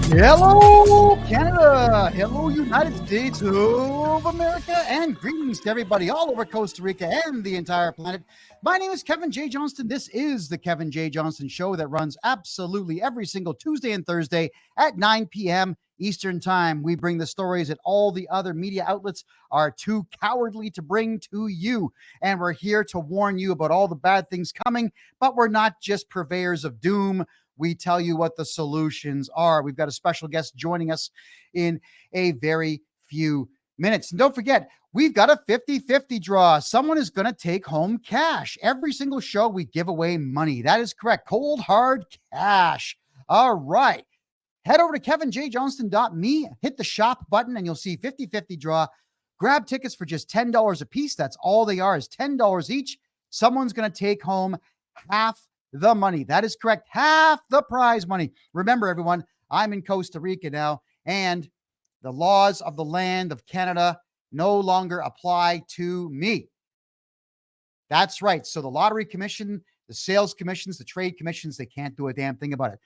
Hello, Canada. Hello, United States of America. And greetings to everybody all over Costa Rica and the entire planet. My name is Kevin J. Johnston. This is the Kevin J. Johnston Show that runs absolutely every single Tuesday and Thursday at 9 p.m. Eastern Time. We bring the stories that all the other media outlets are too cowardly to bring to you. And we're here to warn you about all the bad things coming, but we're not just purveyors of doom. We tell you what the solutions are. We've got a special guest joining us in a very few minutes. And don't forget, we've got a 50-50 draw. Someone is going to take home cash. Every single show, we give away money. That is correct. Cold, hard cash. All right. Head over to kevinjjohnston.me, hit the shop button, and you'll see 50-50 draw. Grab tickets for just $10 a piece. That's all they are, is $10 each. Someone's going to take home half the money. That is correct. Half the prize money. Remember, everyone, I'm in Costa Rica now, and the laws of the land of Canada no longer apply to me. That's right. So the Lottery Commission, the sales commissions, the trade commissions, they can't do a damn thing about it.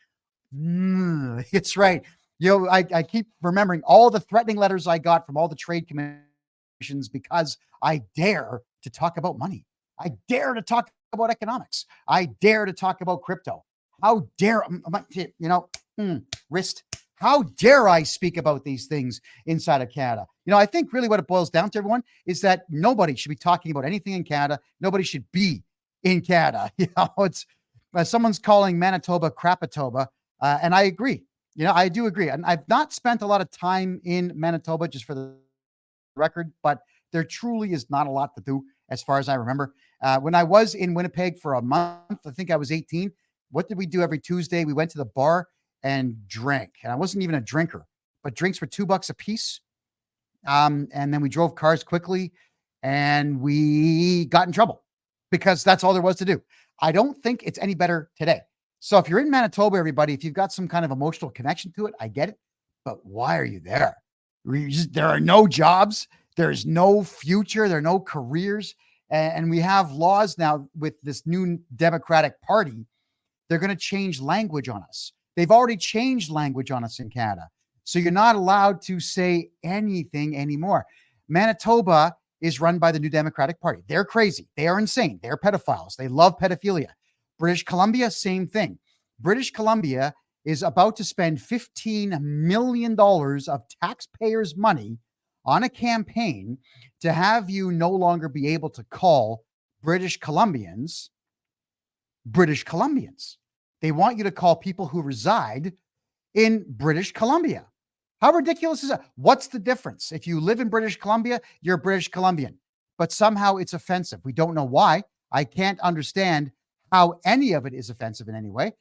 It's right. You know, I keep remembering all the threatening letters I got from all the trade commissions because I dare to talk about money. I dare to talk about economics. I dare to talk about crypto. How dare, wrist. How dare I speak about these things inside of Canada? You know, I think really what it boils down to, everyone, is that nobody should be talking about anything in Canada. Nobody should be in Canada. You know, it's someone's calling Manitoba Crapatoba, and I agree. You know, I do agree. And I've not spent a lot of time in Manitoba, just for the record, but there truly is not a lot to do as far as I remember. When I was in Winnipeg for a month, I think I was 18. What did we do every Tuesday? We went to the bar and drank. And I wasn't even a drinker, but drinks were $2 a piece. And then we drove cars quickly and we got in trouble because that's all there was to do. I don't think it's any better today. So if you're in Manitoba, everybody, if you've got some kind of emotional connection to it, I get it. But why are you there? There are no jobs. There's no future. There are no careers. And we have laws now with this new Democratic Party. They're going to change language on us. They've already changed language on us in Canada. So you're not allowed to say anything anymore. Manitoba is run by the new Democratic Party. They're crazy. They are insane. They're pedophiles. They love pedophilia. British Columbia, same thing. British Columbia is about to spend $15 million of taxpayers' money on a campaign to have you no longer be able to call British Columbians British Columbians. They want you to call people who reside in British Columbia. How ridiculous is that? What's the difference? If you live in British Columbia, you're a British Columbian, but somehow it's offensive. We don't know why. I can't understand how any of it is offensive in any way.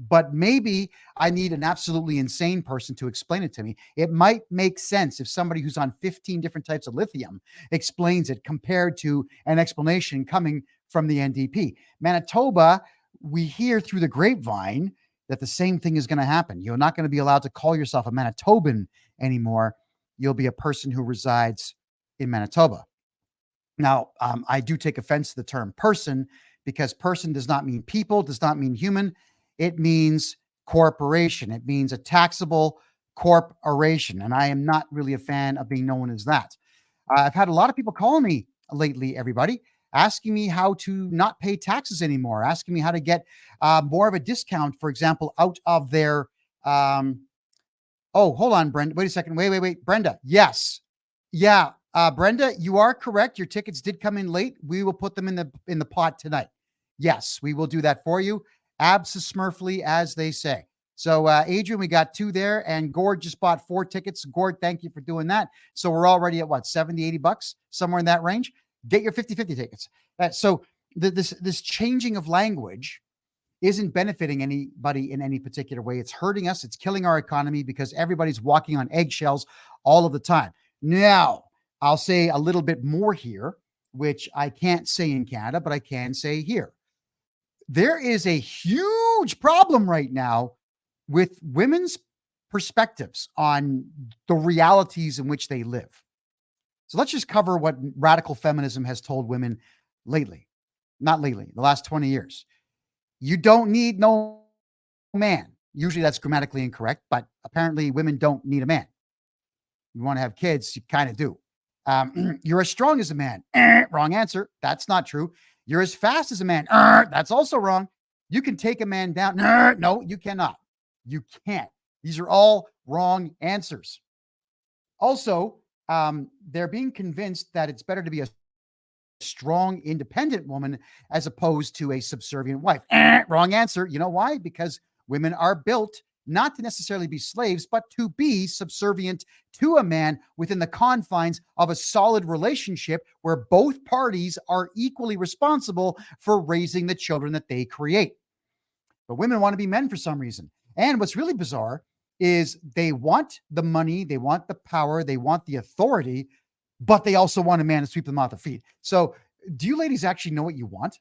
But maybe I need an absolutely insane person to explain it to me. It might make sense if somebody who's on 15 different types of lithium explains it compared to an explanation coming from the NDP. Manitoba, we hear through the grapevine that the same thing is going to happen. You're not going to be allowed to call yourself a Manitoban anymore. You'll be a person who resides in Manitoba. Now, I do take offense to the term person because person does not mean people, does not mean human. It means corporation. It means a taxable corporation. And I am not really a fan of being known as that. I've had a lot of people call me lately, everybody, asking me how to not pay taxes anymore, asking me how to get more of a discount, for example, out of their, oh, hold on, Brenda. Wait a second. Wait. Brenda. Yes. Yeah. Brenda, you are correct. Your tickets did come in late. We will put them in the pot tonight. Yes, we will do that for you. Abso-smurfly, as they say. So, Adrian, we got 2 there, and Gord just bought 4 tickets. Gord, thank you for doing that. So we're already at what, 70, 80 bucks, somewhere in that range. Get your 50-50 tickets. So this changing of language isn't benefiting anybody in any particular way. It's hurting us. It's killing our economy because everybody's walking on eggshells all of the time. Now, I'll say a little bit more here, which I can't say in Canada, but I can say here. There is a huge problem right now with women's perspectives on the realities in which they live. So let's just cover what radical feminism has told women lately. Not lately, the last 20 years. You don't need no man. Usually that's grammatically incorrect, but apparently women don't need a man. You want to have kids, you kind of do. You're as strong as a man. Wrong answer. That's not true. You're as fast as a man. That's also wrong. You can take a man down. No, you cannot. You can't. These are all wrong answers. Also, they're being convinced that it's better to be a strong, independent woman as opposed to a subservient wife. Wrong answer. You know why? Because women are built not to necessarily be slaves, but to be subservient to a man within the confines of a solid relationship where both parties are equally responsible for raising the children that they create. But women want to be men for some reason. And what's really bizarre is they want the money, they want the power, they want the authority, but they also want a man to sweep them off their feet. So, do you ladies actually know what you want?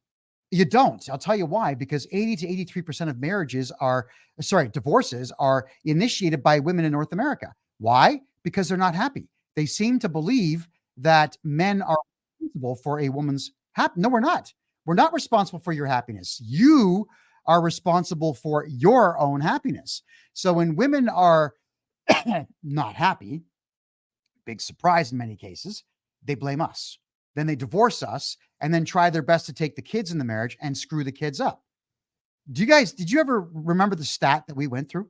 You don't. I'll tell you why. Because 80 to 83% of divorces are initiated by women in North America. Why? Because they're not happy. They seem to believe that men are responsible for a woman's happiness. No, we're not. We're not responsible for your happiness. You are responsible for your own happiness. So when women are not happy, big surprise in many cases, they blame us. Then they divorce us and then try their best to take the kids in the marriage and screw the kids up. Did you ever remember the stat that we went through?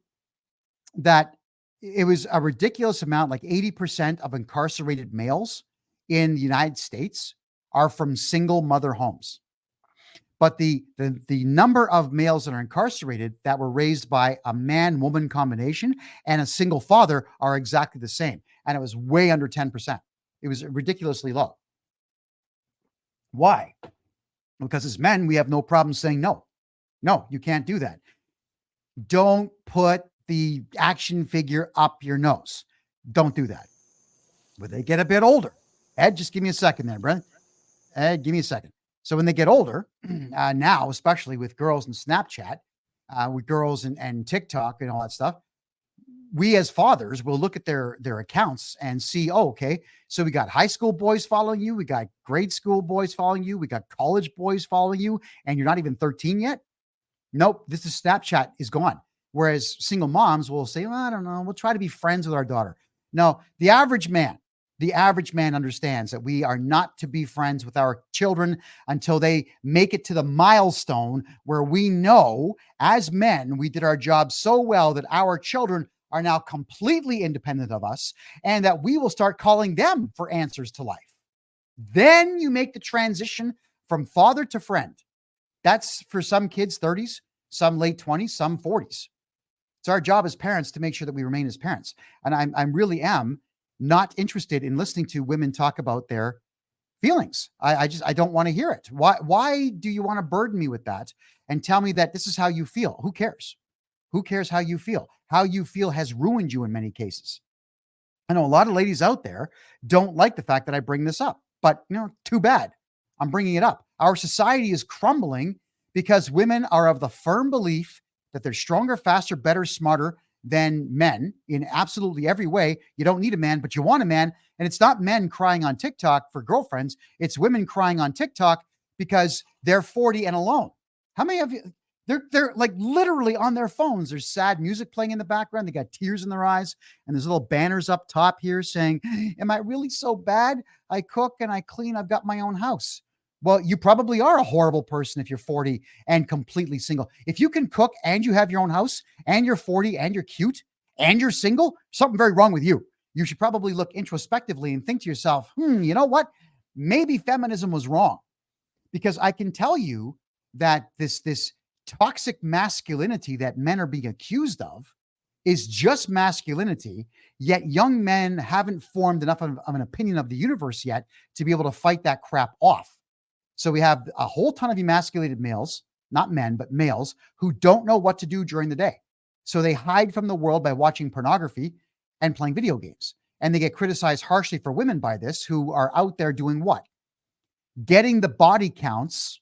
That it was a ridiculous amount, like 80% of incarcerated males in the United States are from single mother homes. But the number of males that are incarcerated that were raised by a man-woman combination and a single father are exactly the same. And it was way under 10%. It was ridiculously low. Why? Because as men, we have no problem saying no. No, you can't do that. Don't put the action figure up your nose. Don't do that. When they get a bit older, Ed, just give me a second there, brother. Ed, give me a second. So when they get older, now, especially with girls and Snapchat, with girls and TikTok and all that stuff, we as fathers will look at their accounts and see, oh, okay, so we got high school boys following you, we got grade school boys following you, we got college boys following you, and you're not even 13 yet. Nope, this is Snapchat is gone. Whereas single moms will say, well, I don't know, we'll try to be friends with our daughter. No, the average man understands that we are not to be friends with our children until they make it to the milestone where we know as men, we did our job so well that our children are now completely independent of us and that we will start calling them for answers to life. Then you make the transition from father to friend. That's for some kids 30s, some late 20s, some 40s. It's our job as parents to make sure that we remain as parents. And I really am not interested in listening to women talk about their feelings. I don't want to hear it. Why do you want to burden me with that and tell me that this is how you feel? Who cares? Who cares how you feel? How you feel has ruined you in many cases. I know a lot of ladies out there don't like the fact that I bring this up, but too bad. I'm bringing it up. Our society is crumbling because women are of the firm belief that they're stronger, faster, better, smarter than men in absolutely every way. You don't need a man, but you want a man. And it's not men crying on TikTok for girlfriends. It's women crying on TikTok because they're 40 and alone. How many of you, they're like literally on their phones. There's sad music playing in the background. They got tears in their eyes. And there's little banners up top here saying, am I really so bad? I cook and I clean. I've got my own house. Well, you probably are a horrible person if you're 40 and completely single. If you can cook and you have your own house and you're 40 and you're cute and you're single, something very wrong with you. You should probably look introspectively and think to yourself, you know what? Maybe feminism was wrong. Because I can tell you that this toxic masculinity that men are being accused of is just masculinity, yet young men haven't formed enough of an opinion of the universe yet to be able to fight that crap off. So we have a whole ton of emasculated males, not men, but males who don't know what to do during the day. So they hide from the world by watching pornography and playing video games. And they get criticized harshly for women by this, who are out there doing what? Getting the body counts.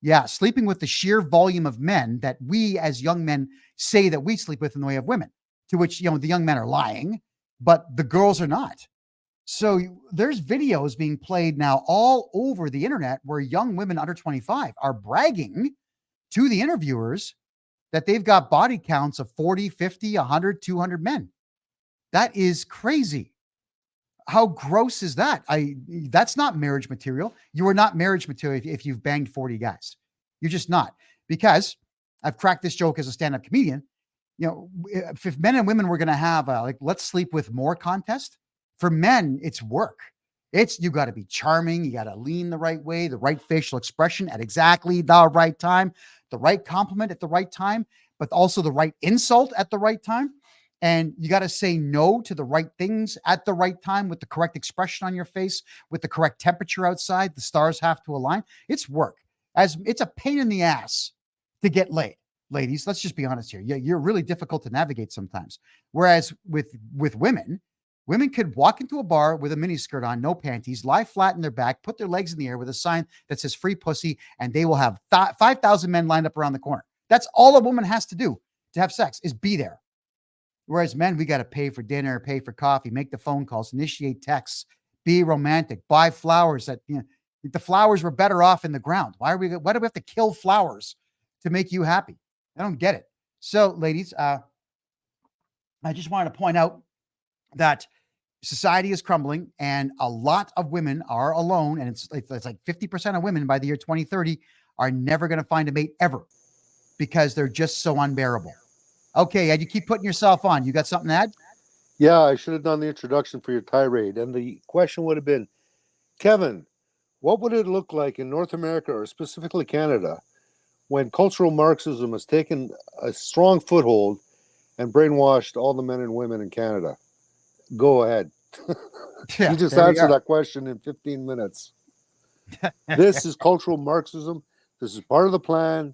Yeah, sleeping with the sheer volume of men that we as young men say that we sleep with in the way of women, to which, the young men are lying, but the girls are not. So there's videos being played now all over the internet where young women under 25 are bragging to the interviewers that they've got body counts of 40, 50, 100, 200 men. That is crazy. How gross is that? That's not marriage material. You are not marriage material if you've banged 40 guys. You're just not. Because I've cracked this joke as a stand-up comedian. If men and women were going to have let's sleep with more contest, for men, it's work. You got to be charming. You got to lean the right way, the right facial expression at exactly the right time, the right compliment at the right time, but also the right insult at the right time. And you got to say no to the right things at the right time with the correct expression on your face, with the correct temperature outside. The stars have to align. It's work. It's a pain in the ass to get laid. Ladies, let's just be honest here. You're really difficult to navigate sometimes. Whereas with women could walk into a bar with a miniskirt on, no panties, lie flat in their back, put their legs in the air with a sign that says free pussy, and they will have 5,000 men lined up around the corner. That's all a woman has to do to have sex, is be there. Whereas men, we got to pay for dinner, pay for coffee, make the phone calls, initiate texts, be romantic, buy flowers the flowers were better off in the ground. Why do we have to kill flowers to make you happy? I don't get it. So, ladies, I just wanted to point out that society is crumbling and a lot of women are alone. And it's like 50% of women by the year 2030 are never going to find a mate ever because they're just so unbearable. Okay, Ed, you keep putting yourself on. You got something to add? Yeah, I should have done the introduction for your tirade. And the question would have been, Kevin, what would it look like in North America, or specifically Canada, when cultural Marxism has taken a strong foothold and brainwashed all the men and women in Canada? Go ahead. Yeah, you just there we answered are. that question in 15 minutes. This is cultural Marxism. This is part of the plan.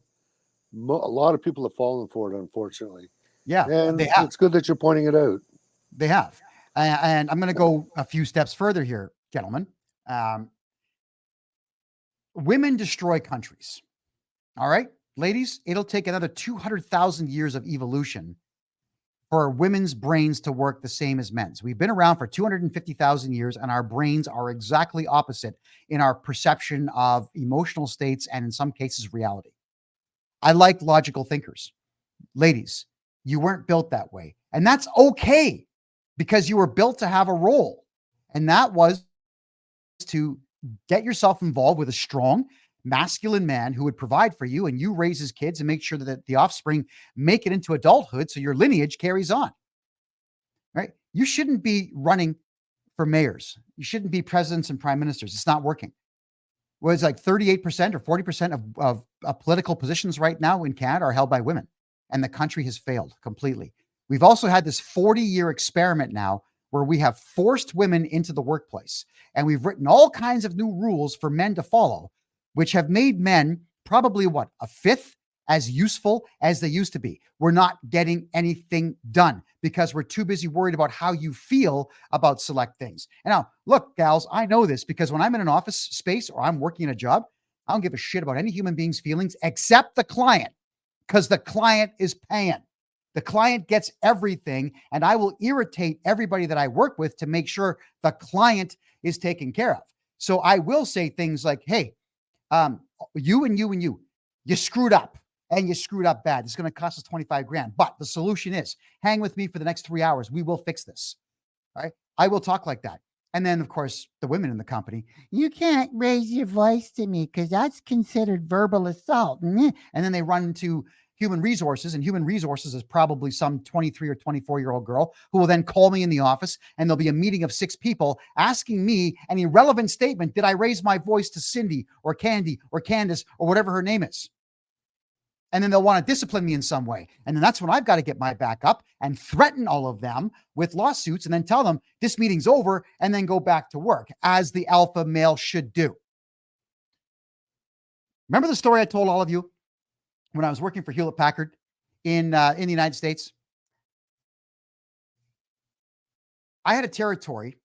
A lot of people have fallen for it, unfortunately. Yeah, And they have. it's good that you're pointing it out. They have. And I'm going to go a few steps further here, gentlemen. Women destroy countries. All right, ladies, it'll take another 200,000 years of evolution for women's brains to work the same as men's. We've been around for 250,000 years, and our brains are exactly opposite in our perception of emotional states and, in some cases, reality. I like logical thinkers. Ladies, you weren't built that way. And that's okay, because you were built to have a role. And that was to get yourself involved with a strong, masculine man who would provide for you, and you raise his kids and make sure that the offspring make it into adulthood so your lineage carries on. Right? You shouldn't be running for mayors. You shouldn't be presidents and prime ministers. It's not working. Well, it's like 38% or 40% of political positions right now in Canada are held by women, and the country has failed completely. We've also had this 40-year experiment now where we have forced women into the workplace, and we've written all kinds of new rules for men to follow, which have made men probably a fifth as useful as they used to be. We're not getting anything done because we're too busy worried about how you feel about select things. And now, look, gals, I know this because when I'm in an office space or I'm working a job, I don't give a shit about any human being's feelings except the client, because the client is paying. The client gets everything, and I will irritate everybody that I work with to make sure the client is taken care of. So I will say things like, hey, you screwed up, and you screwed up bad. It's going to cost us 25 grand. But the solution is hang with me for the next 3 hours. We will fix this. All right. I will talk like that. And then, of course, the women in the company, you can't raise your voice to me because that's considered verbal assault. And then they run into human resources, and human resources is probably some 23 or 24-year-old girl who will then call me in the office, and there'll be a meeting of 6 people asking me an irrelevant statement. Did I raise my voice to Cindy or Candy or Candace or whatever her name is? And then they'll want to discipline me in some way. And then that's when I've got to get my back up and threaten all of them with lawsuits and then tell them this meeting's over and then go back to work, as the alpha male should do. Remember the story I told all of you when I was working for Hewlett-Packard in the United States? I had a territory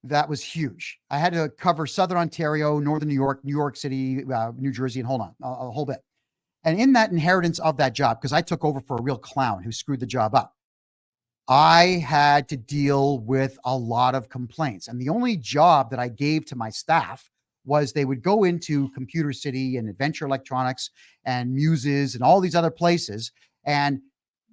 that was huge. I had to cover Southern Ontario, Northern New York City, New Jersey, and hold on, a whole bit. And in that inheritance of that job, because I took over for a real clown who screwed the job up, I had to deal with a lot of complaints. And the only job that I gave to my staff was they would go into Computer City and Adventure Electronics and Muses and all these other places and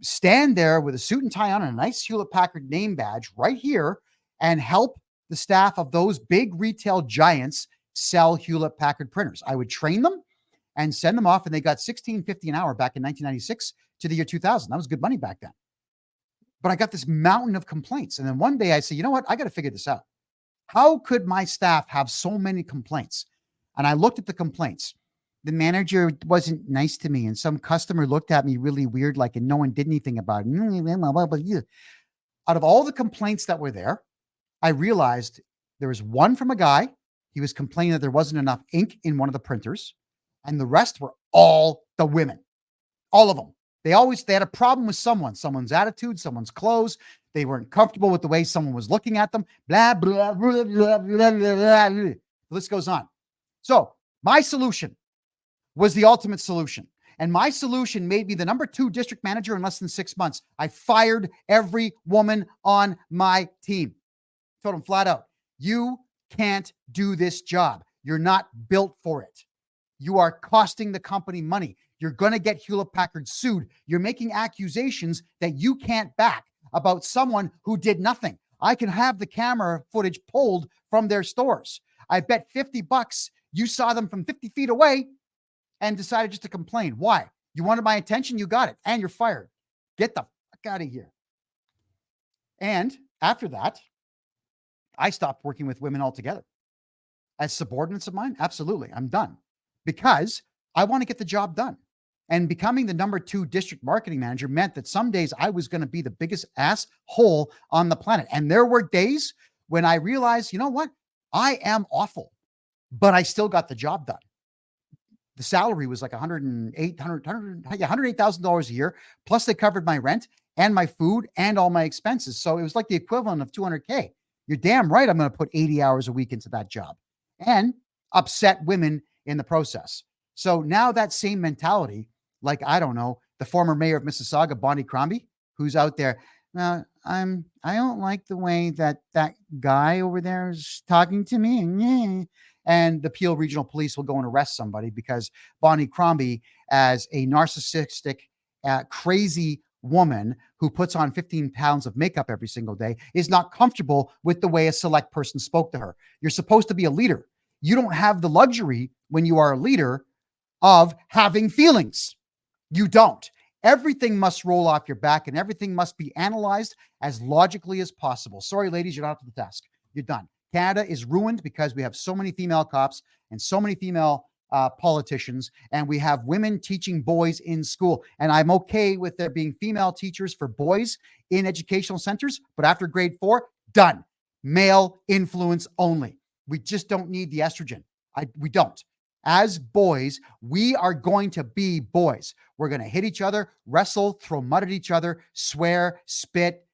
stand there with a suit and tie on and a nice Hewlett-Packard name badge right here and help the staff of those big retail giants sell Hewlett-Packard printers. I would train them and send them off, and they got $16.50 an hour back in 1996 to the year 2000. That was good money back then. But I got this mountain of complaints. And then one day I said, you know what? I got to figure this out. How could my staff have so many complaints? And I looked at the complaints. The manager wasn't nice to me, and some customer looked at me really weird, like, and no one did anything about it. Out of all the complaints that were there, I realized there was one from a guy. He was complaining that there wasn't enough ink in one of the printers, and the rest were all the women, all of them. They had a problem with someone's attitude, someone's clothes. They weren't comfortable with the way someone was looking at them. Blah, blah, blah, blah, blah, blah, blah. The list goes on. So my solution was the ultimate solution. And my solution made me the number 2 district manager in less than 6 months. I fired every woman on my team. Told them flat out, you can't do this job. You're not built for it. You are costing the company money. You're going to get Hewlett-Packard sued. You're making accusations that you can't back about someone who did nothing. I can have the camera footage pulled from their stores. I bet $50 you saw them from 50 feet away and decided just to complain. Why? You wanted my attention? You got it. And you're fired. Get the fuck out of here. And after that, I stopped working with women altogether. As subordinates of mine, absolutely. I'm done. Because I want to get the job done. And becoming the number 2 district marketing manager meant that some days I was going to be the biggest asshole on the planet. And there were days when I realized, you know what? I am awful, but I still got the job done. The salary was like $108,000 a year. Plus they covered my rent and my food and all my expenses. So it was like the equivalent of $200K. You're damn right. I'm going to put 80 hours a week into that job and upset women in the process. So now that same mentality, like, I don't know, the former mayor of Mississauga, Bonnie Crombie, who's out there. Now, I don't like the way that guy over there is talking to me. And the Peel Regional Police will go and arrest somebody because Bonnie Crombie, as a narcissistic, crazy woman who puts on 15 pounds of makeup every single day, is not comfortable with the way a select person spoke to her. You're supposed to be a leader. You don't have the luxury when you are a leader of having feelings. You don't. Everything must roll off your back and everything must be analyzed as logically as possible. Sorry, ladies, you're not up to the task. You're done. Canada is ruined because we have so many female cops and so many female politicians, and we have women teaching boys in school. And I'm okay with there being female teachers for boys in educational centers, but after grade 4, done. Male influence only. We just don't need the estrogen. We don't. As boys, we are going to be boys. We're going to hit each other, wrestle, throw mud at each other, swear, spit,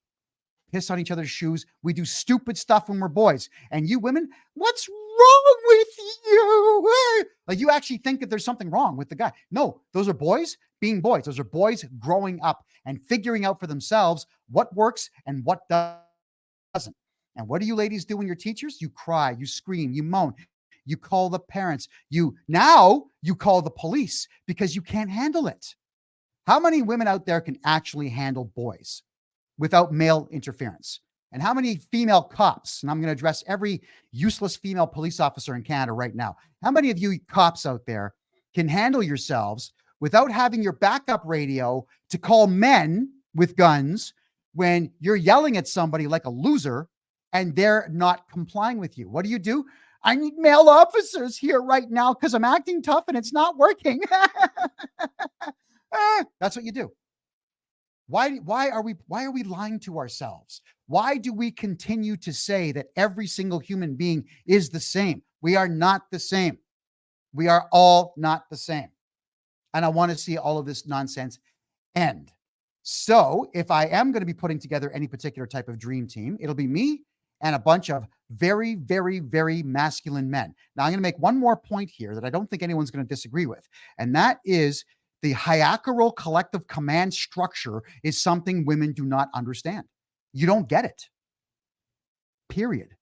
piss on each other's shoes. We do stupid stuff when we're boys. And you women, what's wrong with you? Like, you actually think that there's something wrong with the guy. No, those are boys being boys. Those are boys growing up and figuring out for themselves what works and what doesn't. And what do you ladies do when you're teachers? You cry, you scream, you moan. You call the parents. You call the police because you can't handle it. How many women out there can actually handle boys without male interference? And how many female cops, and I'm going to address every useless female police officer in Canada right now. How many of you cops out there can handle yourselves without having your backup radio to call men with guns when you're yelling at somebody like a loser and they're not complying with you? What do? I need male officers here right now because I'm acting tough and it's not working. That's what you do. Why are we lying to ourselves? Why do we continue to say that every single human being is the same? We are not the same. We are all not the same. And I want to see all of this nonsense end. So if I am going to be putting together any particular type of dream team, it'll be me and a bunch of very, very, very masculine men. Now, I'm going to make one more point here that I don't think anyone's going to disagree with, and that is the hierarchical collective command structure is something women do not understand. You don't get it. Period.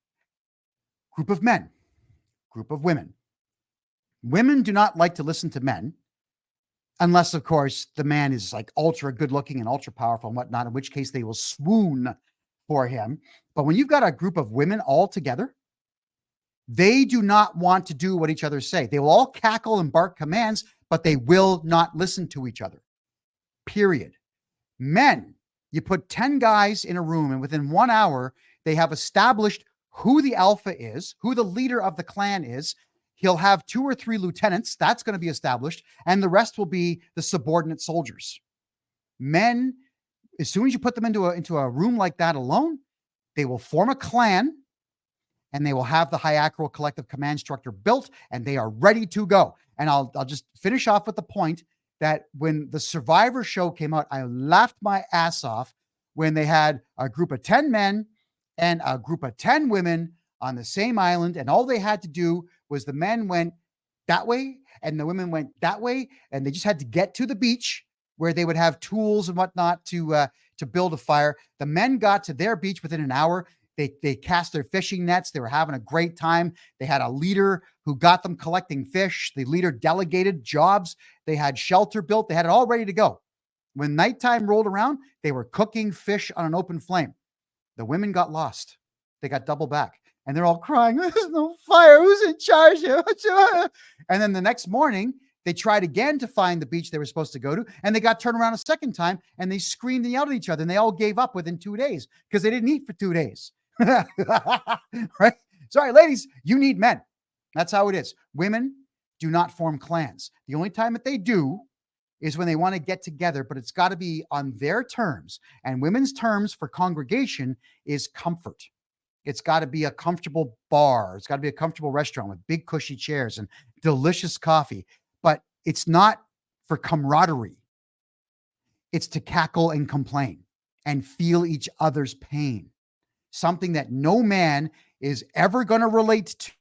Group of men, group of women, Women do not like to listen to men unless, of course, the man is like ultra good looking and ultra powerful and whatnot, in which case they will swoon for him. But when you've got a group of women all together, they do not want to do what each other say. They will all cackle and bark commands, but they will not listen to each other. Period. Men, you put 10 guys in a room, and within 1 hour, they have established who the alpha is, who the leader of the clan is. He'll have 2 or 3 lieutenants. That's going to be established. And the rest will be the subordinate soldiers. Men, as soon as you put them into a room like that alone, they will form a clan, and they will have the hierarchical collective command structure built, and they are ready to go. And I'll just finish off with the point that when the Survivor show came out, I laughed my ass off when they had a group of 10 men and a group of 10 women on the same island, and all they had to do was the men went that way and the women went that way, and they just had to get to the beach where they would have tools and whatnot to build a fire. The men got to their beach within an hour. They cast their fishing nets. They were having a great time. They had a leader who got them collecting fish. The leader delegated jobs. They had shelter built. They had it all ready to go. When nighttime rolled around, they were cooking fish on an open flame. The women got lost. They got double back. And they're all crying, there's no fire. Who's in charge here? And then the next morning, they tried again to find the beach they were supposed to go to, and they got turned around a second time, and they screamed and yelled at each other, and they all gave up within 2 days because they didn't eat for 2 days. Right? Sorry, ladies, you need men. That's how it is. Women do not form clans. The only time that they do is when they want to get together, but it's got to be on their terms. And women's terms for congregation is comfort. It's got to be a comfortable bar. It's got to be a comfortable restaurant with big cushy chairs and delicious coffee. But it's not for camaraderie. It's to cackle and complain and feel each other's pain. Something that no man is ever going to relate to.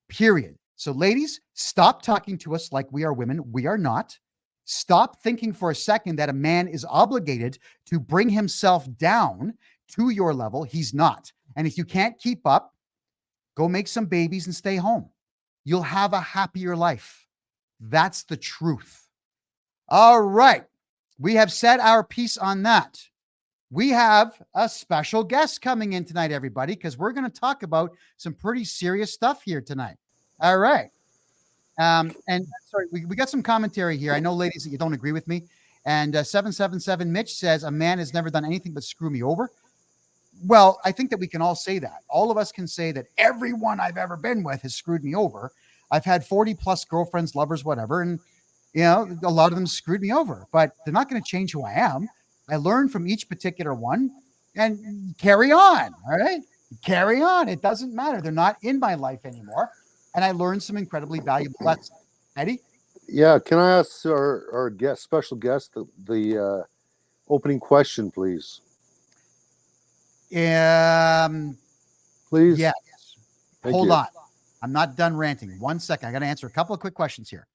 Period. So ladies, stop talking to us like we are women. We are not. Stop thinking for a second that a man is obligated to bring himself down to your level. He's not. And if you can't keep up, go make some babies and stay home. You'll have a happier life. That's the truth. All right. We have said our piece on that. We have a special guest coming in tonight, everybody, because we're going to talk about some pretty serious stuff here tonight. All right. And sorry, we got some commentary here. I know, ladies, that you don't agree with me. And 777 Mitch says, a man has never done anything but screw me over. Well, I think that we can all say that. All of us can say that everyone I've ever been with has screwed me over. I've had 40 plus girlfriends, lovers, whatever. And, you know, a lot of them screwed me over, but they're not going to change who I am. I learned from each particular one and carry on. All right. Carry on. It doesn't matter. They're not in my life anymore. And I learned some incredibly valuable lessons. Eddie? Yeah. Can I ask our guest, special guest, the opening question, please? Please. Yes. Hold on. I'm not done ranting. 1 second. I got to answer a couple of quick questions here.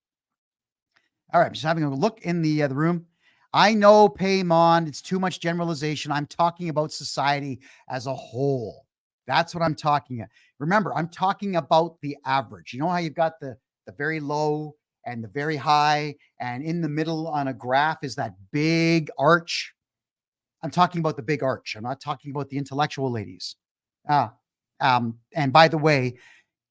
All right. I'm just having a look in the room. I know, Paymon, it's too much generalization. I'm talking about society as a whole. That's what I'm talking about. Remember, I'm talking about the average. You know how you've got the very low and the very high, and in the middle on a graph is that big arch? I'm talking about the big arch. I'm not talking about the intellectual ladies. And by the way,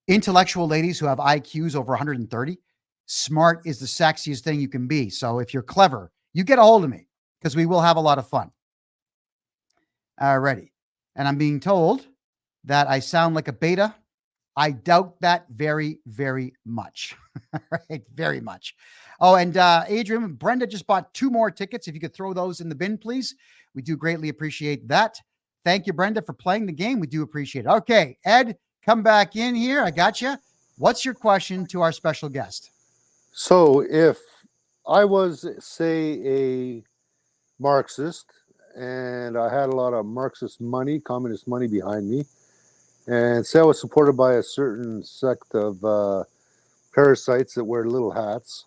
intellectual ladies who have IQs over 130, smart is the sexiest thing you can be. So if you're clever, you get a hold of me because we will have a lot of fun. Alrighty. And I'm being told that I sound like a beta. I doubt that very, very much. Right? Very much. Oh, and Adrian, Brenda just bought 2 more tickets. If you could throw those in the bin, please. We do greatly appreciate that. Thank you, Brenda, for playing the game. We do appreciate it. Okay, Ed, come back in here. I got you. What's your question to our special guest? So if I was, say, a Marxist and I had a lot of Marxist money, communist money behind me, and say I was supported by a certain sect of parasites that wear little hats,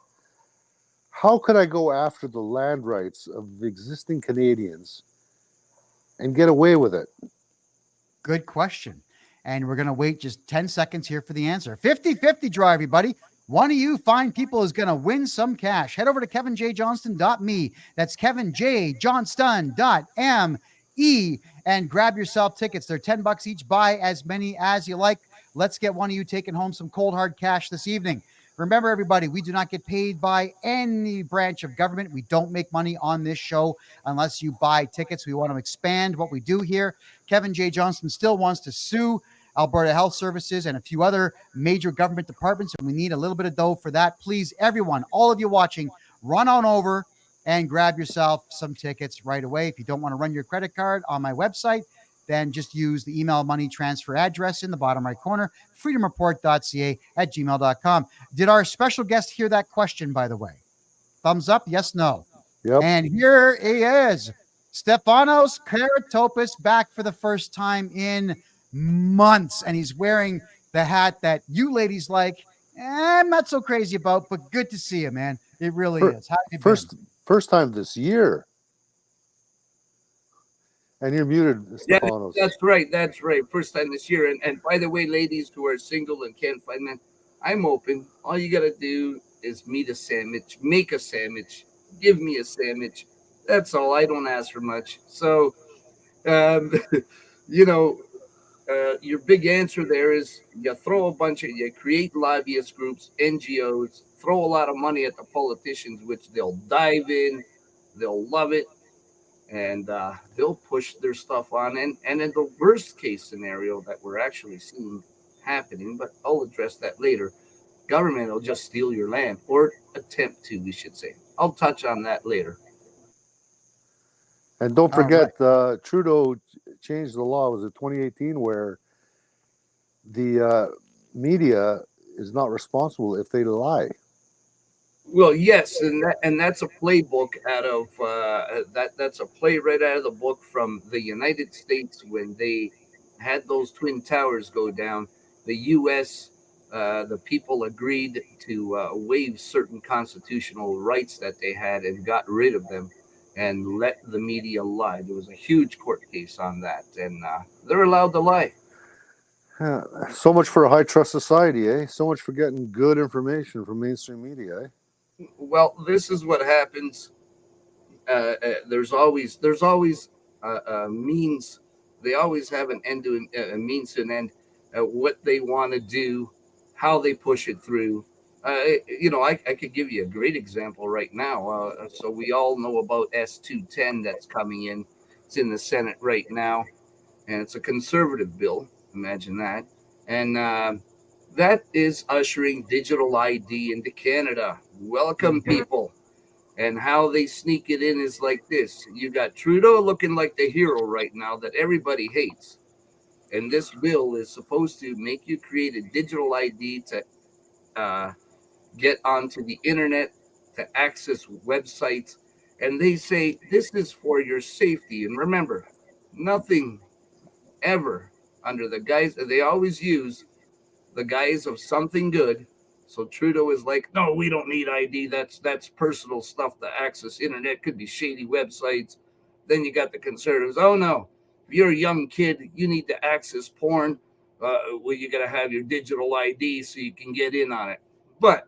how could I go after the land rights of the existing Canadians and get away with it? Good question. And we're going to wait just 10 seconds here for the answer. 50-50 draw, everybody. One of you fine people is going to win some cash. Head over to kevinjjohnston.me. That's kevinjjohnston.me and grab yourself tickets. They're $10 each. Buy as many as you like. Let's get one of you taking home some cold hard cash this evening. Remember, everybody, we do not get paid by any branch of government. We don't make money on this show unless you buy tickets. We want to expand what we do here. Kevin J. Johnston still wants to sue Alberta Health Services and a few other major government departments, and we need a little bit of dough for that. Please, everyone, all of you watching, run on over and grab yourself some tickets right away. If you don't want to run your credit card on my website, then just use the email money transfer address in the bottom right corner, freedomreport.ca@gmail.com. Did our special guest hear that question, by the way? Thumbs up, yes, no. Yep. And here he is, Stefanos Karatopoulos, back for the first time in months. And he's wearing the hat that you ladies like. I'm not so crazy about, but good to see you, man. It really is. How have you been? First time this year. And you're muted, Stefanos. Yeah, that's right. That's right. First time this year. And by the way, ladies who are single and can't find men, I'm open. All you got to do is make a sandwich, give me a sandwich. That's all. I don't ask for much. So, you know, your big answer there is you create lobbyist groups, NGOs, throw a lot of money at the politicians, which they'll dive in, they'll love it, and they'll push their stuff on. And in the worst case scenario that we're actually seeing happening, but I'll address that later, government will just steal your land, or attempt to, we should say. I'll touch on that later. And don't forget, Trudeau changed the law, was it 2018, where the media is not responsible if they lie. Well, yes, and that's a playbook out of that's a play right out of the book from the United States when they had those twin towers go down. The U.S. The people agreed to waive certain constitutional rights that they had and got rid of them and let the media lie. There was a huge court case on that, and they're allowed to lie. Yeah, so much for a high trust society, eh? So much for getting good information from mainstream media, eh? Well, this is what happens. There's always means. They always have an end to a means to an end. What they want to do, how they push it through. I could give you a great example right now. So we all know about S210 that's coming in. It's in the Senate right now, and it's a conservative bill. Imagine that. And that is ushering digital ID into Canada. Welcome, people. And how they sneak it in is like this. You got Trudeau looking like the hero right now that everybody hates. And this bill is supposed to make you create a digital ID to get onto the internet, to access websites. And they say this is for your safety. And remember, nothing ever under the guise, they always use the guise of something good. So Trudeau is like, no, we don't need ID. That's personal stuff to access internet. Could be shady websites. Then you got the conservatives. Oh no, if you're a young kid, you need to access porn. Well, you got to have your digital ID so you can get in on it. But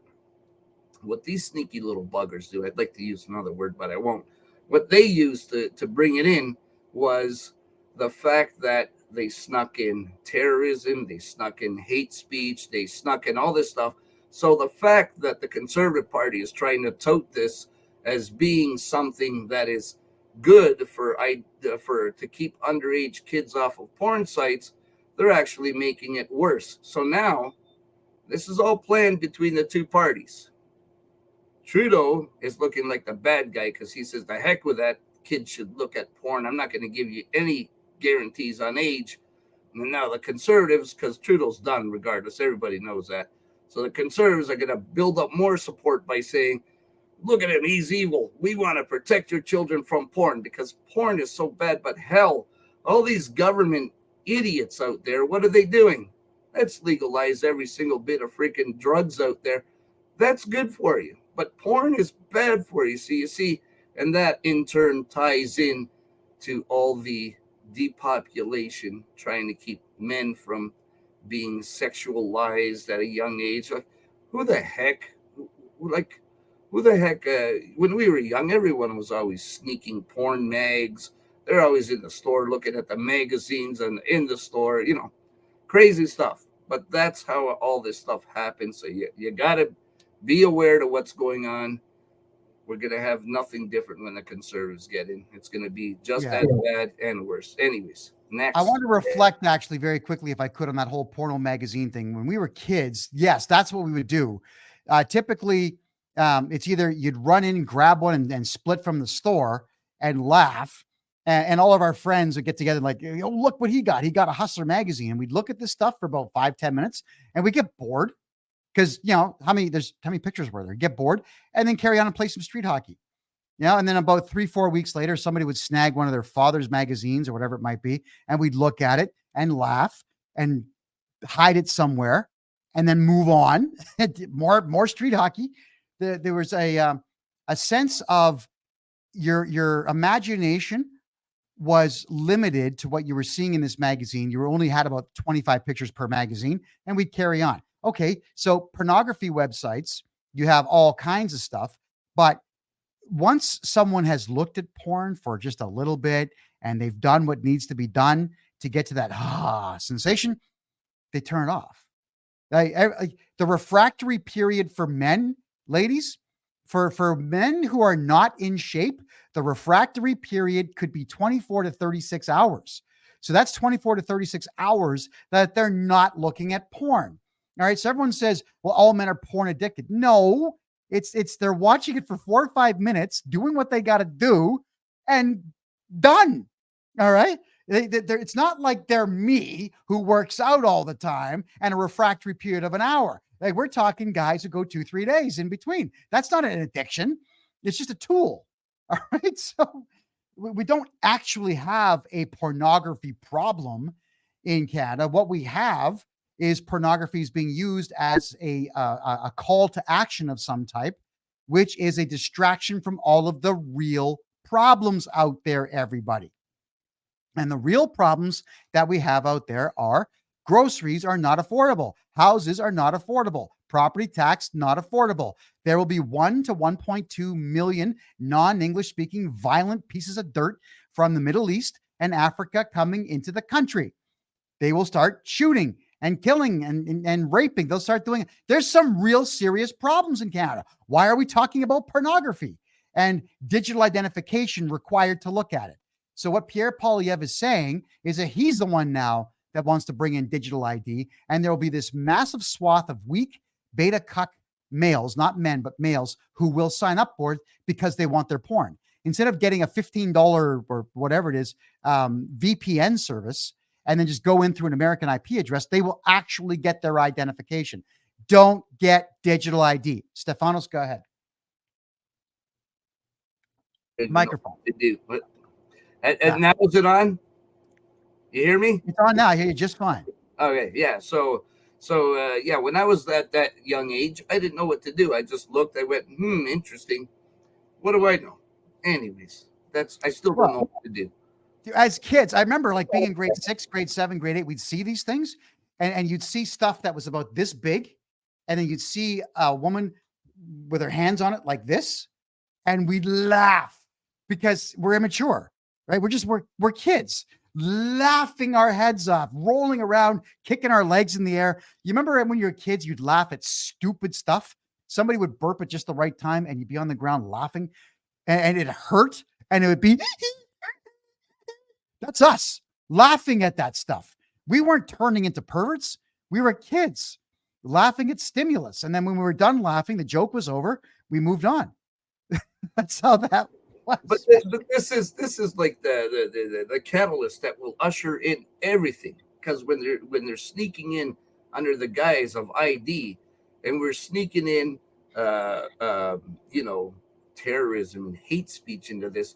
what these sneaky little buggers do, I'd like to use another word, but I won't. What they used to bring it in was the fact that they snuck in terrorism, they snuck in hate speech, they snuck in all this stuff. So the fact that the Conservative Party is trying to tote this as being something that is good for to keep underage kids off of porn sites, they're actually making it worse. So now this is all planned between the two parties. Trudeau is looking like the bad guy because he says, the heck with that, kids should look at porn. I'm not going to give you any guarantees on age. And now the Conservatives, because Trudeau's done regardless, everybody knows that. So the Conservatives are going to build up more support by saying, look at him, he's evil. We want to protect your children from porn because porn is so bad. But hell, all these government idiots out there, what are they doing? Let's legalize every single bit of freaking drugs out there. That's good for you. But porn is bad for you. So you see, and that in turn ties in to all the depopulation, trying to keep men from being sexualized at a young age. Like, who the heck? Like, who the heck? When we were young, everyone was always sneaking porn mags. They're always in the store looking at the magazines and in the store, crazy stuff. But that's how all this stuff happens. So you got to be aware of what's going on. We're going to have nothing different when the conservatives get in. It's going to be just Yeah. as bad and worse. Anyways, I next. want to reflect actually very quickly, if I could, on that whole porno magazine thing. When we were kids, yes, that's what we would do. Typically, it's either you'd run in, grab one, and split from the store and laugh. And all of our friends would get together, like, oh, look what he got. He got a Hustler magazine. And we'd look at this stuff for about 5-10 minutes and we get bored because, how many pictures were there? Get bored and then carry on and play some street hockey. And then about 3-4 weeks later, somebody would snag one of their father's magazines or whatever it might be, and we'd look at it and laugh and hide it somewhere, and then move on. more street hockey. There was a sense of your imagination was limited to what you were seeing in this magazine. You only had about 25 pictures per magazine, and we'd carry on. Okay, so pornography websites, you have all kinds of stuff, but once someone has looked at porn for just a little bit and they've done what needs to be done to get to that sensation, they turn it off. The refractory period for men, ladies, for men who are not in shape, the refractory period could be 24 to 36 hours. So that's 24 to 36 hours that they're not looking at porn. All right. So everyone says, well, all men are porn addicted. No, it's they're watching it for 4 or 5 minutes, doing what they got to do, and done. All right. It's not like they're me who works out all the time and a refractory period of an hour. Like, we're talking guys who go 2-3 days in between. That's not an addiction. It's just a tool. All right. So we don't actually have a pornography problem in Canada. What we have is pornography is being used as a call to action of some type, which is a distraction from all of the real problems out there, everybody. And the real problems that we have out there are groceries are not affordable. Houses are not affordable. Property tax not affordable. There will be 1 to 1.2 million non-English speaking violent pieces of dirt from the Middle East and Africa coming into the country. They will start shooting and killing and raping. They'll start doing it. There's some real serious problems in Canada. Why are we talking about pornography and digital identification required to look at it? So what Pierre Poilievre is saying is that he's the one now that wants to bring in digital ID, and there will be this massive swath of weak beta cuck males, not men, but males, who will sign up for it because they want their porn. Instead of getting a $15 or whatever it is VPN service and then just go in through an American IP address, they will actually get their identification. Don't get digital ID. Stefanos, go ahead. Microphone. And now is it on? You hear me? It's on now. I hear you just fine. Okay, yeah. So yeah, when I was at that young age, I didn't know what to do. I just looked. I went, interesting. What do I know? Anyways, I still don't know what to do. As kids, I remember like being in grade 6, grade 7, grade 8, we'd see these things and you'd see stuff that was about this big. And then you'd see a woman with her hands on it like this. And we'd laugh because we're immature, right? We're kids laughing our heads off, rolling around, kicking our legs in the air. You remember when you were kids, you'd laugh at stupid stuff. Somebody would burp at just the right time and you'd be on the ground laughing and it hurt. And it would be, that's us laughing at that stuff. We weren't turning into perverts. We were kids laughing at stimulus. And then when we were done laughing, the joke was over. We moved on. That's how that was. But this is like the catalyst that will usher in everything. Because when they're sneaking in under the guise of ID, and we're sneaking in, terrorism and hate speech into this,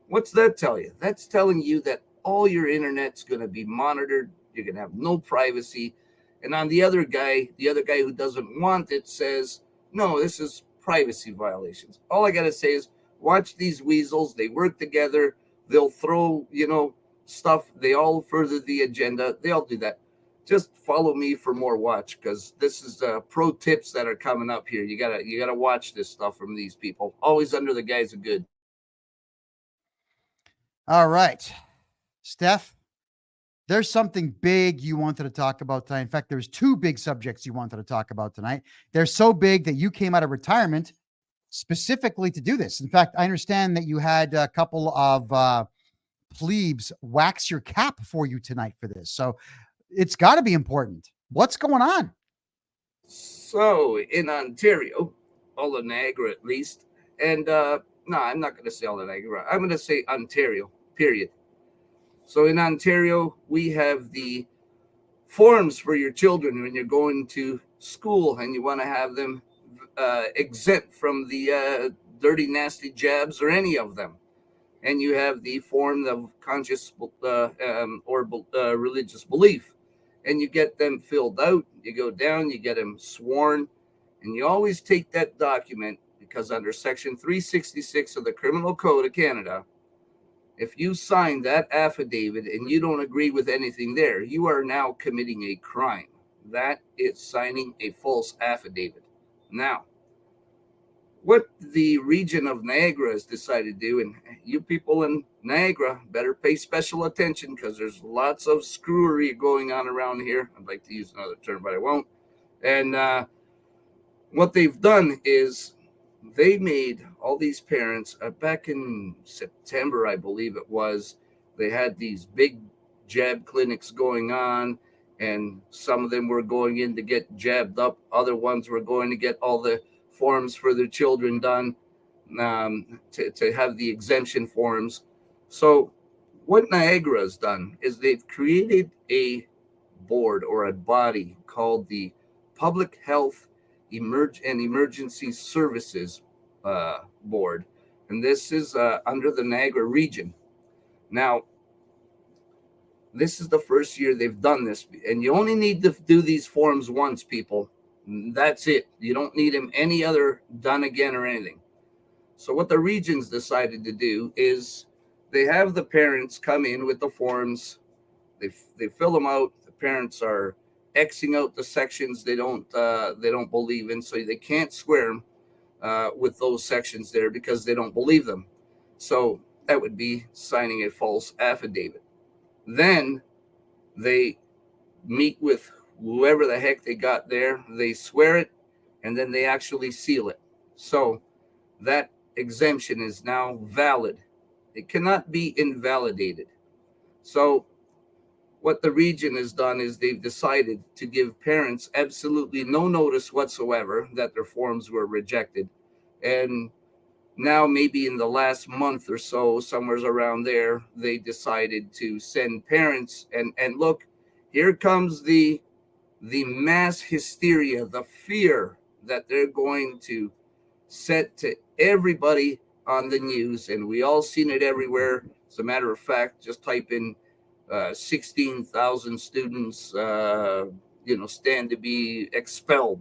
what's that tell you? That's telling you that all your internet's going to be monitored. You're going to have no privacy. And on the other guy who doesn't want it says, no, this is privacy violations. All I got to say is watch these weasels. They work together. They'll throw, stuff. They all further the agenda. They all do that. just follow me for more watch, because this is pro tips that are coming up here. You gotta watch this stuff from these people. Always under the guise of good. All right, Steph, there's something big you wanted to talk about tonight. In fact, there's two big subjects you wanted to talk about tonight. They're so big that you came out of retirement specifically to do this. In fact, I understand that you had a couple of plebes wax your cap for you tonight for this. So it's got to be important. What's going on? So in Ontario, all of Niagara at least, and no, I'm not going to say all of Niagara. I'm going to say Ontario. Period. So in Ontario, we have the forms for your children when you're going to school, and you want to have them exempt from the dirty, nasty jabs or any of them. And you have the form of conscious or religious belief, and you get them filled out. You go down, you get them sworn, and you always take that document, because under Section 366 of the Criminal Code of Canada, if you sign that affidavit and you don't agree with anything there, you are now committing a crime. That is signing a false affidavit. Now, what the region of Niagara has decided to do, and you people in Niagara better pay special attention, because there's lots of screwery going on around here. I'd like to use another term, but I won't. And what they've done is they made all these parents, back in September, I believe it was, they had these big jab clinics going on, and some of them were going in to get jabbed up. Other ones were going to get all the forms for their children done, to have the exemption forms. So what Niagara has done is they've created a board or a body called the Public Health and Emergency Services Board, and this is under the Niagara region. Now, this is the first year they've done this, and you only need to do these forms once, people. That's it. You don't need them any other done again or anything. So what the regions decided to do is they have the parents come in with the forms. They fill them out. The parents are Xing out the sections they don't believe in, so they can't square them with those sections there, because they don't believe them. So that would be signing a false affidavit. Then they meet with whoever the heck they got there. They swear it, and then they actually seal it. So that exemption is now valid. It cannot be invalidated. So what the region has done is they've decided to give parents absolutely no notice whatsoever that their forms were rejected. And now, maybe in the last month or so, somewhere around there, they decided to send parents, and look, here comes the mass hysteria, the fear that they're going to set to everybody on the news, and we all seen it everywhere. As a matter of fact, just type in 16,000 students, stand to be expelled,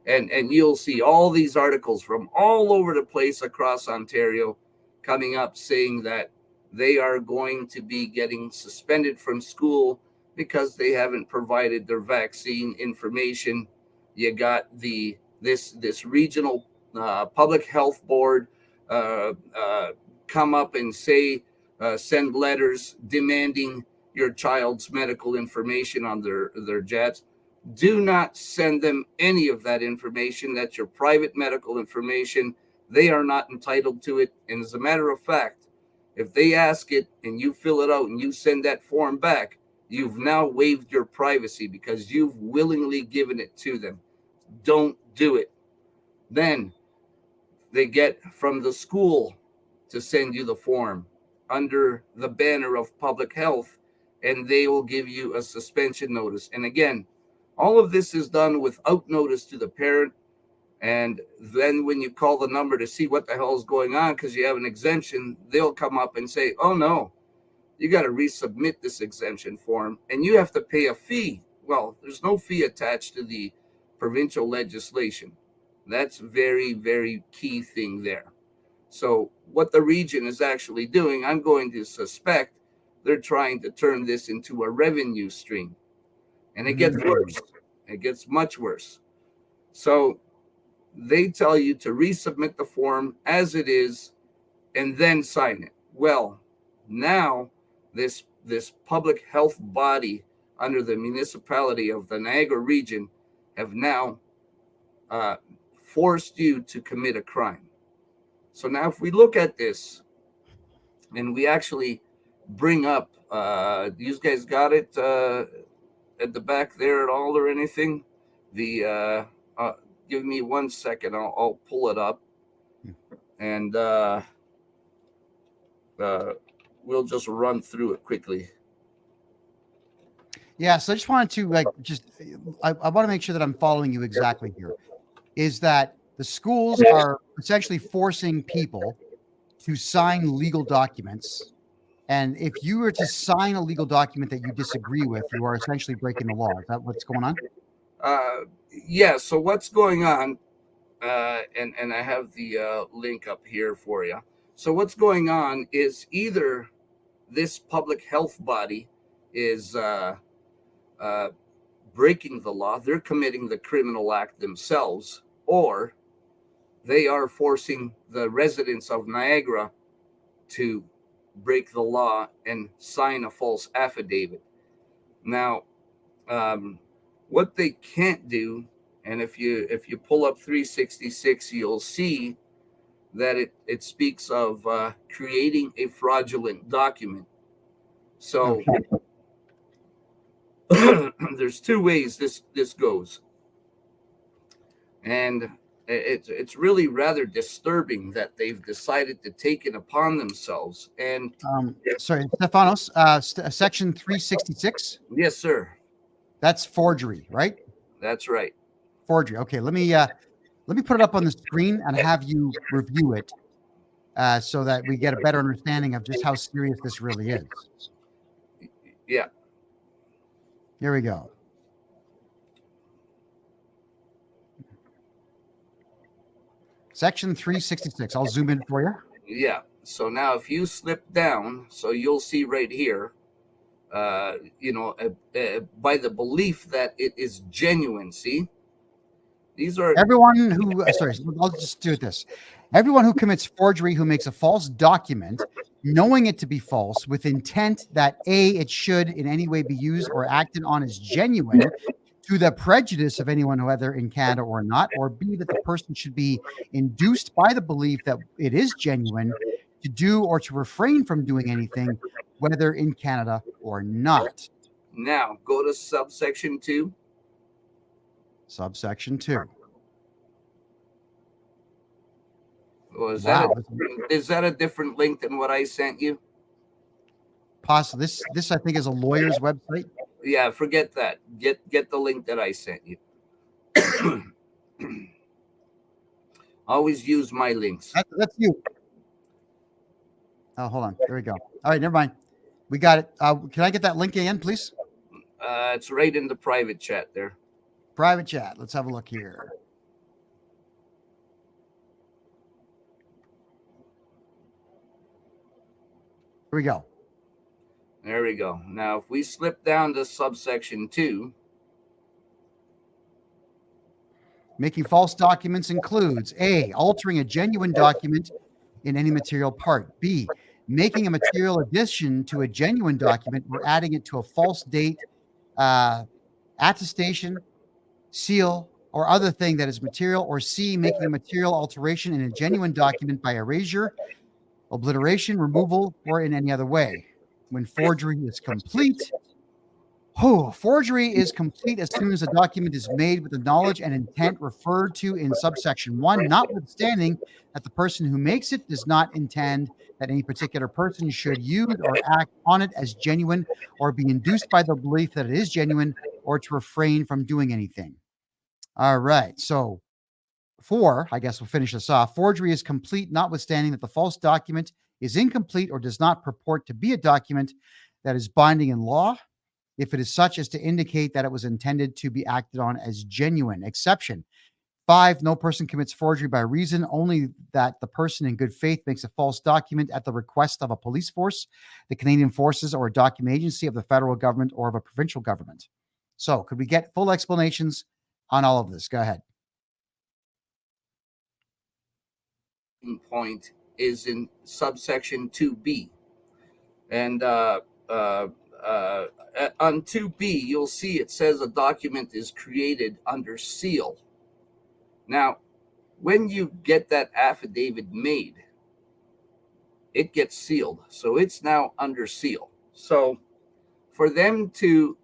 and you'll see all these articles from all over the place across Ontario coming up saying that they are going to be getting suspended from school because they haven't provided their vaccine information. You got this regional public health board come up and say, send letters demanding your child's medical information on their jabs. Do not send them any of that information. That's your private medical information. They are not entitled to it. And as a matter of fact, if they ask it and you fill it out and you send that form back, you've now waived your privacy, because you've willingly given it to them. Don't do it. Then they get from the school to send you the form under the banner of public health, and they will give you a suspension notice. And again, all of this is done without notice to the parent. And then when you call the number to see what the hell is going on because you have an exemption, they'll come up and say, oh no, you got to resubmit this exemption form and you have to pay a fee. Well, there's no fee attached to the provincial legislation. That's very, very key thing there. So what the region is actually doing, I'm going to suspect they're trying to turn this into a revenue stream. And it gets worse. It gets much worse. So they tell you to resubmit the form as it is and then sign it. Well, now this public health body under the municipality of the Niagara region have now forced you to commit a crime. So now if we look at this and we actually bring up, you guys got it at the back there at all or anything? Give me 1 second. I'll pull it up, and we'll just run through it quickly. Yeah, so I just wanted to I want to make sure that I'm following you exactly here. Is that the schools are essentially forcing people to sign legal documents, and if you were to sign a legal document that you disagree with, you are essentially breaking the law. Is that what's going on? Yeah. So what's going on? And I have the link up here for you. So what's going on is either this public health body is breaking the law, they're committing the criminal act themselves, or they are forcing the residents of Niagara to break the law and sign a false affidavit. Now, what they can't do, and if you pull up 366, you'll see that it speaks of creating a fraudulent document. So there's two ways this goes, and it's really rather disturbing that they've decided to take it upon themselves. And sorry, Stefanos, section 366. Yes, sir. That's forgery, right? That's right. Forgery. Okay, let me put it up on the screen and have you review it, so that we get a better understanding of just how serious this really is. Yeah. Here we go. Section 366. I'll zoom in for you. Yeah. So now if you slip down, so you'll see right here, by the belief that it is genuine. See, these are everyone who, sorry, I'll just do this. Everyone who commits forgery, who makes a false document, knowing it to be false, with intent that A, it should in any way be used or acted on as genuine, to the prejudice of anyone, whether in Canada or not, or B, that the person should be induced by the belief that it is genuine to do or to refrain from doing anything, whether in Canada or not. Now go to subsection 2. Subsection 2. Well, is that a different link than what I sent you? Possibly. This I think is a lawyer's website. Yeah, forget that. Get the link that I sent you. Always use my links. That's you. Oh, hold on. There we go. All right, never mind. We got it. Can I get that link again, please? It's right in the private chat there. Private chat. Let's have a look here. Here we go. There we go. Now, if we slip down to subsection 2. Making false documents includes A, altering a genuine document in any material part. B, making a material addition to a genuine document or adding it to a false date, attestation, seal, or other thing that is material. Or C, making a material alteration in a genuine document by erasure, obliteration, removal, or in any other way. When forgery is complete. Forgery is complete as soon as a document is made with the knowledge and intent referred to in subsection 1, notwithstanding that the person who makes it does not intend that any particular person should use or act on it as genuine, or be induced by the belief that it is genuine, or to refrain from doing anything. All right. So 4, I guess we'll finish this off. Forgery is complete, notwithstanding that the false document is incomplete or does not purport to be a document that is binding in law, if it is such as to indicate that it was intended to be acted on as genuine. Exception 5, no person commits forgery by reason only that the person in good faith makes a false document at the request of a police force, the Canadian Forces, or a document agency of the federal government or of a provincial government. So could we get full explanations on all of this? Go ahead. Point is in subsection 2B. And on 2B, you'll see it says a document is created under seal. Now, when you get that affidavit made, it gets sealed. So it's now under seal. So for them to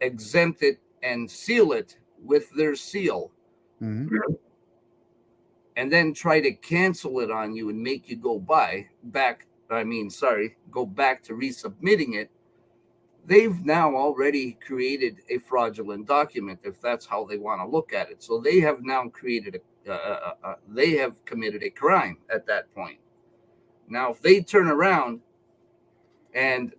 exempt it and seal it with their seal, Mhm. and then try to cancel it on you and make you go back to resubmitting it, they've now already created a fraudulent document, if that's how they want to look at it. So they have now created they have committed a crime at that point. Now, if they turn around and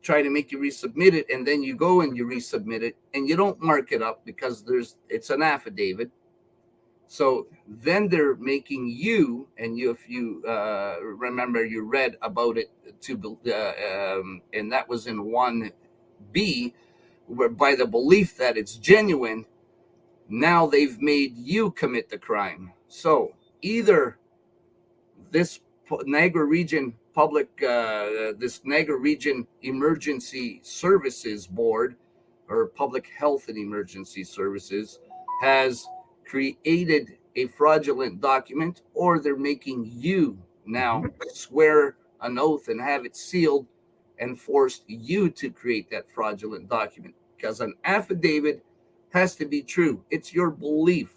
try to make you resubmit it, and then you go and you resubmit it, and you don't mark it up because it's an affidavit. So then they're making you, and if you remember, you read about it and that was in 1B, where by the belief that it's genuine, now they've made you commit the crime. So either this Niagara Region Emergency Services Board, or Public Health and Emergency Services, has created a fraudulent document, or they're making you now swear an oath and have it sealed and forced you to create that fraudulent document, because an affidavit has to be true. It's your belief.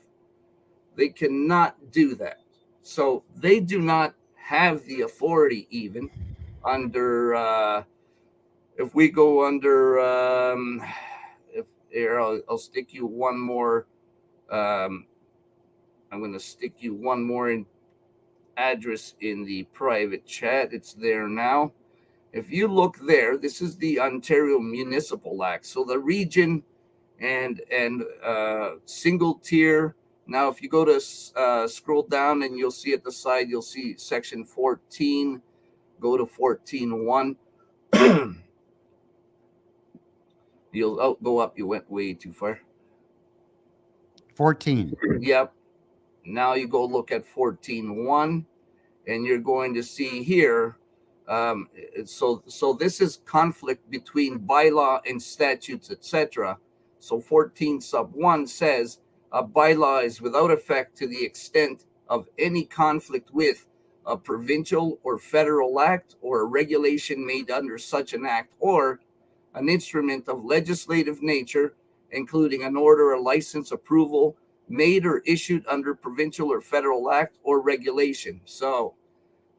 They cannot do that. So they do not have the authority, even under if we go under if here I'll stick you one more I'm going to stick you one more in address in the private chat. It's there now. If you look there, this is the Ontario Municipal Act. So the region and single tier. Now, if you go to scroll down, and you'll see at the side, you'll see section 14. Go to 14.1. You'll go up. You went way too far. 14. Yep. Now you go look at 14.1, and you're going to see here. So this is conflict between bylaw and statutes, etc. So 14 sub 1 says a bylaw is without effect to the extent of any conflict with a provincial or federal act or a regulation made under such an act, or an instrument of legislative nature, including an order, a license, approval made or issued under provincial or federal act or regulation. So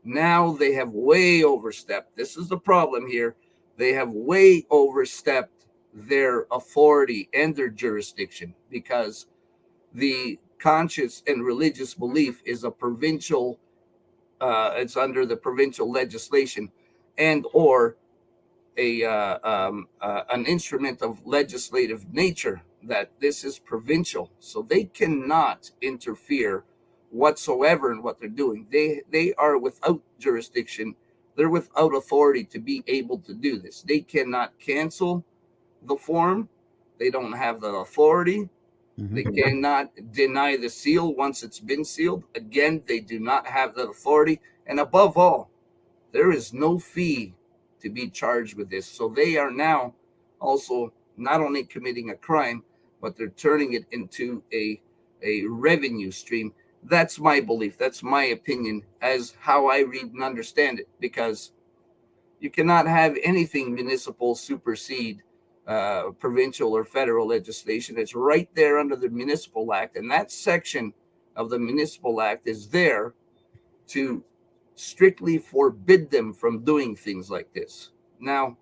now they have way overstepped. This is the problem here. They have way overstepped their authority and their jurisdiction, because the conscious and religious belief is a provincial, it's under the provincial legislation, and or an instrument of legislative nature, that this is provincial. So they cannot interfere whatsoever in what they're doing. They are without jurisdiction. They're without authority to be able to do this. They cannot cancel the form. They don't have the authority. They cannot deny the seal once it's been sealed. Again, they do not have the authority. And above all, there is no fee to be charged with this. So they are now also not only committing a crime, but they're turning it into a revenue stream. That's my belief. That's my opinion as how I read and understand it, because you cannot have anything municipal supersede provincial or federal legislation. It's right there under the Municipal Act. And that section of the Municipal Act is there to strictly forbid them from doing things like this. Now,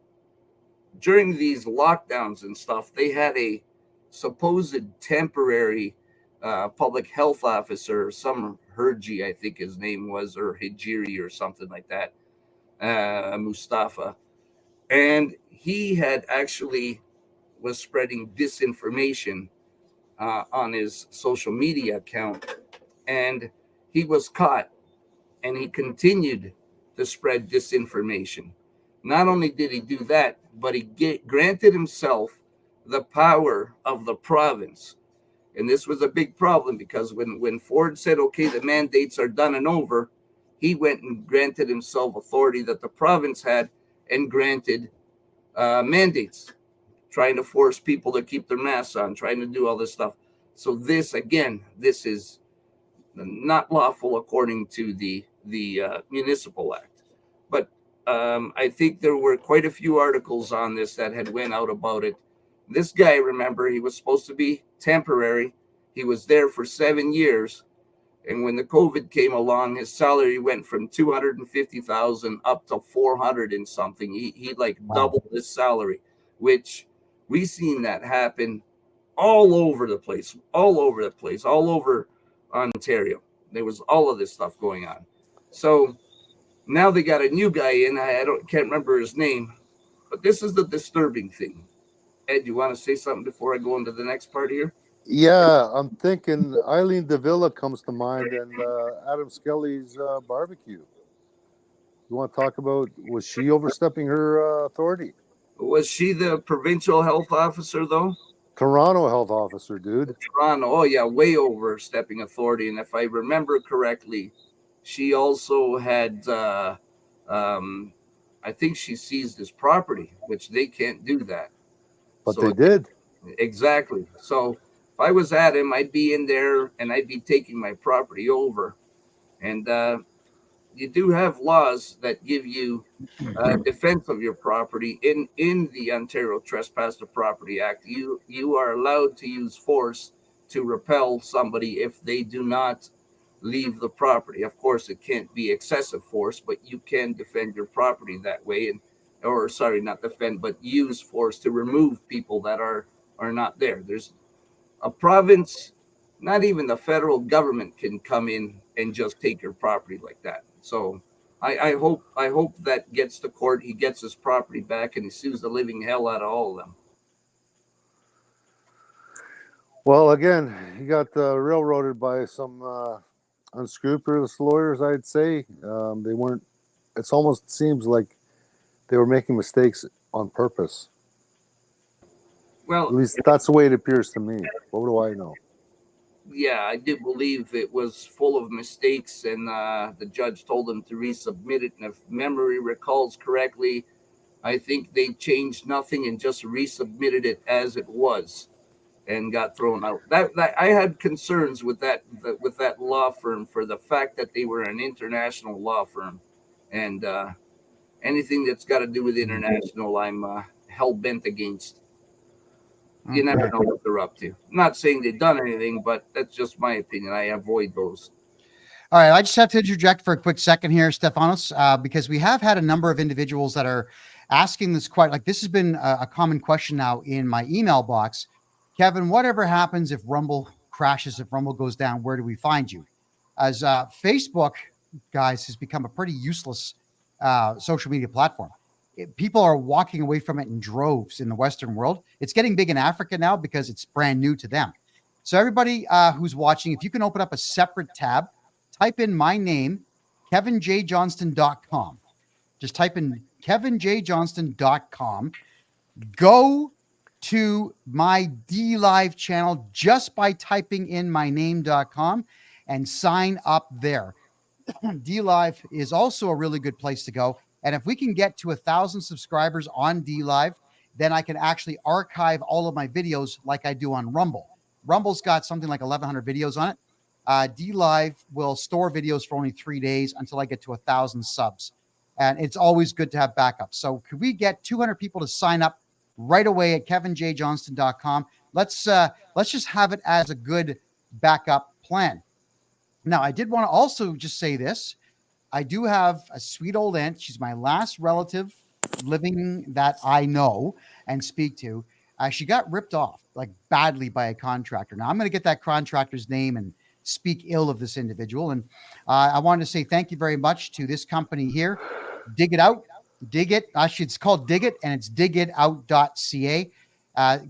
during these lockdowns and stuff, they had a supposed temporary public health officer, some Herji, I think his name was, or Hijiri or something like that, Mustafa. And he had actually was spreading disinformation on his social media account. And he was caught, and he continued to spread disinformation. Not only did he do that, but he granted himself the power of the province. And this was a big problem because when Ford said, okay, the mandates are done and over, he went and granted himself authority that the province had and granted mandates, trying to force people to keep their masks on, trying to do all this stuff. So this, again, this is not lawful according to the municipal act. But I think there were quite a few articles on this that had went out about it. This guy, remember, he was supposed to be temporary. He was there for 7 years, and when the COVID came along, his salary went from 250,000 up to 400 and something. He like doubled his salary, which we seen that happen all over the place, all over Ontario. There was all of this stuff going on. So now they got a new guy in. I can't remember his name, but this is the disturbing thing. Ed, you want to say something before I go into the next part here? Yeah, I'm thinking Eileen Davila comes to mind, and Adam Skelly's barbecue. You want to talk about, was she overstepping her authority? Was she the provincial health officer, though? Toronto health officer, dude. Toronto. Oh, yeah, way overstepping authority. And if I remember correctly, she also had, I think she seized his property, which they can't do that. But so they did. Exactly. So if I was at him, I'd be in there and I'd be taking my property over. And you do have laws that give you defense of your property in the Ontario Trespass to Property Act. You are allowed to use force to repel somebody if they do not leave the property. Of course, it can't be excessive force, but you can defend your property that way, or sorry, not defend, but use force to remove people that are not there. There's a province, not even the federal government can come in and just take your property like that. So I hope that gets to court. He gets his property back and he sues the living hell out of all of them. Well, again, he got railroaded by some unscrupulous lawyers, I'd say. They weren't, it almost seems like they were making mistakes on purpose. Well, at least that's the way it appears to me. What do I know? Yeah, I do believe it was full of mistakes, and the judge told them to resubmit it. And if memory recalls correctly, I think they changed nothing and just resubmitted it as it was, and got thrown out. That I had concerns with that law firm for the fact that they were an international law firm, and anything that's got to do with international, I'm hell bent against. You never know what they're up to. I'm not saying they've done anything, but that's just my opinion. I avoid those. All right. I just have to interject for a quick second here, Stefanos, because we have had a number of individuals that are asking this quite like this has been a common question now in my email box. Kevin, whatever happens if Rumble crashes, if Rumble goes down, where do we find you? As Facebook, guys, has become a pretty useless social media platform. People are walking away from it in droves in the Western world. It's getting big in Africa now because it's brand new to them. So everybody who's watching, if you can open up a separate tab, type in my name, kevinjjohnston.com. Just type in kevinjjohnston.com. Go to my DLive channel just by typing in my name.com and sign up there. DLive is also a really good place to go. And if we can get to 1,000 subscribers on DLive, then I can actually archive all of my videos like I do on Rumble. Rumble's got something like 1,100 videos on it. DLive will store videos for only 3 days until I get to 1,000 subs. And it's always good to have backup. So could we get 200 people to sign up right away at kevinjjohnston.com? Let's just have it as a good backup plan. Now, I did want to also just say this. I do have a sweet old aunt. She's my last relative living that I know and speak to. She got ripped off like badly by a contractor. Now I'm going to get that contractor's name and speak ill of this individual. And I wanted to say thank you very much to this company here. Dig It Out. Dig It. Actually, it's called Dig It, and it's digitout.ca.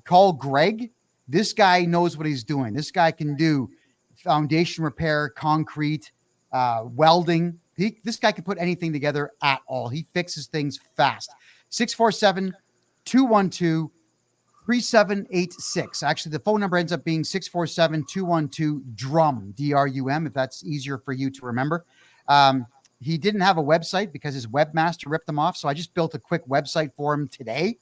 Call Greg. This guy knows what he's doing. This guy can do foundation repair, concrete, welding. This guy can put anything together at all. He fixes things fast. 647-212-3786. Actually, the phone number ends up being 647-212-DRUM, DRUM, if that's easier for you to remember. He didn't have a website because his webmaster ripped him off. So I just built a quick website for him today,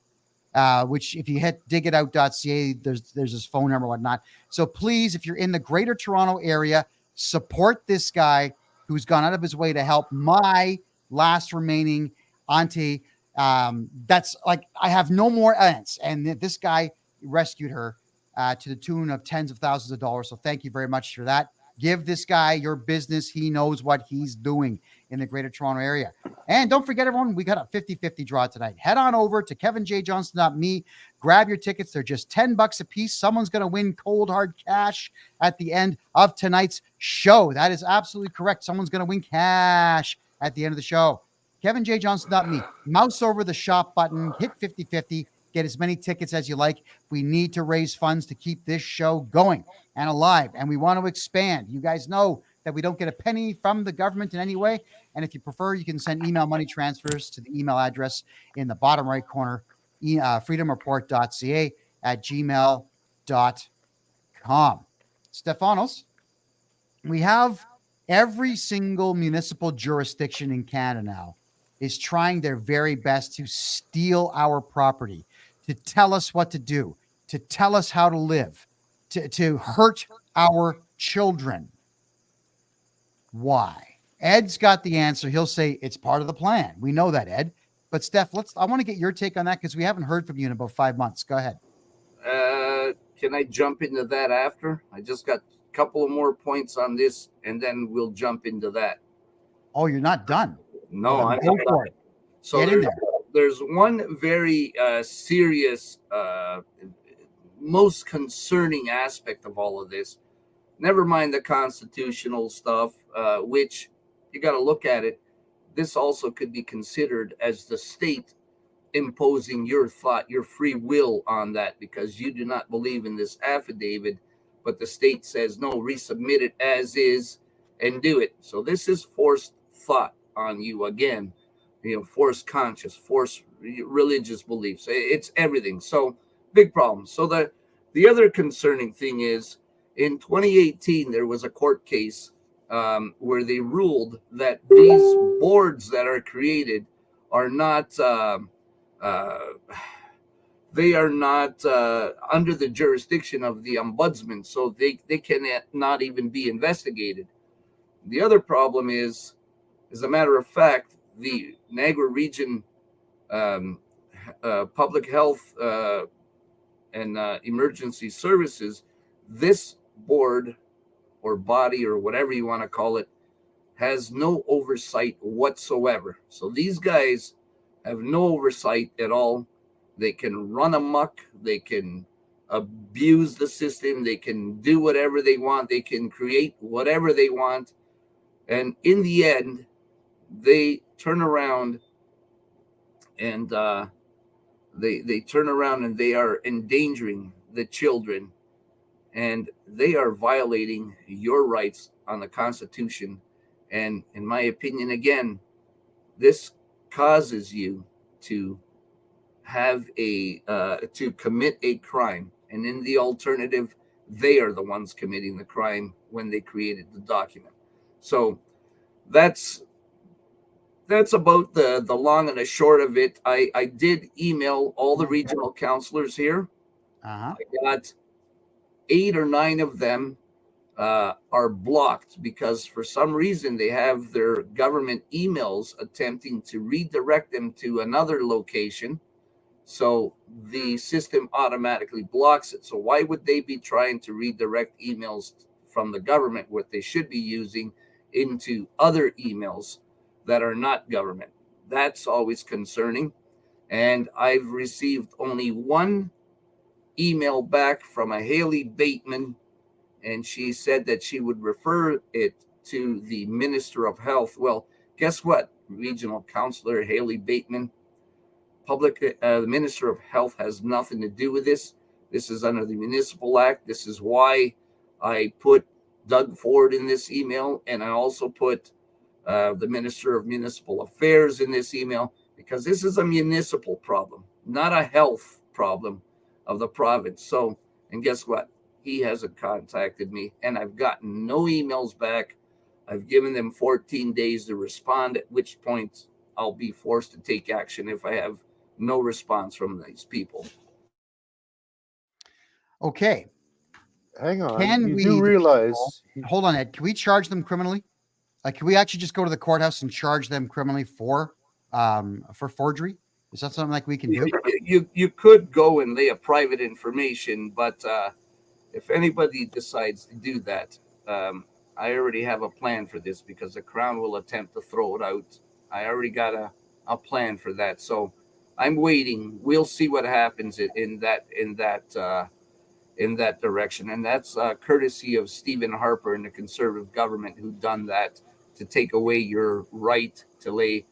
which if you hit digitout.ca, there's his phone number and whatnot. So please, if you're in the greater Toronto area, support this guy who's gone out of his way to help my last remaining auntie. That's like, I have no more aunts. And this guy rescued her to the tune of tens of thousands of dollars. So thank you very much for that. Give this guy your business. He knows what he's doing in the greater Toronto area. And don't forget, everyone, we got a 50-50 draw tonight. Head on over to kevinjjohnston.me. Grab your tickets. They're just $10 a piece. Someone's going to win cold, hard cash at the end of tonight's show. That is absolutely correct. Someone's going to win cash at the end of the show. kevinjjohnston.me. Mouse over the shop button. Hit 50-50. Get as many tickets as you like. We need to raise funds to keep this show going and alive, and we want to expand. You guys know that we don't get a penny from the government in any way, and if you prefer, you can send email money transfers to the email address in the bottom right corner, freedomreport.ca at gmail.com. Stefanos, we have every single municipal jurisdiction in Canada now is trying their very best to steal our property, to tell us what to do, to tell us how to live, to hurt our children. Why? Ed's got the answer. He'll say it's part of the plan. We know that, Ed. But Steph, I want to get your take on that because we haven't heard from you in about 5 months. Go ahead. Can I jump into that after? I just got a couple of more points on this, and then we'll jump into that. Oh, you're not done? No, I'm not done. So get in there. There's one very serious, most concerning aspect of all of this. Never mind the constitutional stuff, which you got to look at it. This also could be considered as the state imposing your thought, your free will on that, because you do not believe in this affidavit, but the state says, no, resubmit it as is and do it. So this is forced thought on you again. Forced conscious, forced religious beliefs. It's everything. So big problem. So the other concerning thing is in 2018, there was a court case where they ruled that these boards that are created are not, they are not under the jurisdiction of the ombudsman. So they cannot not even be investigated. The other problem is, as a matter of fact, the Niagara Region Public Health and Emergency Services, this board or body or whatever you want to call it, has no oversight whatsoever. So these guys have no oversight at all. They can run amok. They can abuse the system. They can do whatever they want. They can create whatever they want. And in the end, they turn around and they turn around and they are endangering the children, and they are violating your rights on the Constitution. And in my opinion, again, this causes you to have to commit a crime, and in the alternative, they are the ones committing the crime when they created the document. So that's about the long and the short of it. I did email all the regional counselors here. I got 8 or 9 of them are blocked because for some reason they have their government emails attempting to redirect them to another location. So the system automatically blocks it. So why would they be trying to redirect emails from the government, what they should be using, into other emails that are not government? That's always concerning. And I've received only one email back from a Haley Bateman, and she said that she would refer it to the Minister of Health. Well, guess what, Regional Councillor Haley Bateman? The Minister of Health has nothing to do with this. This is under the Municipal Act. This is why I put Doug Ford in this email, and I also put the Minister of Municipal Affairs in this email, because this is a municipal problem, not a health problem of the province. So, and guess what? He hasn't contacted me, and I've gotten no emails back. I've given them 14 days to respond, at which point I'll be forced to take action if I have no response from these people. Okay. Hang on. Can You we, do the realize people, hold on, Ed, can we charge them criminally? Like, can we actually just go to the courthouse and charge them criminally for forgery? Is that something like we can do? You could go and lay a private information, but if anybody decides to do that, I already have a plan for this because the Crown will attempt to throw it out. I already got a plan for that, so I'm waiting. We'll see what happens in that direction, and that's courtesy of Stephen Harper and the Conservative government who done that to take away your right to lay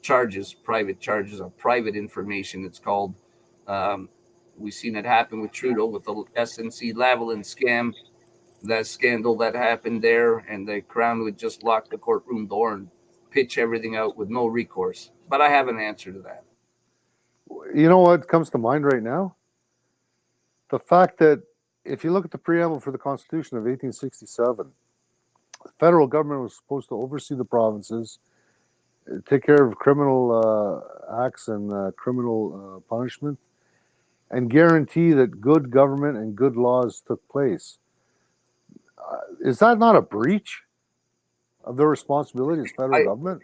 charges, private charges of private information. It's called. Um, we've seen it happen with Trudeau with the SNC Lavalin scam, that scandal that happened there, and the Crown would just lock the courtroom door and pitch everything out with no recourse. But I have an answer to that. you know what comes to mind right now? The fact that if you look at the preamble for the Constitution of 1867, the federal government was supposed to oversee the provinces, take care of criminal acts and criminal punishment, and guarantee that good government and good laws took place. Is that not a breach of their responsibility as federal I, government?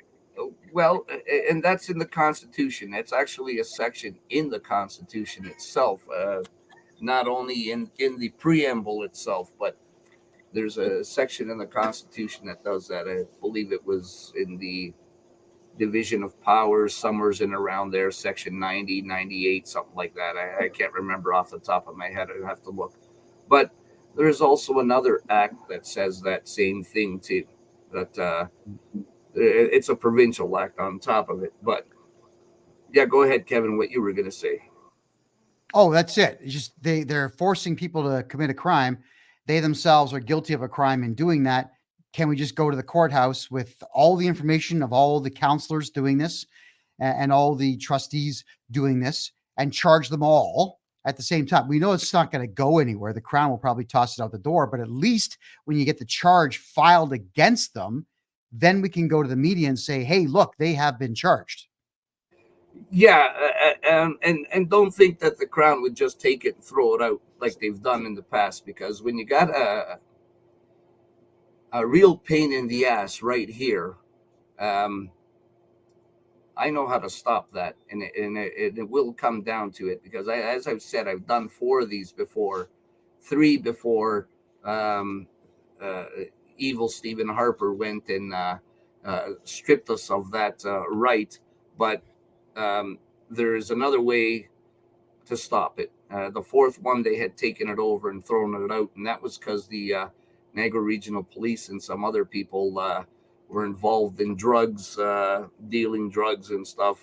Well, and that's in the Constitution. That's actually a section in the Constitution itself, not only in the preamble itself, but there's a section in the Constitution that does that. I believe it was in the division of powers, somewhere's in around there, section 90, 98, something like that. I can't remember off the top of my head. I'd have to look. But there's also another act that says that same thing too. That it's a provincial act on top of it. But yeah, go ahead, Kevin, what you were going to say. Oh, that's it. It's just they're forcing people to commit a crime. They themselves are guilty of a crime in doing that. Can we just go to the courthouse with all the information of all the counselors doing this and all the trustees doing this and charge them all at the same time? We know it's not going to go anywhere. The Crown will probably toss it out the door, but at least when you get the charge filed against them, then we can go to the media and say, hey, look, they have been charged. Yeah, and don't think that the Crown would just take it and throw it out like they've done in the past, because when you got a real pain in the ass right here, um, I know how to stop that, and it will come down to it, because as I've said, I've done 4 of these before, 3 before um, uh, evil Stephen Harper went and stripped us of that right, but there is another way to stop it. The 4th one, they had taken it over and thrown it out, and that was because the Niagara Regional Police and some other people were involved in drugs, dealing drugs and stuff.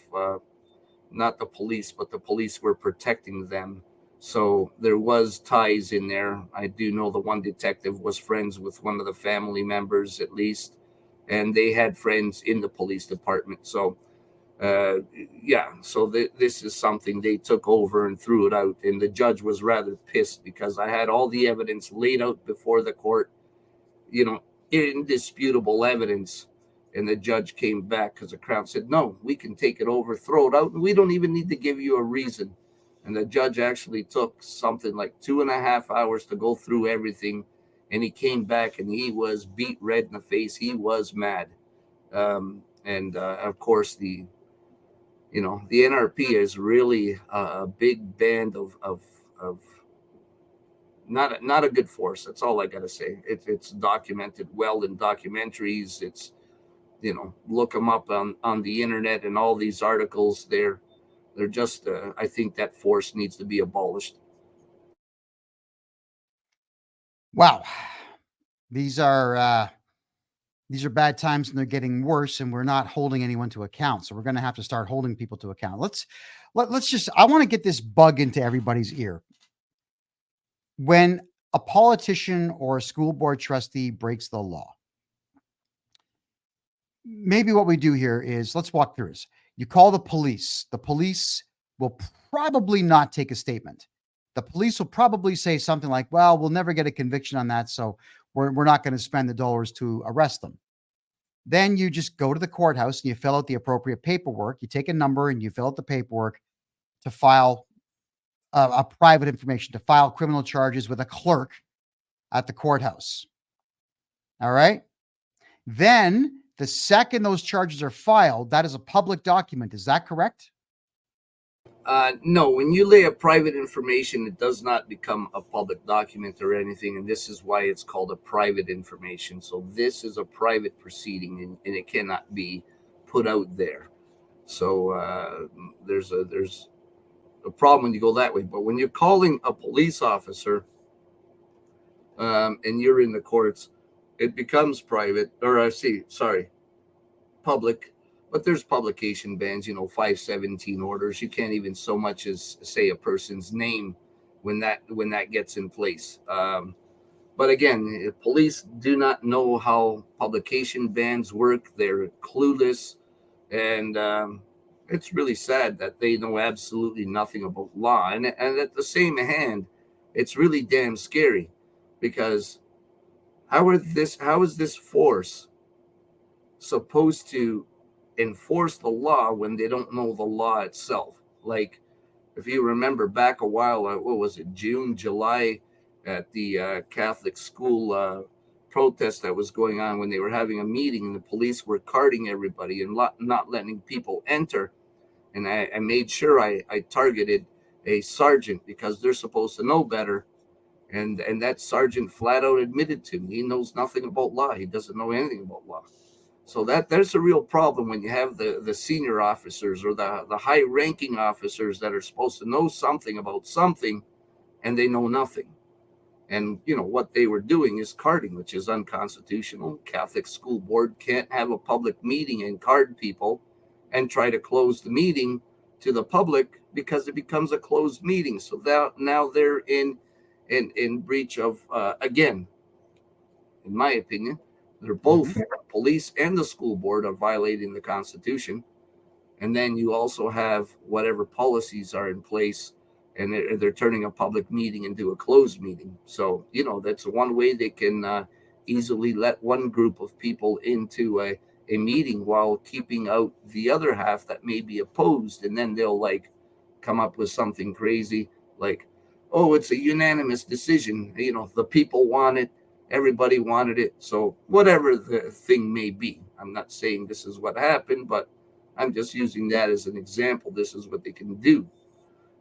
Not the police, but the police were protecting them. So there was ties in there. I do know the one detective was friends with one of the family members, at least, and they had friends in the police department. So yeah, so this is something they took over and threw it out, and the judge was rather pissed because I had all the evidence laid out before the court, you know, indisputable evidence, and the judge came back because the Crown said, no, we can take it over, throw it out, and we don't even need to give you a reason. And the judge actually took something like 2.5 hours to go through everything, and he came back and he was beat red in the face. He was mad. And of course, the NRP is really a big band of not a good force. That's all I got to say. It's documented well in documentaries. It's, look them up on the internet and all these articles. They're just I think that force needs to be abolished. Wow. These are bad times, and they're getting worse, and we're not holding anyone to account. So we're going to have to start holding people to account. Let's just, I want to get this bug into everybody's ear. When a politician or a school board trustee breaks the law, maybe what we do here is, let's walk through this. You call the police. The police will probably not take a statement. The police will probably say something like, well, we'll never get a conviction on that, so we're not going to spend the dollars to arrest them. Then you just go to the courthouse and you fill out the appropriate paperwork. You take a number and you fill out the paperwork to file a private information, to file criminal charges with a clerk at the courthouse. All right. Then the second those charges are filed, that is a public document. Is that correct? No, when you lay a private information, it does not become a public document or anything, and this is why it's called a private information. So this is a private proceeding, and it cannot be put out there. So there's a problem when you go that way. But when you're calling a police officer and you're in the courts, it becomes private, or public. But there's publication bans, 517 orders. You can't even so much as say a person's name when that gets in place. But again, police do not know how publication bans work. They're clueless, and it's really sad that they know absolutely nothing about law. And at the same hand, it's really damn scary, because how is this force supposed to enforce the law when they don't know the law itself? Like, if you remember back a while, what was it, June, July, at the Catholic school protest that was going on, when they were having a meeting and the police were carding everybody and not letting people enter. And I made sure I targeted a sergeant, because they're supposed to know better. And that sergeant flat out admitted to me he knows nothing about law. He doesn't know anything about law. So there's a real problem when you have the senior officers or the high ranking officers that are supposed to know something about something, and they know nothing. And what they were doing is carding, which is unconstitutional. Catholic school board can't have a public meeting and card people and try to close the meeting to the public, because it becomes a closed meeting. So now they're in breach of, again, in my opinion, they're both, police and the school board, are violating the Constitution. And then you also have whatever policies are in place, and they're turning a public meeting into a closed meeting. So, that's one way they can easily let one group of people into a meeting while keeping out the other half that may be opposed. And then they'll come up with something crazy like, oh, it's a unanimous decision. The people want it. Everybody wanted it. So whatever the thing may be, I'm not saying this is what happened, but I'm just using that as an example. This is what they can do.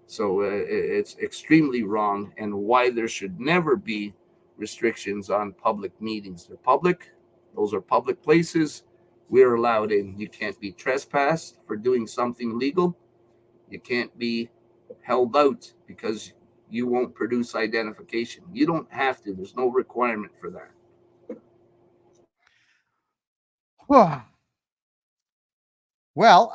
So it's extremely wrong, and why there should never be restrictions on public meetings. They're public. Those are public places. We're allowed in. You can't be trespassed for doing something legal. You can't be held out because you won't produce identification. You don't have to. There's no requirement for that. Well,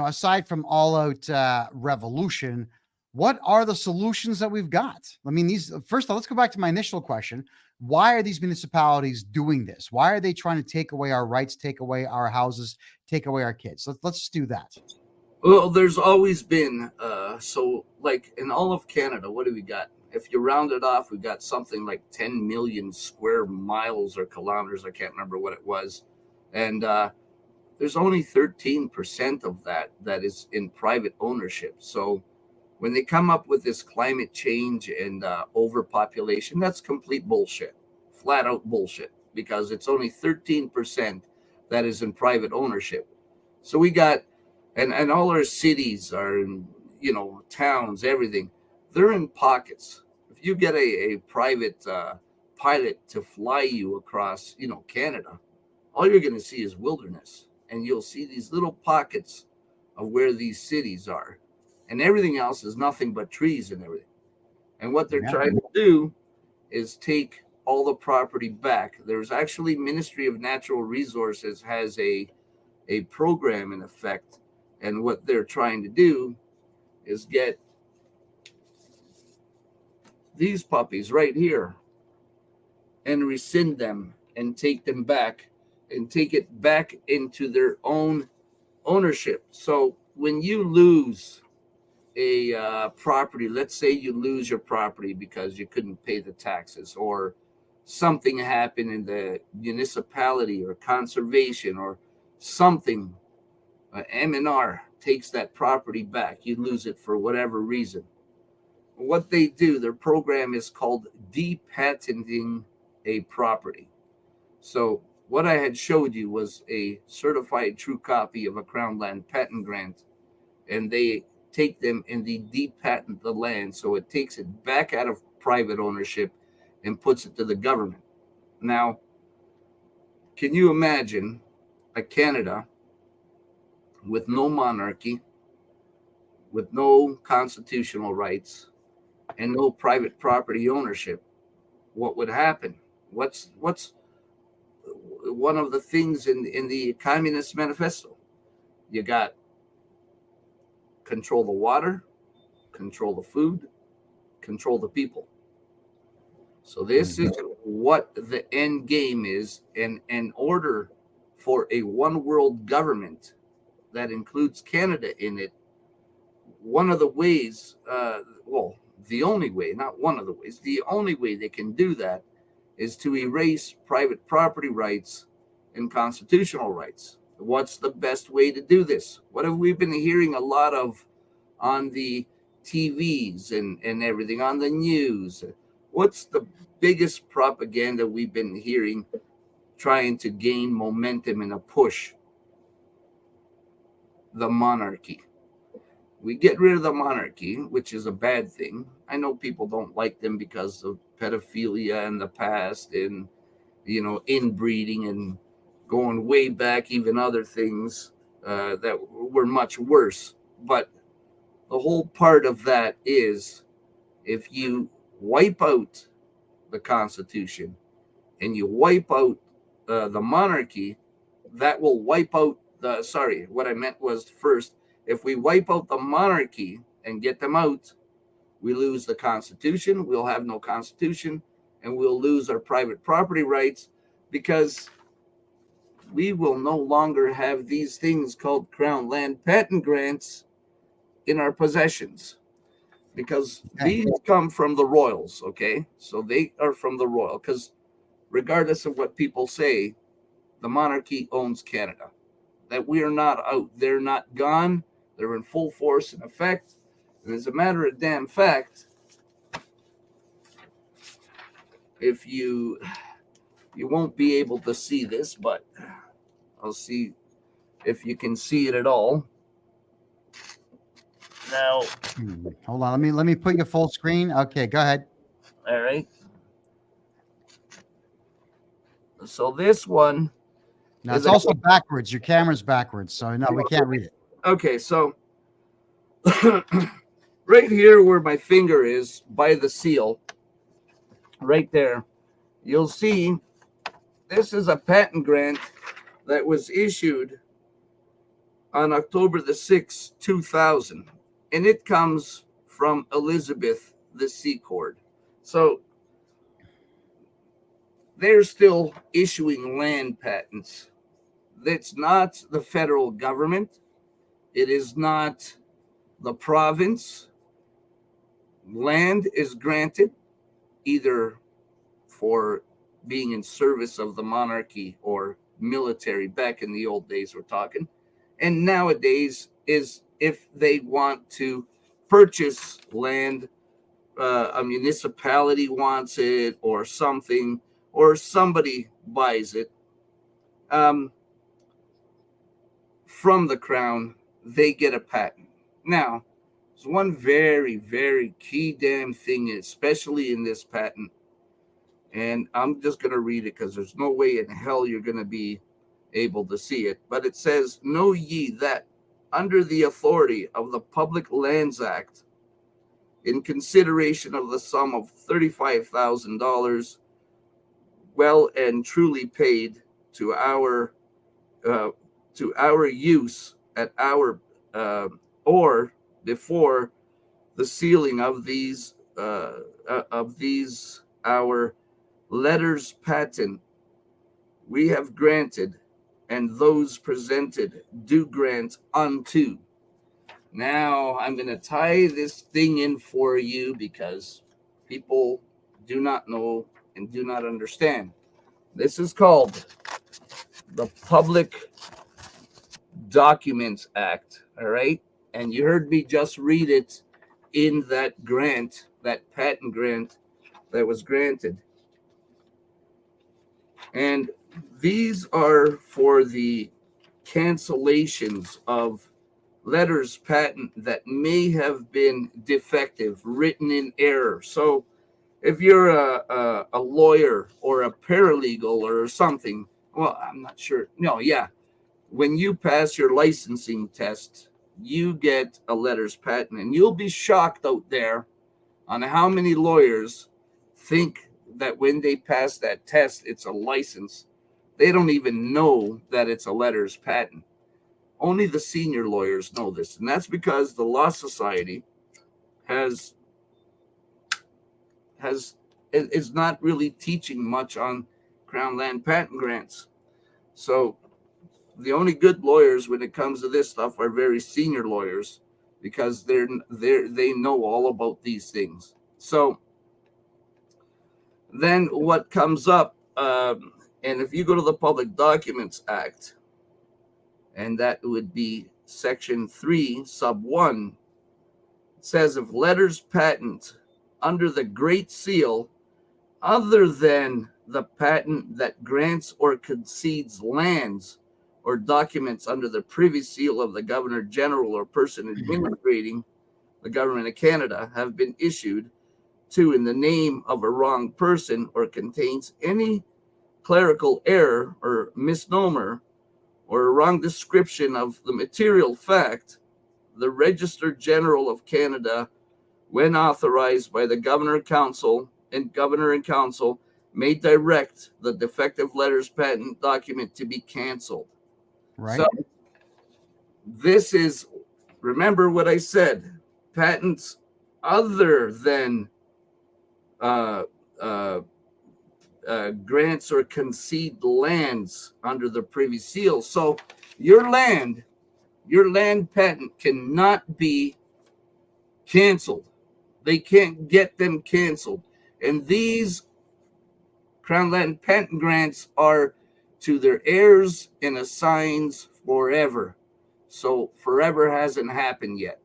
aside from all-out revolution, what are the solutions that we've got? I mean, first of all, let's go back to my initial question. Why are these municipalities doing this? Why are they trying to take away our rights, take away our houses, take away our kids? Let's just do that. Well, there's always been, so like in all of Canada, what do we got? If you round it off, we got something like 10 million square miles or kilometers. I can't remember what it was. And there's only 13% of that is in private ownership. So when they come up with this climate change and overpopulation, that's complete bullshit, flat out bullshit, because it's only 13% that is in private ownership. So we got, and all our cities are in, towns, everything, they're in pockets. If you get a private pilot to fly you across, Canada, all you're going to see is wilderness, and you'll see these little pockets of where these cities are, and everything else is nothing but trees and everything. And what they're trying to do is take all the property back. There's actually Ministry of Natural Resources has a program in effect, and what they're trying to do is get these puppies right here and rescind them and take them back and take it back into their own ownership. So when you lose a property, let's say you lose your property because you couldn't pay the taxes, or something happened in the municipality or conservation or something, M&R takes that property back, you lose it for whatever reason. What they do, their program is called depatenting a property. So what I had showed you was a certified true copy of a Crown Land Patent Grant, and they take them and they depatent the land, so it takes it back out of private ownership and puts it to the government. Now, can you imagine a Canada with no monarchy, with no constitutional rights, and no private property ownership? What would happen? What's one of the things in the Communist Manifesto? You got control the water, control the food, control the people. So this is what the end game is, and in order for a one world government that includes Canada in it, one of the ways, well, the only way, not one of the ways, the only way they can do that is to erase private property rights and constitutional rights. What's the best way to do this? What have we been hearing a lot of on the TVs and everything, on the news? What's the biggest propaganda we've been hearing trying to gain momentum and a push? The monarchy. We get rid of the monarchy, which is a bad thing. I know people don't like them because of pedophilia in the past, and inbreeding, and going way back, even other things that were much worse. But the whole part of that is, if you wipe out the Constitution and you wipe out the monarchy, that will wipe out the. Sorry, what I meant was, first, if we wipe out the monarchy and get them out, we lose the Constitution. We'll have no Constitution, and we'll lose our private property rights, because we will no longer have these things called Crown Land Patent Grants in our possessions, because these come from the royals. Okay, so they are from the royal, because regardless of what people say, the monarchy owns Canada. That we are not out. They're not gone. They're in full force and effect. And as a matter of damn fact, if you won't be able to see this, but I'll see if you can see it at all. Now, hold on. Let me put you full screen. Okay, go ahead. All right. So this one. Now it's also backwards. Your camera's backwards, so no, we can't read it. Okay, so right here where my finger is by the seal, right there, you'll see this is a patent grant that was issued on October the 6th, 2000. And it comes from Elizabeth the Secord. So they're still issuing land patents. That's not the federal government. It is not the province. Land is granted either for being in service of the monarchy or military. Back in the old days, we're talking. And nowadays is if they want to purchase land, a municipality wants it or something, or somebody buys it from the crown, they get a patent. Now, there's one very, very key damn thing, especially in this patent, and I'm just going to read it because there's no way in hell you're going to be able to see it. But it says, "Know ye that under the authority of the Public Lands Act, in consideration of the sum of $35,000, well and truly paid to our use at our or before the sealing of these our letters patent, we have granted and those presented do grant unto. Now I'm going to tie this thing in for you because people do not know and do not understand. This is called the Public Documents Act. All right. And you heard me just read it in that grant, that patent grant that was granted. And these are for the cancellations of letters patent that may have been defective, written in error. So if you're a lawyer or a paralegal or something, well, I'm not sure. No, yeah. When you pass your licensing test, you get a letters patent, and you'll be shocked out there on how many lawyers think that when they pass that test, it's a license. They don't even know that it's a letters patent. Only the senior lawyers know this, and that's because the Law Society has is not really teaching much on Crown Land patent grants. So the only good lawyers when it comes to this stuff are very senior lawyers because they know all about these things. So then what comes up, and if you go to the Public Documents Act, and that would be Section 3, Sub 1, it says if letters patent under the Great Seal, other than the patent that grants or concedes lands or documents under the Privy Seal of the Governor General or person administrating the Government of Canada, have been issued to in the name of a wrong person, or contains any clerical error or misnomer or a wrong description of the material fact, the Register General of Canada, when authorized by the Governor and Council, may direct the defective letters patent document to be canceled. Right. So this is, remember what I said, patents other than uh, uh, grants or concede lands under the Privy Seal. So your land patent cannot be canceled. They can't get them canceled. And these Crown Land patent grants are to their heirs and assigns forever. So forever hasn't happened yet.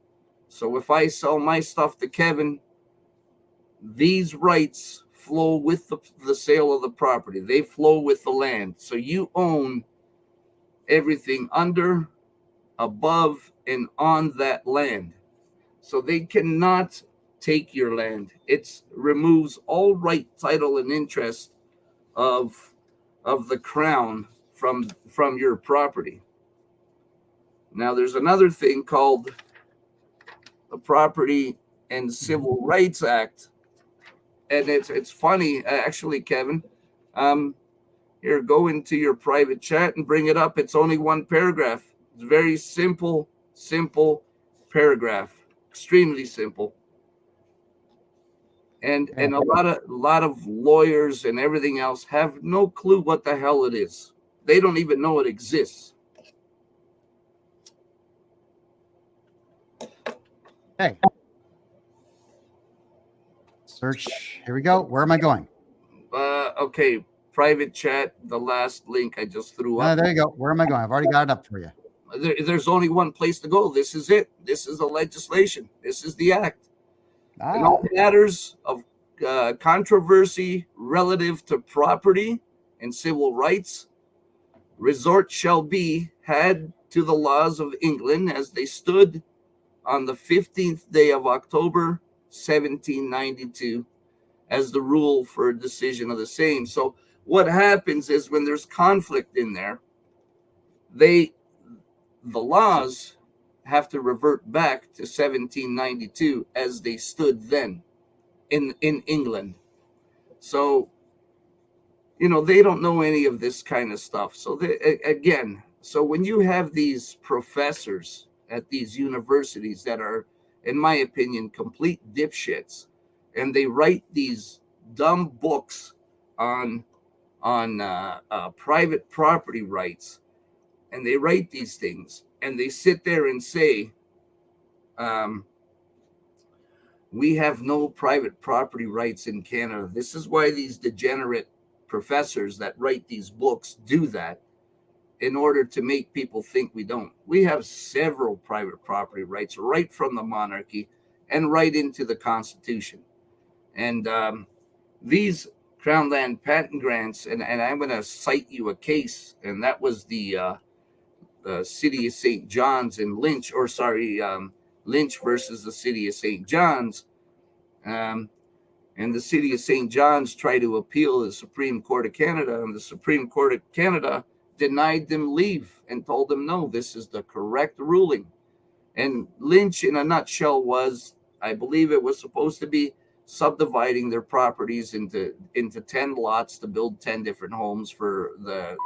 So if I sell my stuff to Kevin, these rights flow with the sale of the property. They flow with the land. So you own everything under, above, and on that land. So they cannot take your land. It removes all right, title, and interest of the crown from your property. Now there's another thing called the Property and Civil Rights Act, and it's funny actually, Kevin. Here, go into your private chat and bring it up. It's only one paragraph. It's very simple paragraph, extremely simple. And a lot of lawyers and everything else have no clue what the hell it is. They don't even know it exists. Hey. Search. Here we go. Where am I going? Okay, private chat, the last link I just threw up. There you go. Where am I going? I've already got it up for you. There's only one place to go. This is it. This is the legislation. This is the act. And all matters of controversy relative to property and civil rights, resort shall be had to the laws of England as they stood on the 15th day of October, 1792, as the rule for a decision of the same. So what happens is when there's conflict in there, the laws have to revert back to 1792 as they stood then in England. So, they don't know any of this kind of stuff. So so when you have these professors at these universities that are, in my opinion, complete dipshits, and they write these dumb books on private property rights, and they write these things, and they sit there and say, we have no private property rights in Canada. This is why these degenerate professors that write these books do that, in order to make people think we don't. We have several private property rights right from the monarchy and right into the Constitution. And these Crown Land patent grants, and I'm going to cite you a case, and that was the city of St. John's in Lynch, Lynch versus the city of St. John's. And the city of St. John's tried to appeal to the Supreme Court of Canada, and the Supreme Court of Canada denied them leave and told them, no, this is the correct ruling. And Lynch, in a nutshell, was, I believe it was supposed to be subdividing their properties into 10 lots to build 10 different homes for the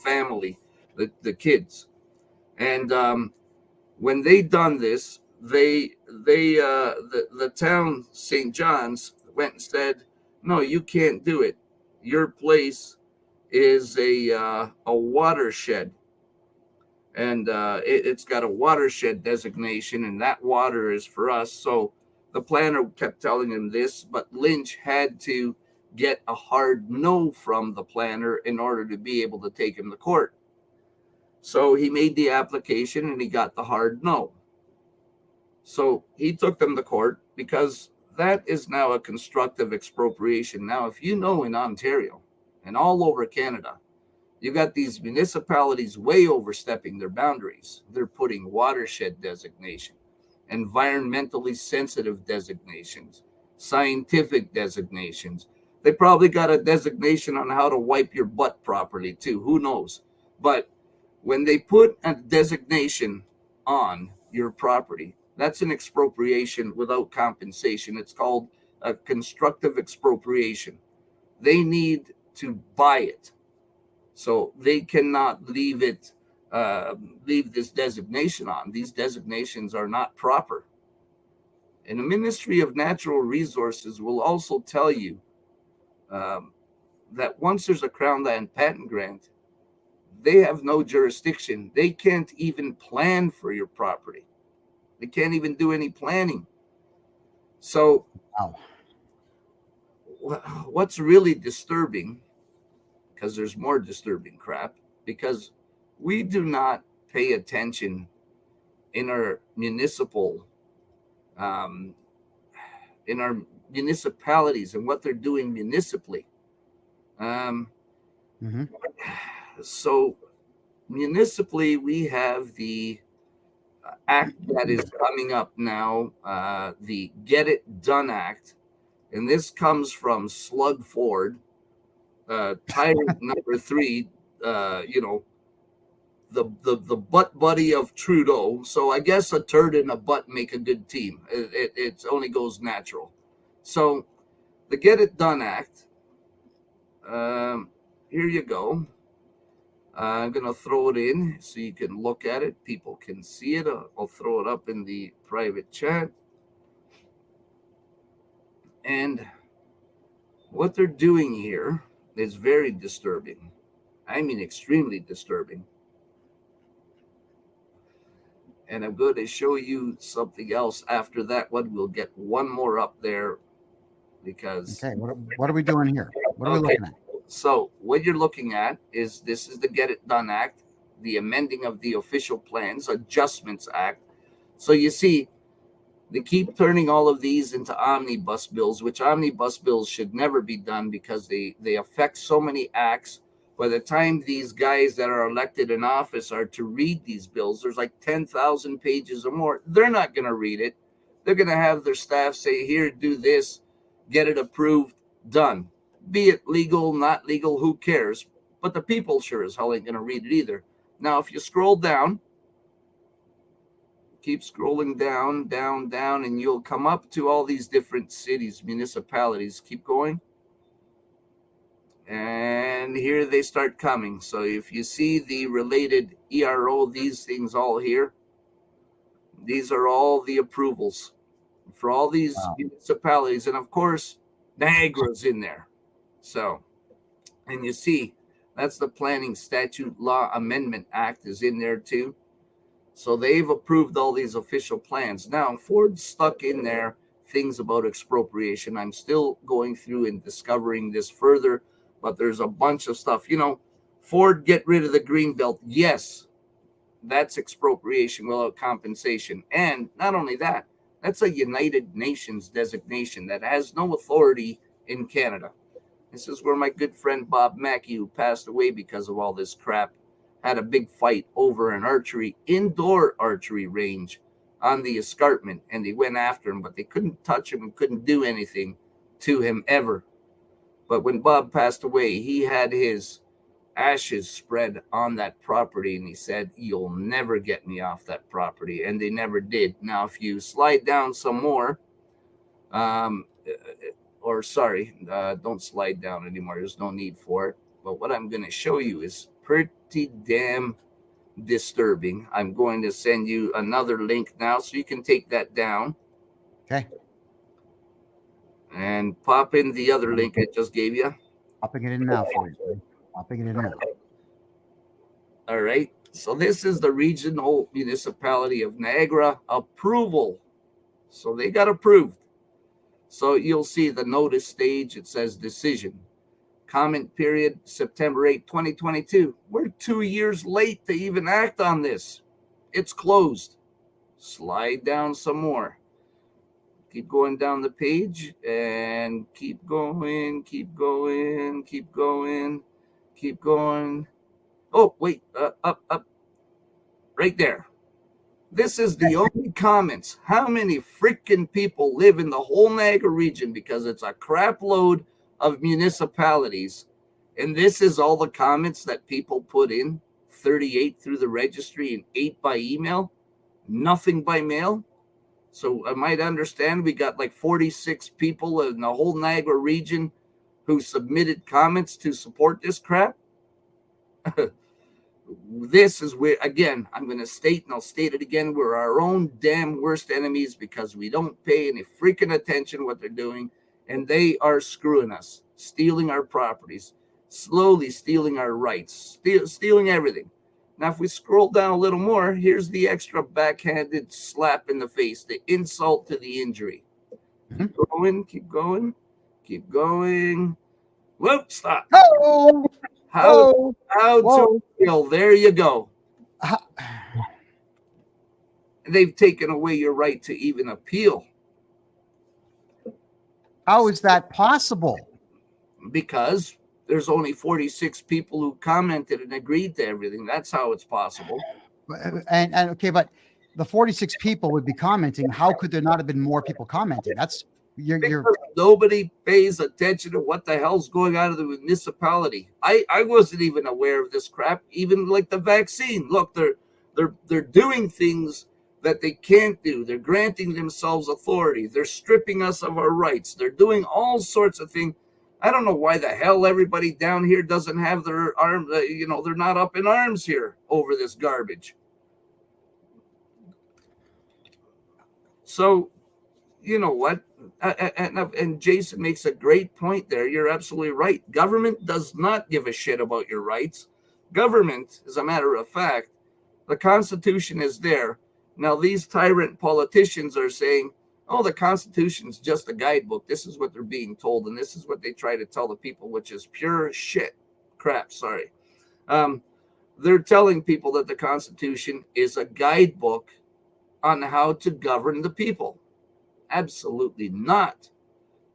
family, the kids. And when they done this, the town St. John's went and said, no, you can't do it. Your place is a watershed, and it's got a watershed designation, and that water is for us. So the planner kept telling him this, but Lynch had to get a hard no from the planner in order to be able to take him to court. So he made the application and he got the hard no. So he took them to court because that is now a constructive expropriation. Now, if you know, in Ontario and all over Canada, you got these municipalities way overstepping their boundaries. They're putting watershed designation, environmentally sensitive designations, scientific designations. They probably got a designation on how to wipe your butt properly too. Who knows? But when they put a designation on your property, that's an expropriation without compensation. It's called a constructive expropriation. They need to buy it. So they cannot leave this designation on. These designations are not proper. And the Ministry of Natural Resources will also tell you that once there's a Crown Land patent grant, they have no jurisdiction. They can't even plan for your property. They can't even do any planning. So Wow. what's really disturbing, because there's more disturbing crap, because we do not pay attention in our in our municipalities and what they're doing municipally. So municipally, we have the act that is coming up now, the Get It Done Act, and this comes from Slug Ford, tyrant number 3. The butt buddy of Trudeau. So I guess a turd and a butt make a good team. It only goes natural. So the Get It Done Act. Here you go. I'm going to throw it in so you can look at it. People can see it. I'll throw it up in the private chat. And what they're doing here is very disturbing. I mean, extremely disturbing. And I'm going to show you something else after that one. We'll get one more up there because... Okay, what are we doing here? What are we looking at? So what you're looking at is, this is the Get It Done Act, the amending of the Official Plans Adjustments Act. So you see, they keep turning all of these into omnibus bills, which omnibus bills should never be done because they affect so many acts. By the time these guys that are elected in office are to read these bills, there's like 10,000 pages or more. They're not going to read it. They're going to have their staff say, here, do this, get it approved, done. Be it legal, not legal, who cares? But the people sure as hell ain't going to read it either. Now, if you scroll down, keep scrolling down, down, down, and you'll come up to all these different cities, municipalities. Keep going. And here they start coming. So if you see the related ERO, these things all here, these are all the approvals for all these municipalities. And of course, Niagara's in there. So, and you see, That's the Planning Statute Law Amendment Act is in there too. So they've approved all these official plans. Now, Ford's stuck in there things about expropriation. I'm still going through and discovering this further, but there's a bunch of stuff. Ford get rid of the green belt. Yes, that's expropriation without compensation. And not only that, that's a United Nations designation that has no authority in Canada. This is where my good friend Bob Mackey, who passed away because of all this crap, had a big fight over an indoor archery range on the escarpment, and they went after him, but they couldn't touch him and couldn't do anything to him ever. But when Bob passed away, he had his ashes spread on that property, and he said, "You'll never get me off that property," and they never did. Now, if you slide down some more, don't slide down anymore. There's no need for it. But what I'm going to show you is pretty damn disturbing. I'm going to send you another link now so you can take that down. Okay. And pop in the other link I just gave you. Popping it in now for you. Popping it in now. All right. So this is the regional municipality of Niagara approval. So they got approved. So you'll see the notice stage. It says decision. Comment period, September 8, 2022. We're 2 years late to even act on this. It's closed. Slide down some more. Keep going down the page and keep going, keep going, keep going, keep going. Oh, wait, up. Right there. This is the only comments. How many freaking people live in the whole Niagara region, because it's a crap load of municipalities. And this is all the comments that people put in, 38 through the registry and 8 by email, nothing by mail. So I might understand we got like 46 people in the whole Niagara region who submitted comments to support this crap. This is where, again, I'm going to state, and I'll state it again, we're our own damn worst enemies because we don't pay any freaking attention to what they're doing, and they are screwing us, stealing our properties, slowly stealing our rights, stealing everything. Now, if we scroll down a little more, here's the extra backhanded slap in the face, the insult to the injury. Keep going, keep going, keep going. Whoop, stop. Oh! How to appeal? There you go. They've taken away your right to even appeal. How is that possible? Because there's only 46 people who commented and agreed to everything. That's how it's possible. And okay, but the 46 people would be commenting. How could there not have been more people commenting? That's you're nobody pays attention to what the hell's going on in the municipality. I wasn't even aware of this crap. Even like the vaccine. Look, they're doing things that they can't do. They're granting themselves authority. They're stripping us of our rights. They're doing all sorts of things. I don't know why the hell everybody down here doesn't have their arm. They're not up in arms here over this garbage. So, you know what? And Jason makes a great point there. You're absolutely right. Government does not give a shit about your rights. Government, as a matter of fact, the Constitution is there. Now, these tyrant politicians are saying, oh, the Constitution's just a guidebook. This is what they're being told, and this is what they try to tell the people, which is pure shit. Crap, sorry. They're telling people that the Constitution is a guidebook on how to govern the people. Absolutely not.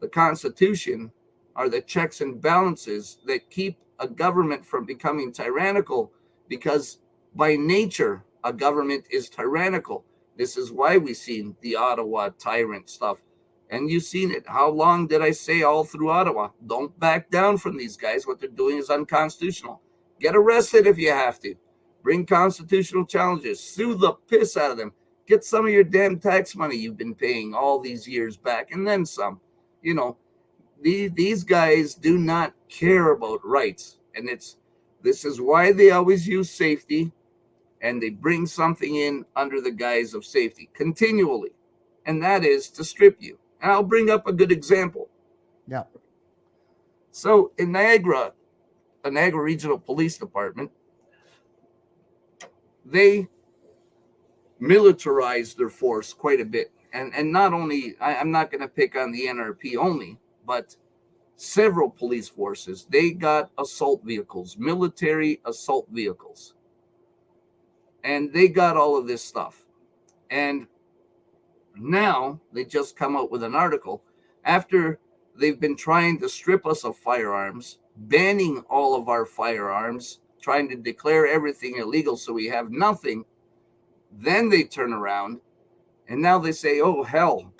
The Constitution are the checks and balances that keep a government from becoming tyrannical, because by nature, a government is tyrannical. This is why we've seen the Ottawa tyrant stuff. And you've seen it. How long did I say all through Ottawa? Don't back down from these guys. What they're doing is unconstitutional. Get arrested if you have to. Bring constitutional challenges. Sue the piss out of them. Get some of your damn tax money you've been paying all these years back, and then some. These guys do not care about rights. And this is why they always use safety, and they bring something in under the guise of safety continually. And that is to strip you. And I'll bring up a good example. Yeah. So in Niagara, the Niagara Regional Police Department, they militarized their force quite a bit. And not only, I'm not going to pick on the NRP only, but several police forces, they got assault vehicles, military assault vehicles. And they got all of this stuff. And now they just come out with an article after they've been trying to strip us of firearms, banning all of our firearms, trying to declare everything illegal so we have nothing. Then they turn around and now they say, oh hell,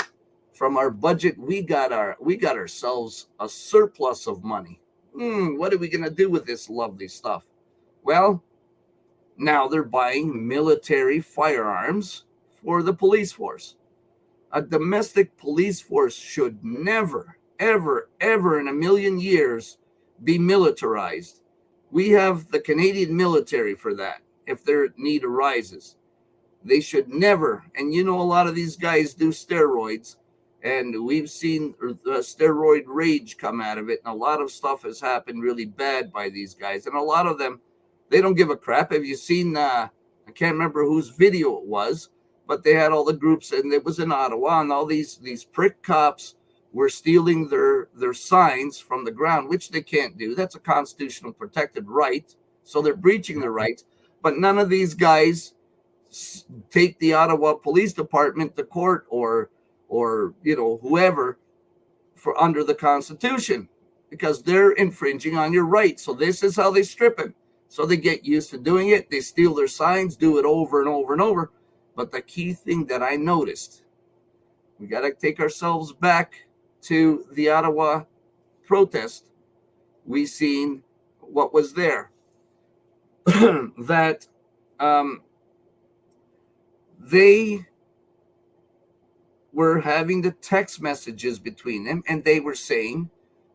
from our budget we got ourselves a surplus of money. What are we going to do with this lovely stuff? Well, now they're buying military firearms for the police force. A domestic police force should never, ever, ever in a million years be militarized. We have the Canadian military for that if their need arises. They should never, and you know, a lot of these guys do steroids, and we've seen steroid rage come out of it, and a lot of stuff has happened really bad by these guys, and a lot of them, they don't give a crap. Have you seen, I can't remember whose video it was, but they had all the groups, and it was in Ottawa, and all these prick cops were stealing their signs from the ground, which they can't do. That's a constitutional protected right, so they're breaching their rights, but none of these guys take the Ottawa Police Department to court or you know, whoever for under the Constitution, because they're infringing on your rights. So this is how they strip him. So they get used to doing it. They steal their signs, do it over and over and over. But the key thing that I noticed, we got to take ourselves back to the Ottawa protest. We seen what was there. That they were having the text messages between them, and they were saying,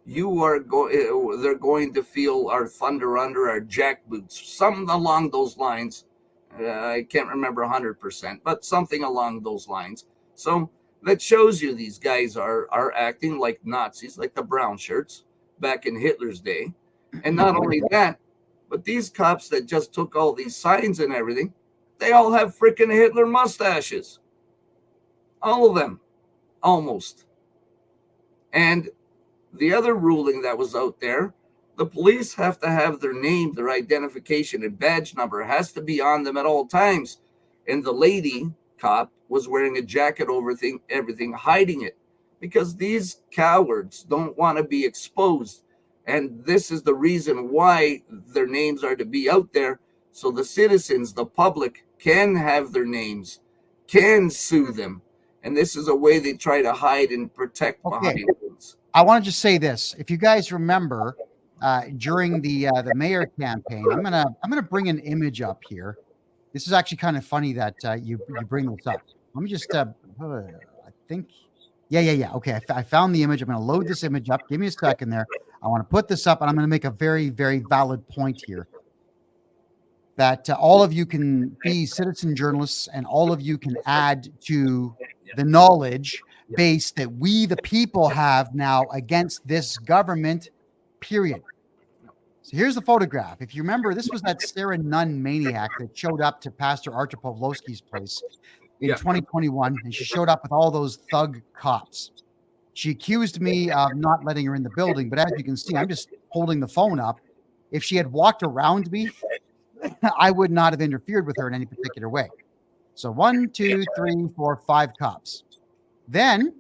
they're going to feel our thunder under our jackboots, something along those lines. I can't remember 100%, but something along those lines. So that shows you these guys are acting like Nazis, like the brown shirts back in Hitler's day. And not only that, but these cops that just took all these signs and everything, they all have freaking Hitler mustaches. All of them, almost. And the other ruling that was out there, the police have to have their name, their identification, and badge number has to be on them at all times. And the lady cop was wearing a jacket over everything, hiding it, because these cowards don't want to be exposed. And this is the reason why their names are to be out there, so the citizens, the public, can have their names, can sue them. And this is a way they try to hide and protect behind things. I want to just say this. If you guys remember, during the mayor campaign, I'm gonna bring an image up here. This is actually kind of funny that you bring this up. Let me just I think, yeah. Okay, I found the image. I'm gonna load this image up. Give me a second there. I want to put this up, and I'm gonna make a very, very valid point here. That all of you can be citizen journalists, and all of you can add to the knowledge base that we, the people, have now against this government, period. So here's the photograph. If you remember, this was that Sarah Nunn maniac that showed up to Pastor Archer Pavlovsky's place in 2021, and she showed up with all those thug cops. She accused me of not letting her in the building, but as you can see, I'm just holding the phone up. If she had walked around me, I would not have interfered with her in any particular way. So 1, 2, 3, 4, 5 cops. Then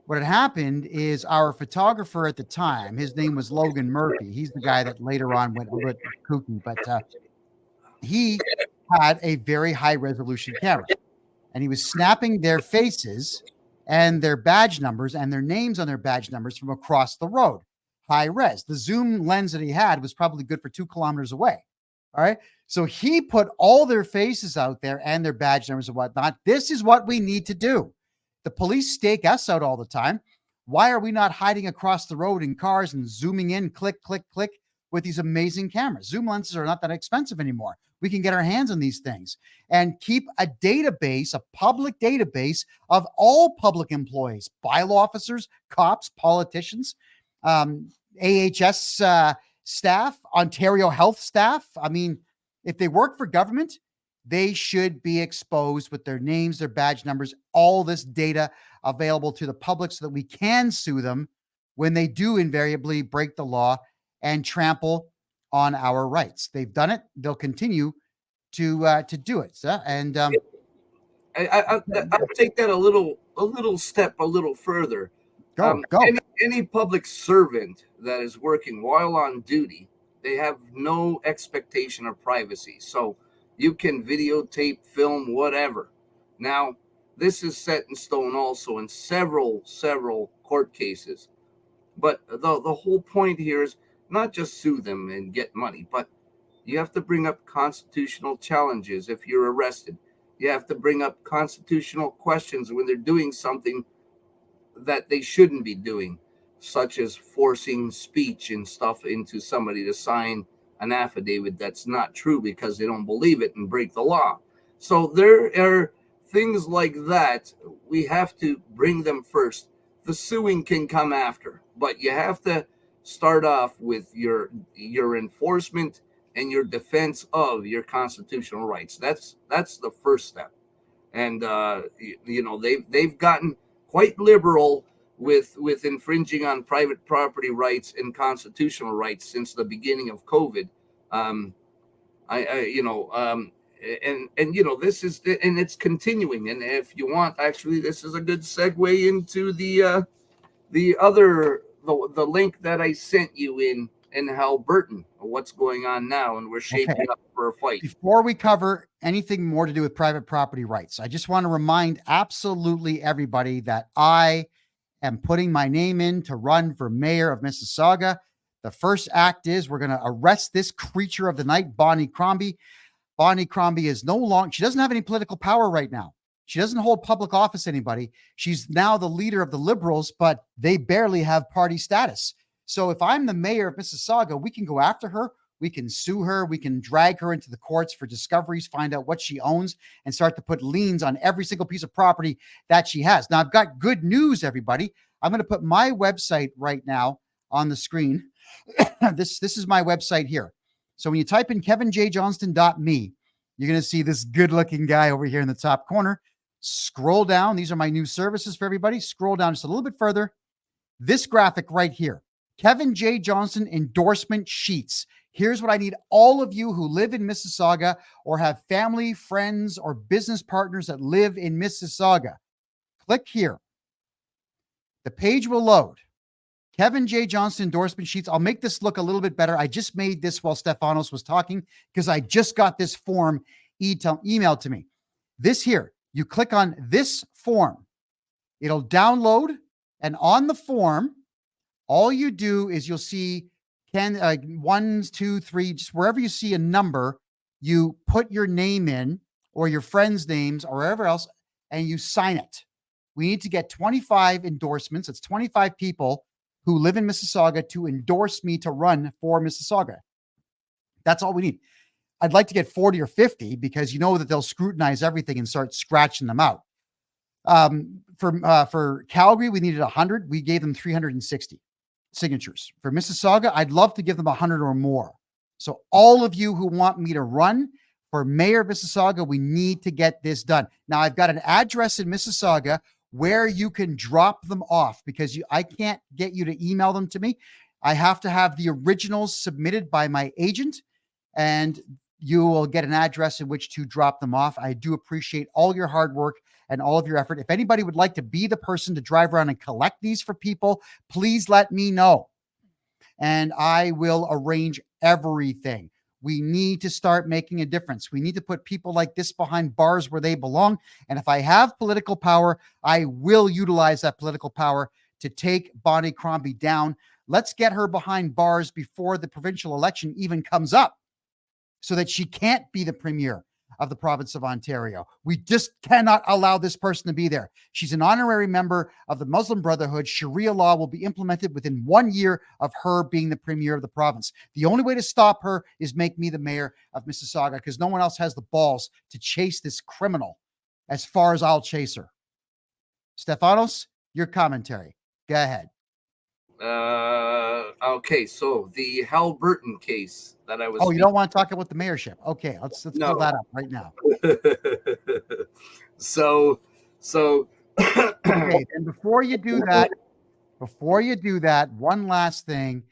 what had happened is our photographer at the time, his name was Logan Murphy. He's the guy that later on went a bit kooky, but he had a very high resolution camera, and he was snapping their faces and their badge numbers and their names on their badge numbers from across the road. High res. The zoom lens that he had was probably good for 2 kilometers away. All right. So he put all their faces out there and their badge numbers and whatnot. This is what we need to do. The police stake us out all the time. Why are we not hiding across the road in cars and zooming in, click, click, click with these amazing cameras? Zoom lenses are not that expensive anymore. We can get our hands on these things and keep a database, a public database of all public employees, bylaw officers, cops, politicians, AHS staff, Ontario health staff, I mean, if they work for government, they should be exposed with their names, their badge numbers, all this data available to the public so that we can sue them when they do invariably break the law and trample on our rights. They've done it. They'll continue to do it. So, and I'll take that a little step a little further. go. Any public servant that is working while on duty, they have no expectation of privacy. So you can videotape, film, whatever. Now, this is set in stone also in several court cases. But the whole point here is not just sue them and get money, but you have to bring up constitutional challenges if you're arrested. You have to bring up constitutional questions when they're doing something that they shouldn't be doing, such as forcing speech and stuff into somebody to sign an affidavit that's not true because they don't believe it and break the law. So there are things like that. We have to bring them first. The suing can come after, but you have to start off with your enforcement and your defense of your constitutional rights. That's the first step. And they've gotten quite liberal with infringing on private property rights and constitutional rights since the beginning of COVID. This is, and it's continuing. And if you want, actually, this is a good segue into the link that I sent you in Halberton, what's going on now, and we're shaping up for a fight. Before we cover anything more to do with private property rights, I just want to remind absolutely everybody that I am putting my name in to run for mayor of Mississauga. The first act is we're going to arrest this creature of the night, Bonnie Crombie. Bonnie Crombie is no longer, she doesn't have any political power right now. She doesn't hold public office anybody. She's now the leader of the Liberals, but they barely have party status. So if I'm the mayor of Mississauga, we can go after her. We can sue her. We can drag her into the courts for discoveries, find out what she owns, and start to put liens on every single piece of property that she has. Now, I've got good news, everybody. I'm going to put my website right now on the screen. This is my website here. So when you type in kevinjjohnston.me, you're going to see this good-looking guy over here in the top corner. Scroll down. These are my new services for everybody. Scroll down just a little bit further. This graphic right here, Kevin J. Johnston endorsement sheets. Here's what I need all of you who live in Mississauga or have family, friends, or business partners that live in Mississauga. Click here. The page will load. Kevin J. Johnston endorsement sheets. I'll make this look a little bit better. I just made this while Stefanos was talking because I just got this form emailed to me. This here, you click on this form. It'll download, and on the form, all you do is you'll see 1, 2, 3, just wherever you see a number, you put your name in or your friends' names or wherever else, and you sign it. We need to get 25 endorsements. It's 25 people who live in Mississauga to endorse me to run for Mississauga. That's all we need. I'd like to get 40 or 50 because you know that they'll scrutinize everything and start scratching them out. For Calgary, we needed 100. We gave them 360 signatures. For Mississauga, I'd love to give them 100 or more. So all of you who want me to run for mayor of Mississauga, we need to get this done. Now, I've got an address in Mississauga where you can drop them off because I can't get you to email them to me. I have to have the originals submitted by my agent, and you will get an address in which to drop them off. I do appreciate all your hard work and all of your effort. If anybody would like to be the person to drive around and collect these for people, please let me know, and I will arrange everything. We need to start making a difference. We need to put people like this behind bars where they belong. And if I have political power, I will utilize that political power to take Bonnie Crombie down. Let's get her behind bars before the provincial election even comes up so that she can't be the premier of the province of Ontario. We just cannot allow this person to be there. She's an honorary member of the Muslim Brotherhood. Sharia law will be implemented within 1 year of her being the premier of the province. The only way to stop her is make me the mayor of Mississauga because no one else has the balls to chase this criminal as far as I'll chase her. Stefanos, your commentary. Go ahead. Okay, so the Halliburton case that I was Oh, you speaking. don't want to talk about the mayorship? Okay, let's pull No. that up right now. so so Okay, and before you do that, one last thing.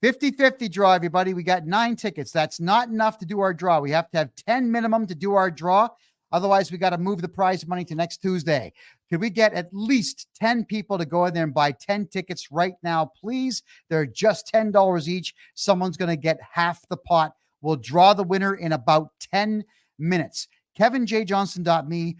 50-50 draw, everybody. We got 9 tickets. That's not enough to do our draw. We have to have 10 minimum to do our draw. Otherwise, we got to move the prize money to next Tuesday. Could we get at least 10 people to go in there and buy 10 tickets right now, please? They're just $10 each. Someone's going to get half the pot. We'll draw the winner in about 10 minutes. KevinJJohnston.me.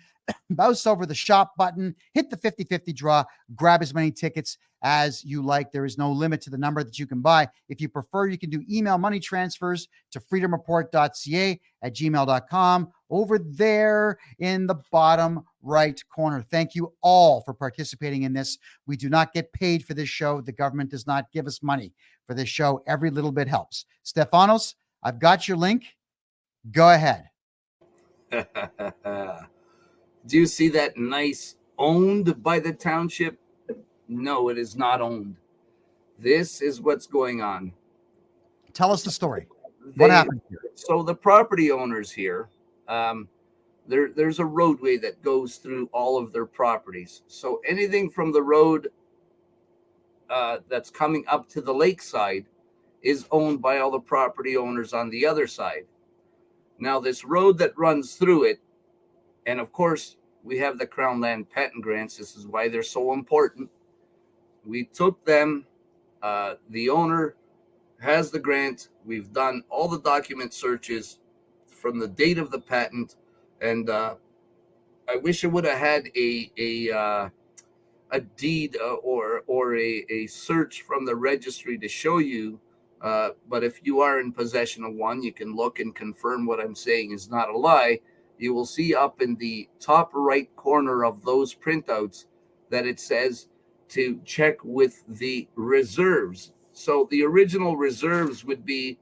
Mouse over the shop button, hit the 50-50 draw, grab as many tickets as you like. There is no limit to the number that you can buy. If you prefer, you can do email money transfers to freedomreport.ca@gmail.com over there in the bottom right corner. Thank you all for participating in this. We do not get paid for this show. The government does not give us money for this show. Every little bit helps. Stefanos, I've got your link. Go ahead. Do you see that nice owned by the township? No, it is not owned. This is what's going on. Tell us the story. What happened here? So the property owners here, there's a roadway that goes through all of their properties. So anything from the road that's coming up to the lakeside is owned by all the property owners on the other side. Now, this road that runs through it, and of course, we have the Crown Land Patent Grants. This is why they're so important. We took them. The owner has the grant. We've done all the document searches from the date of the patent, and I wish I would have had a deed or a search from the registry to show you. But if you are in possession of one, you can look and confirm what I'm saying is not a lie. You will see up in the top right corner of those printouts that it says to check with the reserves. So the original reserves would be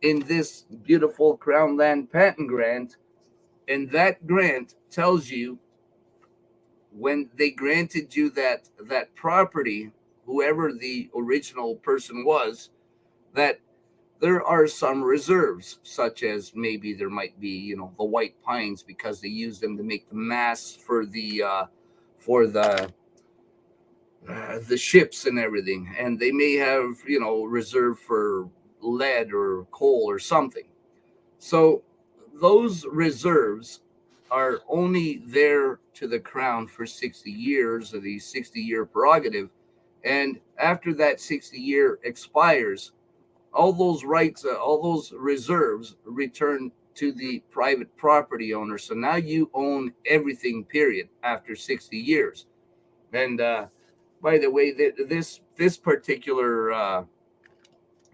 in this beautiful Crown Land Patent Grant, and that grant tells you when they granted you that property, whoever the original person was, that there are some reserves, such as maybe there might be, the white pines because they use them to make the masts for the ships and everything, and they may have reserve for lead or coal or something. So those reserves are only there to the crown for 60 years, or the 60-year prerogative, and after that 60-year expires, all those rights, all those reserves return to the private property owner. So now you own everything, period, after 60 years. And by the way, this particular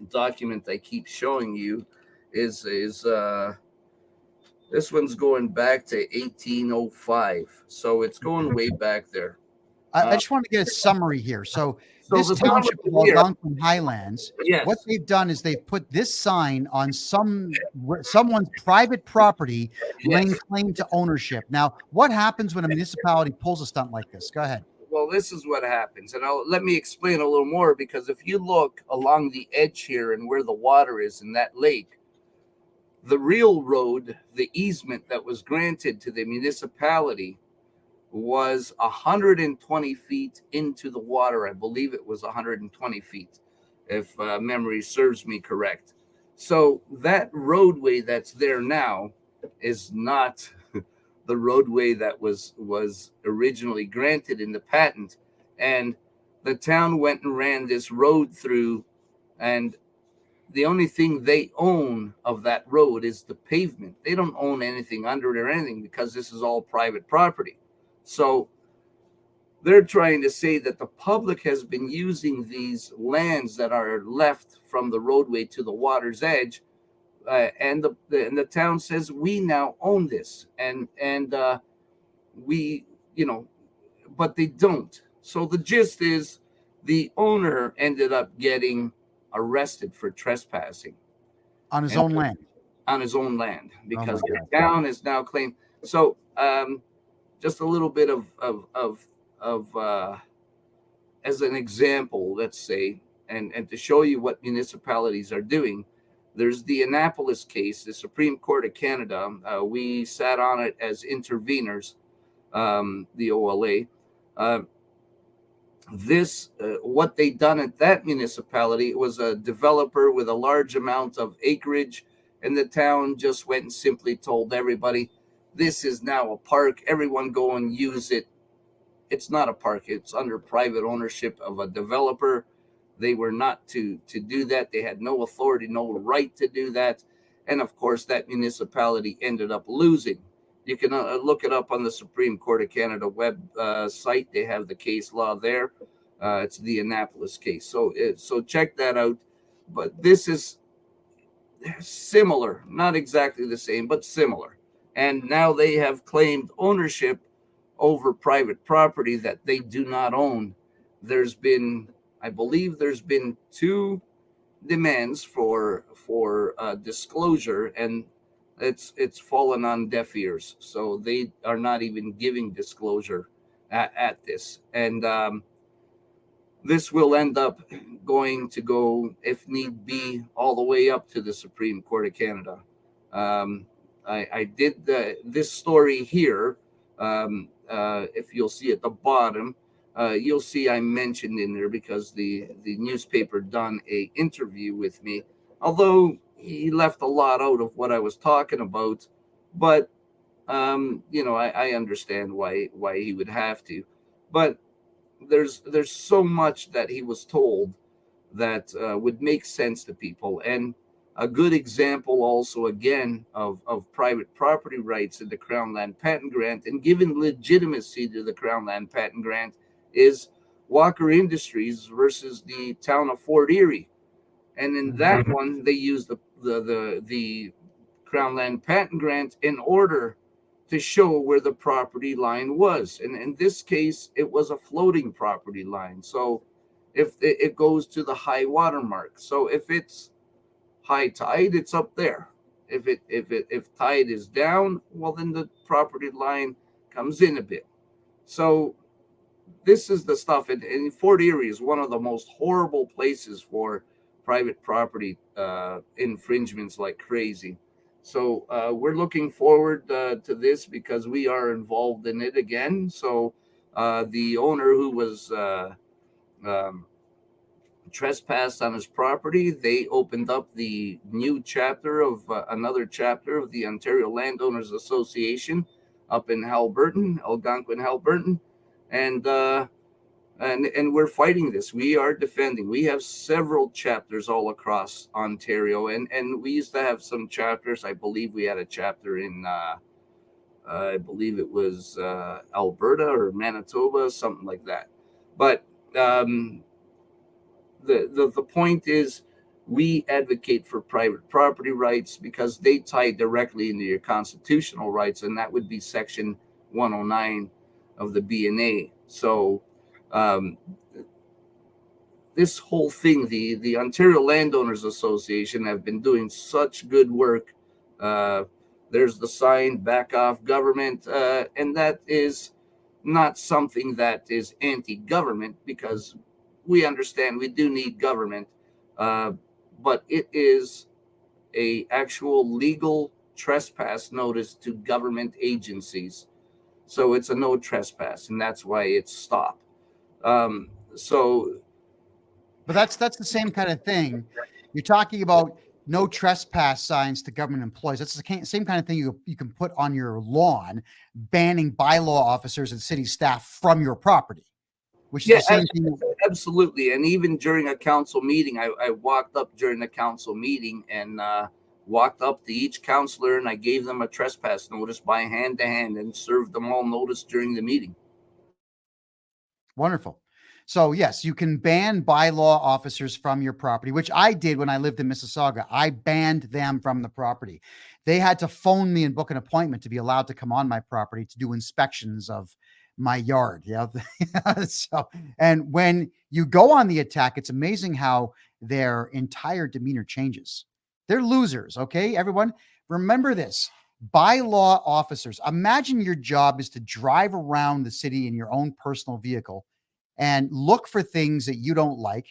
document I keep showing you is this one's going back to 1805, so it's going way back there. I just want to get a summary here. So this the township of summary here, Algonquin Highlands, yes, what they've done is they've put this sign on someone's private property, laying yes. claim to ownership. Now, what happens when a municipality pulls a stunt like this? Go ahead. Well, this is what happens, and let me explain a little more, because if you look along the edge here and where the water is in that lake, the real road, the easement that was granted to the municipality, was 120 feet into the water. I believe it was 120 feet, if memory serves me correct. So that roadway that's there now is not the roadway that was originally granted in the patent. And the town went and ran this road through, and the only thing they own of that road is the pavement. They don't own anything under it or anything, because this is all private property. So they're trying to say that the public has been using these lands that are left from the roadway to the water's edge, and the town says we now own this, and we, but they don't. So the gist is, the owner ended up getting arrested for trespassing On his and own land. on his own land, Oh my because the God. town is now claimed. So just a little bit of as an example, let's say, and to show you what municipalities are doing, there's the Annapolis case, the Supreme Court of Canada. We sat on it as interveners, the OLA. What they done at that municipality was a developer with a large amount of acreage, and the town just went and simply told everybody, this is now a park, everyone go and use it. It's not a park, it's under private ownership of a developer. They were not to do that. They had no authority, no right to do that. And of course, that municipality ended up losing. You can look it up on the Supreme Court of Canada web site. They have the case law there. It's the Annapolis case. So check that out. But this is similar, not exactly the same, but similar. And now they have claimed ownership over private property that they do not own. I believe there's been 2 demands for disclosure, and it's fallen on deaf ears. So they are not even giving disclosure at this, and this will end up going to go, if need be, all the way up to the Supreme Court of Canada. I did this story here. If you'll see at the bottom, you'll see I mentioned in there because the newspaper done a interview with me, although he left a lot out of what I was talking about. But I understand why he would have to. But there's so much that he was told that would make sense to people. And a good example also, again, of private property rights in the Crown Land Patent Grant and giving legitimacy to the Crown Land Patent Grant is Walker Industries versus the town of Fort Erie. And in that one, they used the Crown Land Patent Grant in order to show where the property line was. And in this case, it was a floating property line. So if it goes to the high water mark. So if it's high tide, it's up there. If tide is down, well, then the property line comes in a bit. So this is the stuff. And Fort Erie is one of the most horrible places for private property infringements like crazy. So we're looking forward to this because we are involved in it again. So the owner who was trespassed on his property, they opened up the new chapter of another chapter of the Ontario Landowners Association up in Alberton, Algonquin, Alberton, and we're fighting this. We are defending. We have several chapters all across Ontario, and we used to have some chapters. I believe we had a chapter in I believe it was Alberta or Manitoba, something like that. But the point is, we advocate for private property rights because they tie directly into your constitutional rights, and that would be Section 109 of the BNA. So this whole thing, the Ontario Landowners Association have been doing such good work. There's the sign, back off government, and that is not something that is anti-government, because we understand we do need government, but it is a actual legal trespass notice to government agencies. So it's a no trespass, and that's why it's stopped. But that's the same kind of thing. You're talking about no trespass signs to government employees. That's the same kind of thing you can put on your lawn, banning bylaw officers and city staff from your property, which is the same thing. Absolutely. And even during a council meeting, I walked up during the council meeting and walked up to each councillor, and I gave them a trespass notice by hand to hand and served them all notice during the meeting. Wonderful. So yes, you can ban bylaw officers from your property, which I did when I lived in Mississauga. I banned them from the property. They had to phone me and book an appointment to be allowed to come on my property to do inspections of my yard. Yeah. So, and when you go on the attack, it's amazing how their entire demeanor changes. They're losers. Okay, everyone, remember this. Bylaw officers, imagine your job is to drive around the city in your own personal vehicle and look for things that you don't like,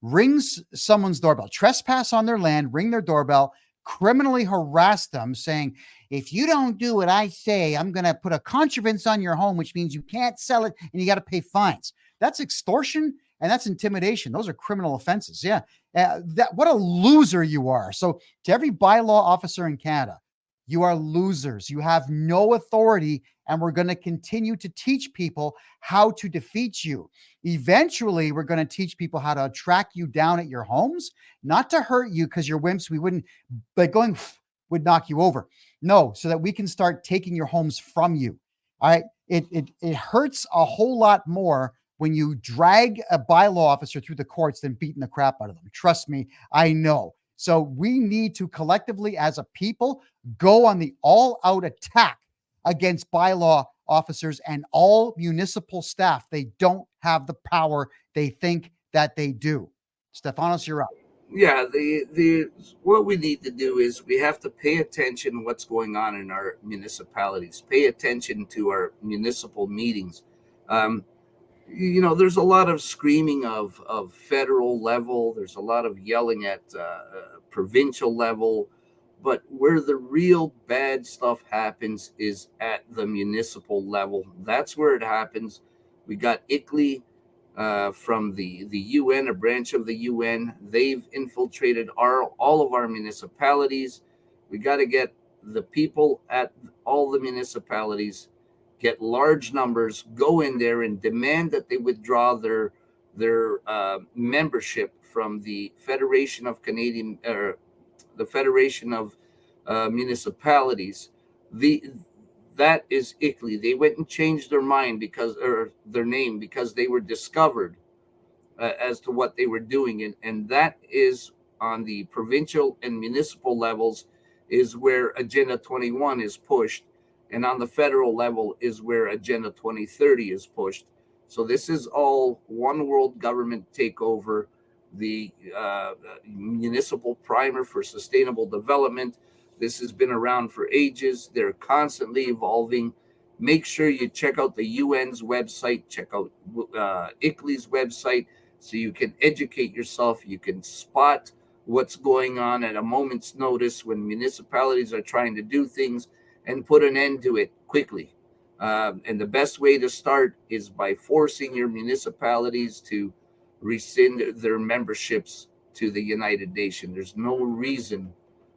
rings someone's doorbell, trespass on their land, ring their doorbell, criminally harass them, saying, if you don't do what I say, I'm going to put a contrivance on your home, which means you can't sell it and you got to pay fines. That's extortion and that's intimidation. Those are criminal offenses. Yeah. What a loser you are. So, to every bylaw officer in Canada, you are losers. You have no authority, and we're going to continue to teach people how to defeat you. Eventually, we're going to teach people how to track you down at your homes, not to hurt you because you're wimps. We wouldn't, but going would knock you over. No, so that we can start taking your homes from you. All right. It hurts a whole lot more when you drag a bylaw officer through the courts than beating the crap out of them. Trust me, I know. So we need to collectively, as a people, go on the all-out attack against bylaw officers and all municipal staff. They don't have the power they think that they do. Stefanos, you're up. Yeah, the what we need to do is we have to pay attention to what's going on in our municipalities. Pay attention to our municipal meetings. Um, there's a lot of screaming of federal level. There's a lot of yelling at provincial level, but where the real bad stuff happens is at the municipal level. That's where it happens. We got ICLEI from the UN, a branch of the UN. They've infiltrated all of our municipalities. We got to get the people at all the municipalities, get large numbers, go in there and demand that they withdraw their membership from the Federation of Canadian, or the Federation of Municipalities. That is ICLEI. They went and changed their mind or their name because they were discovered as to what they were doing, and that is on the provincial and municipal levels is where Agenda 21 is pushed, and on the federal level is where Agenda 2030 is pushed. So this is all one world government takeover. The municipal primer for sustainable development. This has been around for ages. They're constantly evolving. Make sure you check out the UN's website, check out ICLEI's website, so you can educate yourself. You can spot what's going on at a moment's notice when municipalities are trying to do things and put an end to it quickly. And the best way to start is by forcing your municipalities to rescind their memberships to the United Nations. There's no reason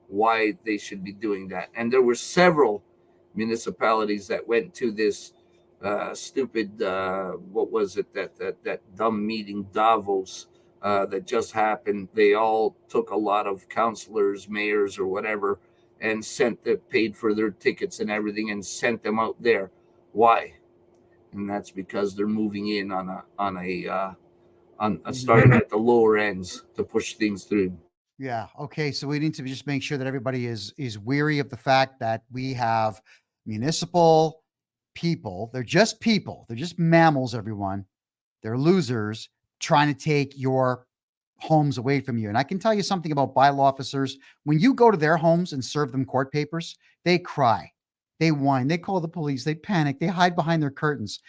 why they should be doing that. And there were several municipalities that went to this stupid, what was it, that dumb meeting, Davos, that just happened. They all took a lot of councillors, mayors, or whatever, and paid for their tickets and everything and sent them out there. Why? And that's because they're moving in on a starting at the lower ends to push things through. Yeah. Okay. So we need to just make sure that everybody is weary of the fact that we have municipal people. They're just people. They're just mammals, everyone. They're losers trying to take your homes away from you. And I can tell you something about bylaw officers. When you go to their homes and serve them court papers, they cry, they whine, they call the police, they panic, they hide behind their curtains.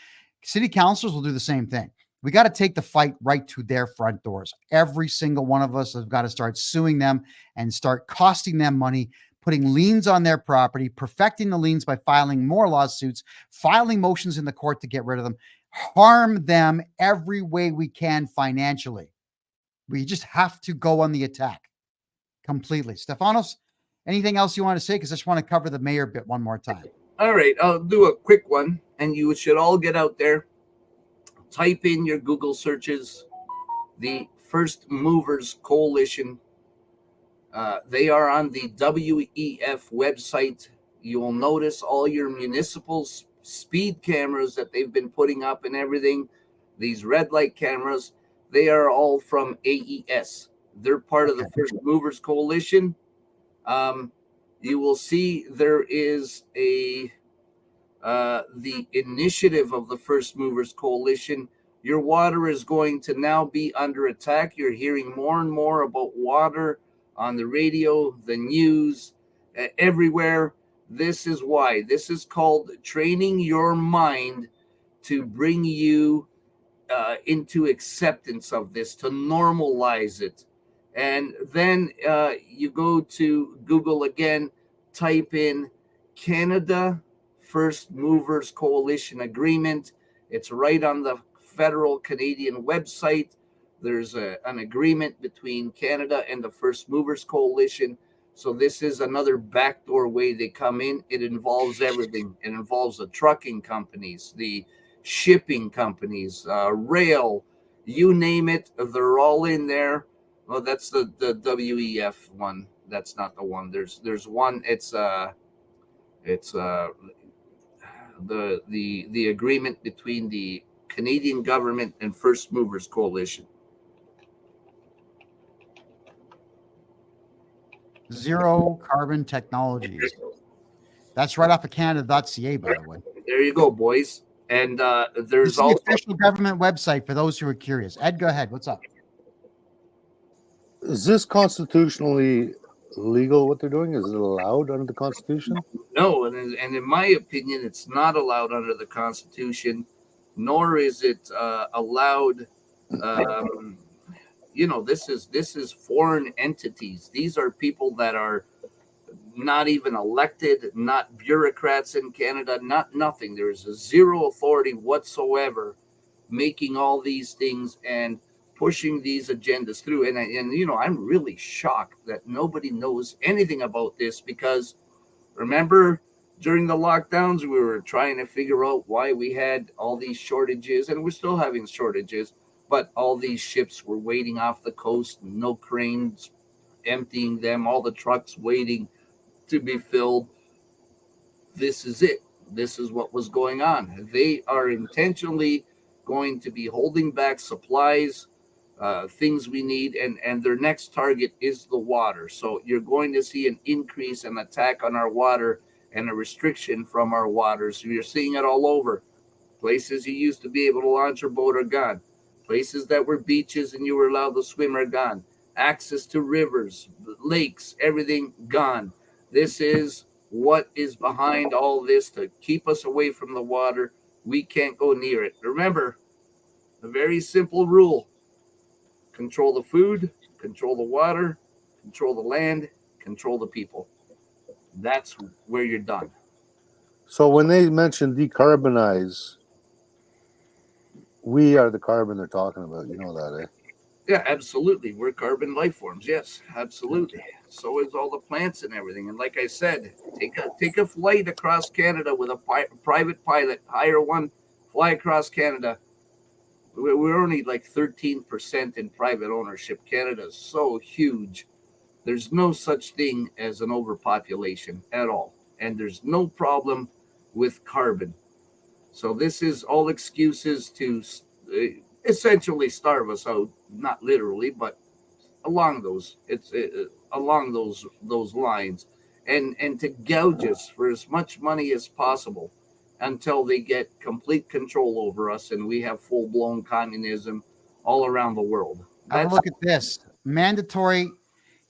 City councilors will do the same thing. We got to take the fight right to their front doors. Every single one of us has got to start suing them and start costing them money, putting liens on their property, perfecting the liens by filing more lawsuits, filing motions in the court to get rid of them, harm them every way we can financially. We just have to go on the attack completely. Stefanos, anything else you want to say? Because I just want to cover the mayor bit one more time. All right, I'll do a quick one, and you should all get out there. Type in your Google searches, the First Movers Coalition. They are on the WEF website. You will notice all your municipal speed cameras that they've been putting up and everything. These red light cameras, they are all from AES. They're part of the First Movers Coalition. You will see there is the initiative of the First Movers Coalition. Your water is going to now be under attack. You're hearing more and more about water on the radio, the news, everywhere. This is why. This is called training your mind to bring you into acceptance of this, to normalize it. And then you go to Google again, type in Canada First Movers Coalition Agreement. It's right on the federal Canadian website. There's an agreement between Canada and the First Movers Coalition. So this is another backdoor way they come in. It involves everything. It involves the trucking companies, the shipping companies, rail, you name it, they're all in there. Well, that's the WEF one. That's not the one. There's one. It's the agreement between the Canadian government and First Movers Coalition. Zero Carbon Technologies. That's right off of Canada.ca, by the way. There you go, boys. And This there's is the also official government website for those who are curious. Ed, go ahead. What's up? Is this constitutionally legal? What they're doing, is it allowed under the Constitution? no, and in my opinion, it's not allowed under the Constitution, nor is it allowed. This is foreign entities. These are people that are not even elected, not bureaucrats in Canada, not nothing. There's a zero authority whatsoever making all these things and pushing these agendas through. And I'm really shocked that nobody knows anything about this, because remember during the lockdowns, we were trying to figure out why we had all these shortages, and we're still having shortages, but all these ships were waiting off the coast, no cranes emptying them, all the trucks waiting to be filled. This is it. This is what was going on. They are intentionally going to be holding back supplies, things we need, and their next target is the water. So you're going to see an increase and attack on our water and a restriction from our water. So you're seeing it all over. Places you used to be able to launch your boat are gone. Places that were beaches and you were allowed to swim are gone. Access to rivers, lakes, everything gone. This is what is behind all this, to keep us away from the water. We can't go near it. Remember, a very simple rule: control the food, control the water, control the land, control the people. That's where you're done. So when they mention decarbonize, we are the carbon they're talking about. You know that, eh? Yeah, absolutely. We're carbon life forms. Yes, absolutely. So is all the plants and everything. And like I said, take a flight across Canada with a private pilot. Hire one, fly across Canada. We're only like 13% in private ownership. Canada is so huge. There's no such thing as an overpopulation at all. And there's no problem with carbon. So this is all excuses to essentially starve us out, not literally, but along those lines, and to gouge us for as much money as possible until they get complete control over us and we have full-blown communism all around the world. Have a look at this. Mandatory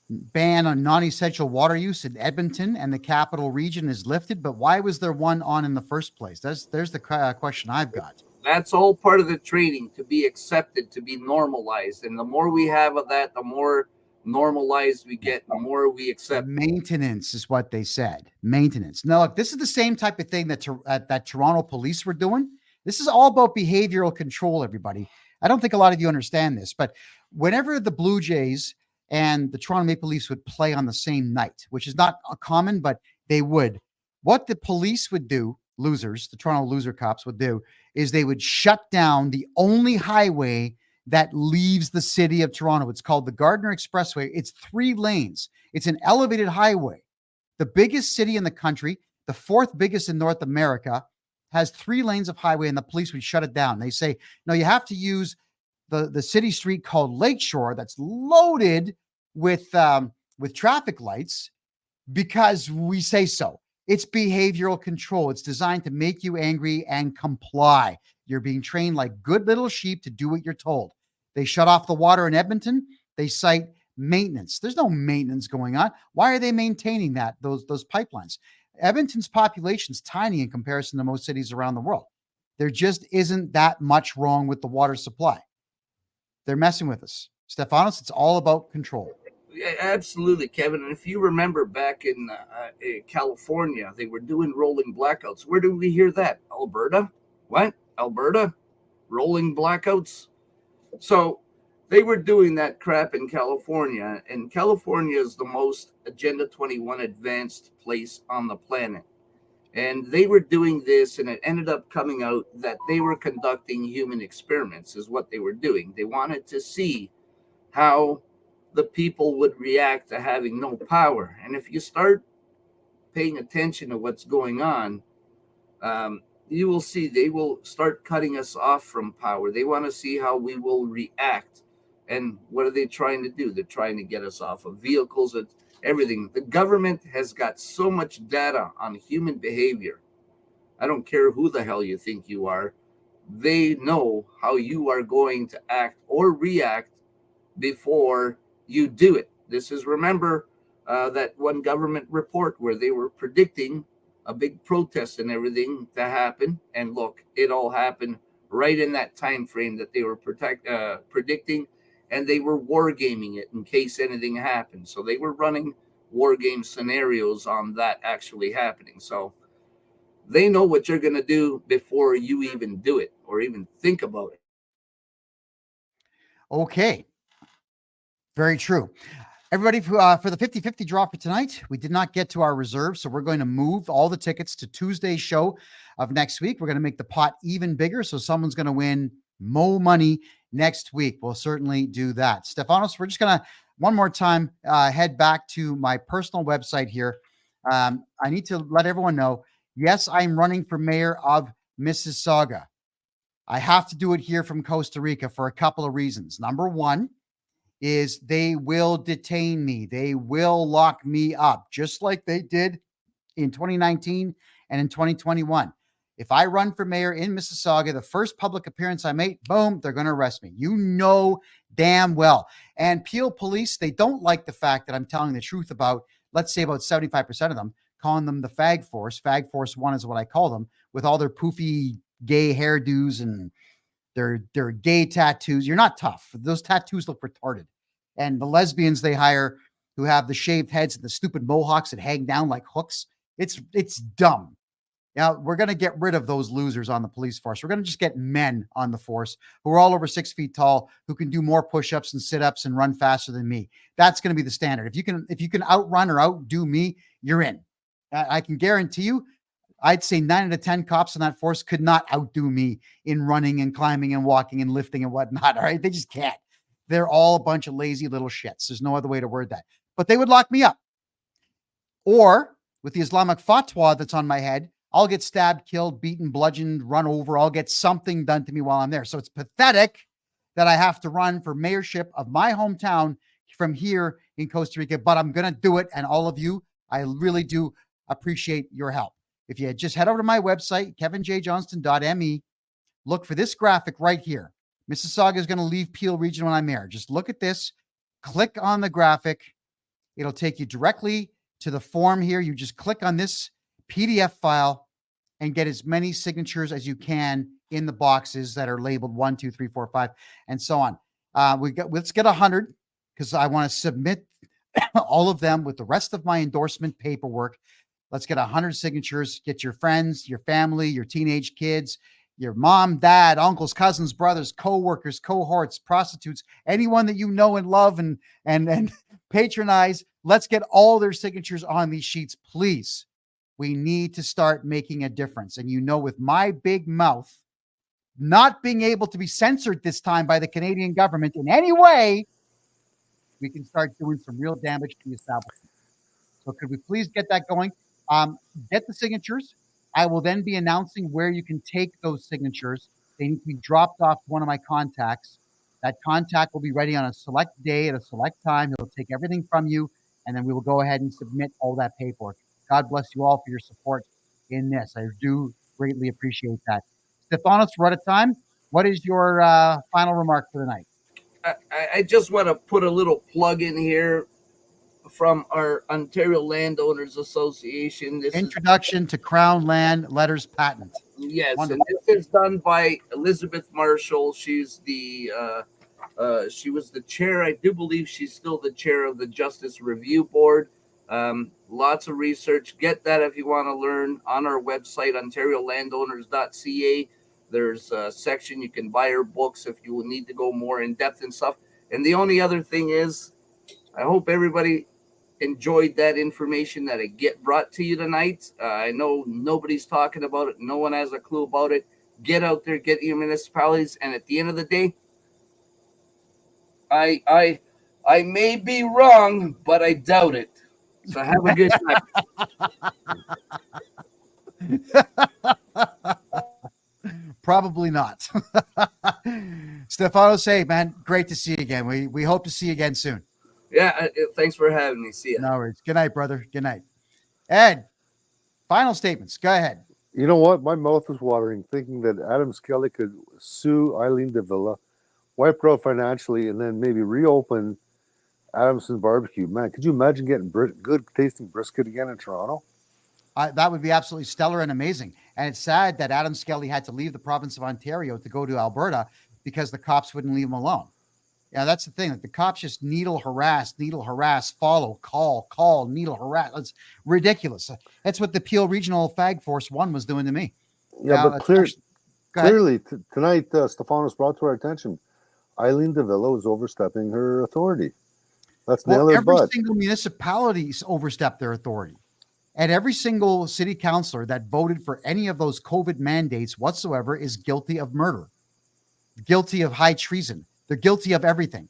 ban on non-essential water use in Edmonton and the capital region is lifted, but why was there one on in the first place? There's the question I've got. That's all part of the training, to be accepted, to be normalized. And the more we have of that, the more normalized we get, the more we accept. Maintenance is what they said. Maintenance. Now, look, this is the same type of thing that Toronto police were doing. This is all about behavioral control, everybody. I don't think a lot of you understand this, but whenever the Blue Jays and the Toronto Maple Leafs would play on the same night, which is not common, but they would, what the police would do, the Toronto loser cops would do, is they would shut down the only highway that leaves the city of Toronto. It's called the Gardiner Expressway. It's 3 lanes. It's an elevated highway. The biggest city in the country, the 4th biggest in North America, has 3 lanes of highway, and the police would shut it down. They say, no, you have to use the city street called Lakeshore that's loaded with traffic lights because we say so. It's behavioral control. It's designed to make you angry and comply. You're being trained like good little sheep to do what you're told. They shut off the water in Edmonton. They cite maintenance. There's no maintenance going on. Why are they maintaining those pipelines? Edmonton's population is tiny in comparison to most cities around the world. There just isn't that much wrong with the water supply. They're messing with us. Stefanos, it's all about control. Yeah, absolutely, Kevin. And if you remember back in California, they were doing rolling blackouts. Where did we hear that? Alberta? What? Alberta? Rolling blackouts? So they were doing that crap in California, and California is the most Agenda 21 advanced place on the planet. And they were doing this, and it ended up coming out that they were conducting human experiments, is what they were doing. They wanted to see how the people would react to having no power. And if you start paying attention to what's going on, you will see they will start cutting us off from power. They want to see how we will react. And what are they trying to do? They're trying to get us off of vehicles and everything. The government has got so much data on human behavior. I don't care who the hell you think you are. They know how you are going to act or react before you do it. This is, remember, that one government report where they were predicting a big protest and everything to happen. And look, it all happened right in that time frame that they were predicting, and they were wargaming it in case anything happened. So they were running war game scenarios on that actually happening. So they know what you're going to do before you even do it or even think about it. Okay. Very true. Everybody, for the 50-50 draw for tonight, we did not get to our reserve, so we're going to move all the tickets to Tuesday's show of next week. We're going to make the pot even bigger, so someone's going to win more money next week. We'll certainly do that. Stefanos, we're just going to, one more time, head back to my personal website here. I need to let everyone know, yes, I'm running for mayor of Mississauga. I have to do it here from Costa Rica for a couple of reasons. Number one is they will detain me. They will lock me up, just like they did in 2019 and in 2021. If I run for mayor in Mississauga, the first public appearance I make, boom, they're going to arrest me. You know damn well. And Peel police, they don't like the fact that I'm telling the truth about, let's say about 75% of them, calling them the Fag Force. Fag Force 1 is what I call them, with all their poofy gay hairdos and their gay tattoos. You're not tough. Those tattoos look retarded. And the lesbians they hire who have the shaved heads and the stupid mohawks that hang down like hooks, it's dumb. Now, we're going to get rid of those losers on the police force. We're going to just get men on the force who are all over 6 feet tall, who can do more push-ups and sit-ups and run faster than me. That's going to be the standard. If you can outrun or outdo me, you're in. I can guarantee you, I'd say 9 out of 10 cops in that force could not outdo me in running and climbing and walking and lifting and whatnot. All right. They just can't. They're all a bunch of lazy little shits. There's no other way to word that. But they would lock me up. Or with the Islamic fatwa that's on my head, I'll get stabbed, killed, beaten, bludgeoned, run over. I'll get something done to me while I'm there. So it's pathetic that I have to run for mayorship of my hometown from here in Costa Rica, but I'm going to do it. And all of you, I really do appreciate your help. If you just head over to my website, kevinjjohnston.me, look for this graphic right here. Mississauga is going to leave Peel Region when I'm mayor. Just look at this, click on the graphic. It'll take you directly to the form here. You just click on this PDF file and get as many signatures as you can in the boxes that are labeled 1, 2, 3, 4, 5, and so on. Let's get 100 because I want to submit all of them with the rest of my endorsement paperwork. Let's get 100 signatures. Get your friends, your family, your teenage kids, your mom, dad, uncles, cousins, brothers, co-workers, cohorts, prostitutes, anyone that you know and love and patronize. Let's get all their signatures on these sheets, please. We need to start making a difference. And you know, with my big mouth not being able to be censored this time by the Canadian government in any way, we can start doing some real damage to the establishment. So could we please get that going? Get the signatures. I will then be announcing where you can take those signatures. They need to be dropped off to one of my contacts. That contact will be ready on a select day at a select time. He'll take everything from you, and then we will go ahead and submit all that paperwork. God bless you all for your support in this. I do greatly appreciate that. Stefanos, we're out of time. What is your final remark for the night? I just want to put a little plug in here from our Ontario Landowners Association. This Introduction to Crown Land Letters Patent. Yes, Wonderful. and this is done by Elizabeth Marshall. She's the she was the chair. I do believe she's still the chair of the Justice Review Board. Lots of research. Get that if you want to learn on our website, ontariolandowners.ca. There's a section you can buy her books if you need to go more in depth and stuff. And the only other thing is, I hope everybody enjoyed that information that I get brought to you tonight. I know nobody's talking about it. No one has a clue about it. Get out there, get your municipalities. And at the end of the day, I may be wrong, but I doubt it. So have a good night. Probably not. Stefano, say, man, great to see you again. We hope to see you again soon. Yeah, thanks for having me. See ya. No worries. Good night, brother. Good night. Ed, final statements. Go ahead. You know what? My mouth is watering thinking that Adam Skelly could sue Eileen Davila, wipe her out financially, and then maybe reopen Adamson's Barbecue. Man, could you imagine getting good tasting brisket again in Toronto? That would be absolutely stellar and amazing. And it's sad that Adam Skelly had to leave the province of Ontario to go to Alberta because the cops wouldn't leave him alone. Yeah, that's the thing. That the cops just needle harass, follow, call, needle harass. It's ridiculous. That's what the Peel Regional Fag Force 1 was doing to me. Yeah, but clearly tonight, Stefanos brought to our attention, Eileen Davila was overstepping her authority. Let's nail her butt. Every single municipality overstepped their authority. And every single city councillor that voted for any of those COVID mandates whatsoever is guilty of murder, guilty of high treason. They're guilty of everything.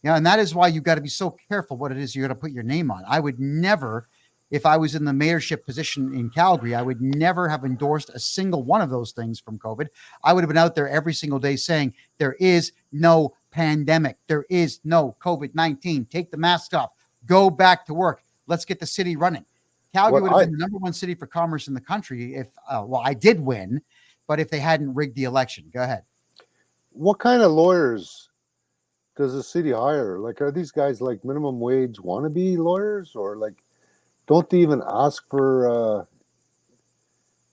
And that is why you've got to be so careful what it is you're going to put your name on. I would never, if I was in the mayorship position in Calgary, I would never have endorsed a single one of those things from COVID. I would have been out there every single day saying there is no pandemic. There is no COVID-19. Take the mask off. Go back to work. Let's get the city running. Calgary would have been the number one city for commerce in the country if, I did win, but if they hadn't rigged the election. Go ahead. What kind of lawyers does the city hire? Like, are these guys like minimum wage wannabe lawyers, or like, don't they even ask for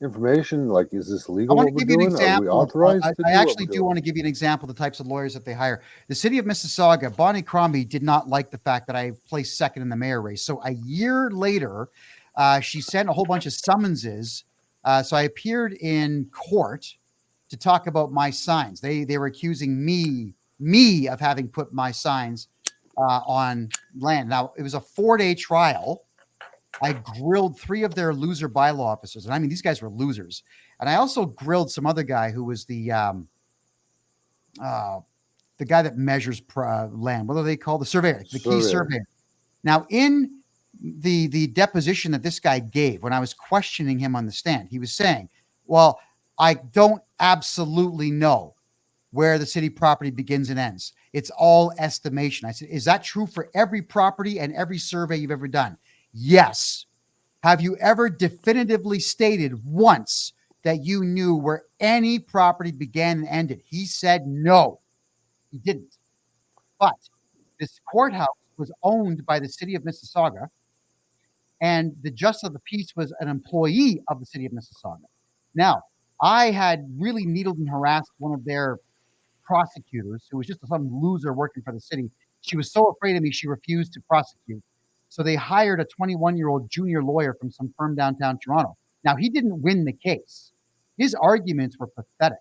information? Like, is this legal? I want to give you an example. Are we authorized to I actually do want to give you an example of the types of lawyers that they hire. The city of Mississauga, Bonnie Crombie did not like the fact that I placed second in the mayor race. So a year later, she sent a whole bunch of summonses. So I appeared in court to talk about my signs. They were accusing me of having put my signs on land. Now, it was a 4-day trial. I grilled 3 of their loser bylaw officers. And I mean, these guys were losers. And I also grilled some other guy who was the guy that measures land. What are they called? The surveyor, the key surveyor. Now, in the deposition that this guy gave, when I was questioning him on the stand, he was saying, well, I don't absolutely know where the city property begins and ends. It's all estimation. I said, is that true for every property and every survey you've ever done? Yes. Have you ever definitively stated once that you knew where any property began and ended? He said no, he didn't. But this courthouse was owned by the city of Mississauga, and the justice of the peace was an employee of the city of Mississauga. Now, I had really needled and harassed one of their prosecutors, who was just some loser working for the city. She was so afraid of me, she refused to prosecute. So they hired a 21-year-old junior lawyer from some firm downtown Toronto. Now, he didn't win the case. His arguments were pathetic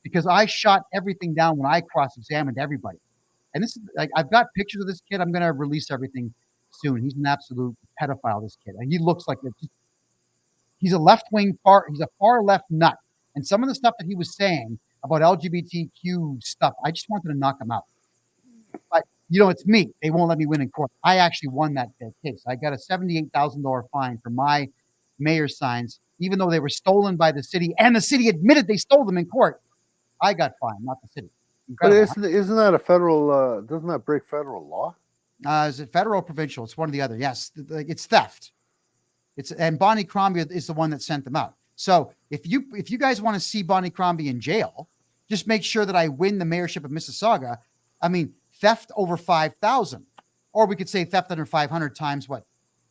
because I shot everything down when I cross-examined everybody. And this is like, I've got pictures of this kid. I'm going to release everything soon. He's an absolute pedophile, this kid. And he looks like he's a left-wing he's a far left nut. And some of the stuff that he was saying about LGBTQ stuff, I just wanted to knock him out. But, it's me. They won't let me win in court. I actually won that case. I got a $78,000 fine for my mayor's signs, even though they were stolen by the city, and the city admitted they stole them in court. I got fined, not the city. Incredible, but isn't that a federal, doesn't that break federal law? Is it federal or provincial? It's one or the other. Yes, it's theft. And Bonnie Crombie is the one that sent them out. So if you guys want to see Bonnie Crombie in jail, just make sure that I win the mayorship of Mississauga. I mean, theft over 5,000, or we could say theft under 500 times what,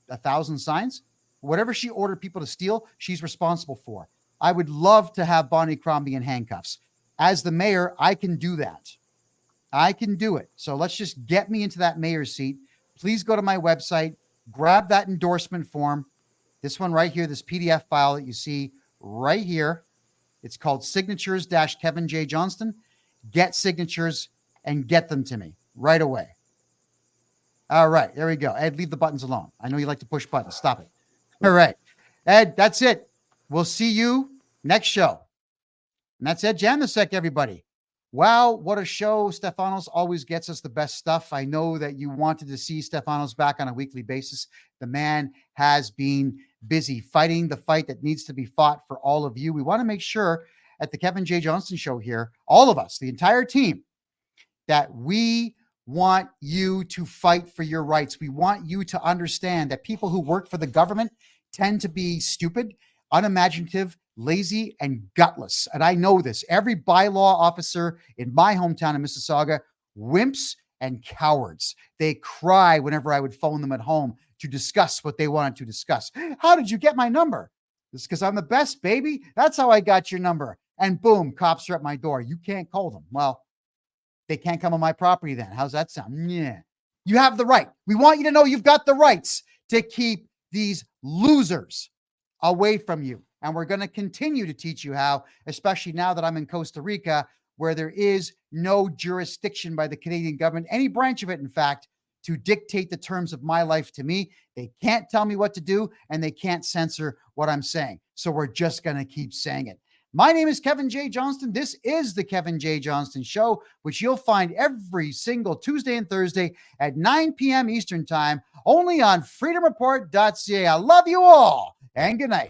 1,000 signs, whatever she ordered people to steal, she's responsible for. I would love to have Bonnie Crombie in handcuffs. As the mayor, I can do that. I can do it. So let's just get me into that mayor's seat. Please go to my website, grab that endorsement form. This one right here, this PDF file that you see right here. It's called signatures-Kevin J. Johnston. Get signatures and get them to me right away. All right, there we go. Ed, leave the buttons alone. I know you like to push buttons. Stop it. All right. Ed, that's it. We'll see you next show. And that's Ed Janosek, everybody. Wow, what a show. Stefanos always gets us the best stuff. I know that you wanted to see Stefanos back on a weekly basis. The man has been busy fighting the fight that needs to be fought for all of you. We want to make sure at the Kevin J. Johnston Show here, all of us, the entire team, that we want you to fight for your rights. We want you to understand that people who work for the government tend to be stupid, unimaginative, lazy, and gutless. And I know this. Every bylaw officer in my hometown of Mississauga, wimps and cowards. They cry whenever I would phone them at home to discuss what they wanted to discuss. How did you get my number? It's because I'm the best, baby. That's how I got your number. And boom, cops are at my door. You can't call them. Well, they can't come on my property then. How's that sound? Yeah. You have the right. We want you to know you've got the rights to keep these losers away from you. And we're going to continue to teach you how, especially now that I'm in Costa Rica, where there is no jurisdiction by the Canadian government, any branch of it, in fact, to dictate the terms of my life to me. They can't tell me what to do, and they can't censor what I'm saying. So we're just going to keep saying it. My name is Kevin J. Johnston. This is the Kevin J. Johnston Show, which you'll find every single Tuesday and Thursday at 9 p.m. Eastern Time, only on freedomreport.ca. I love you all, and good night.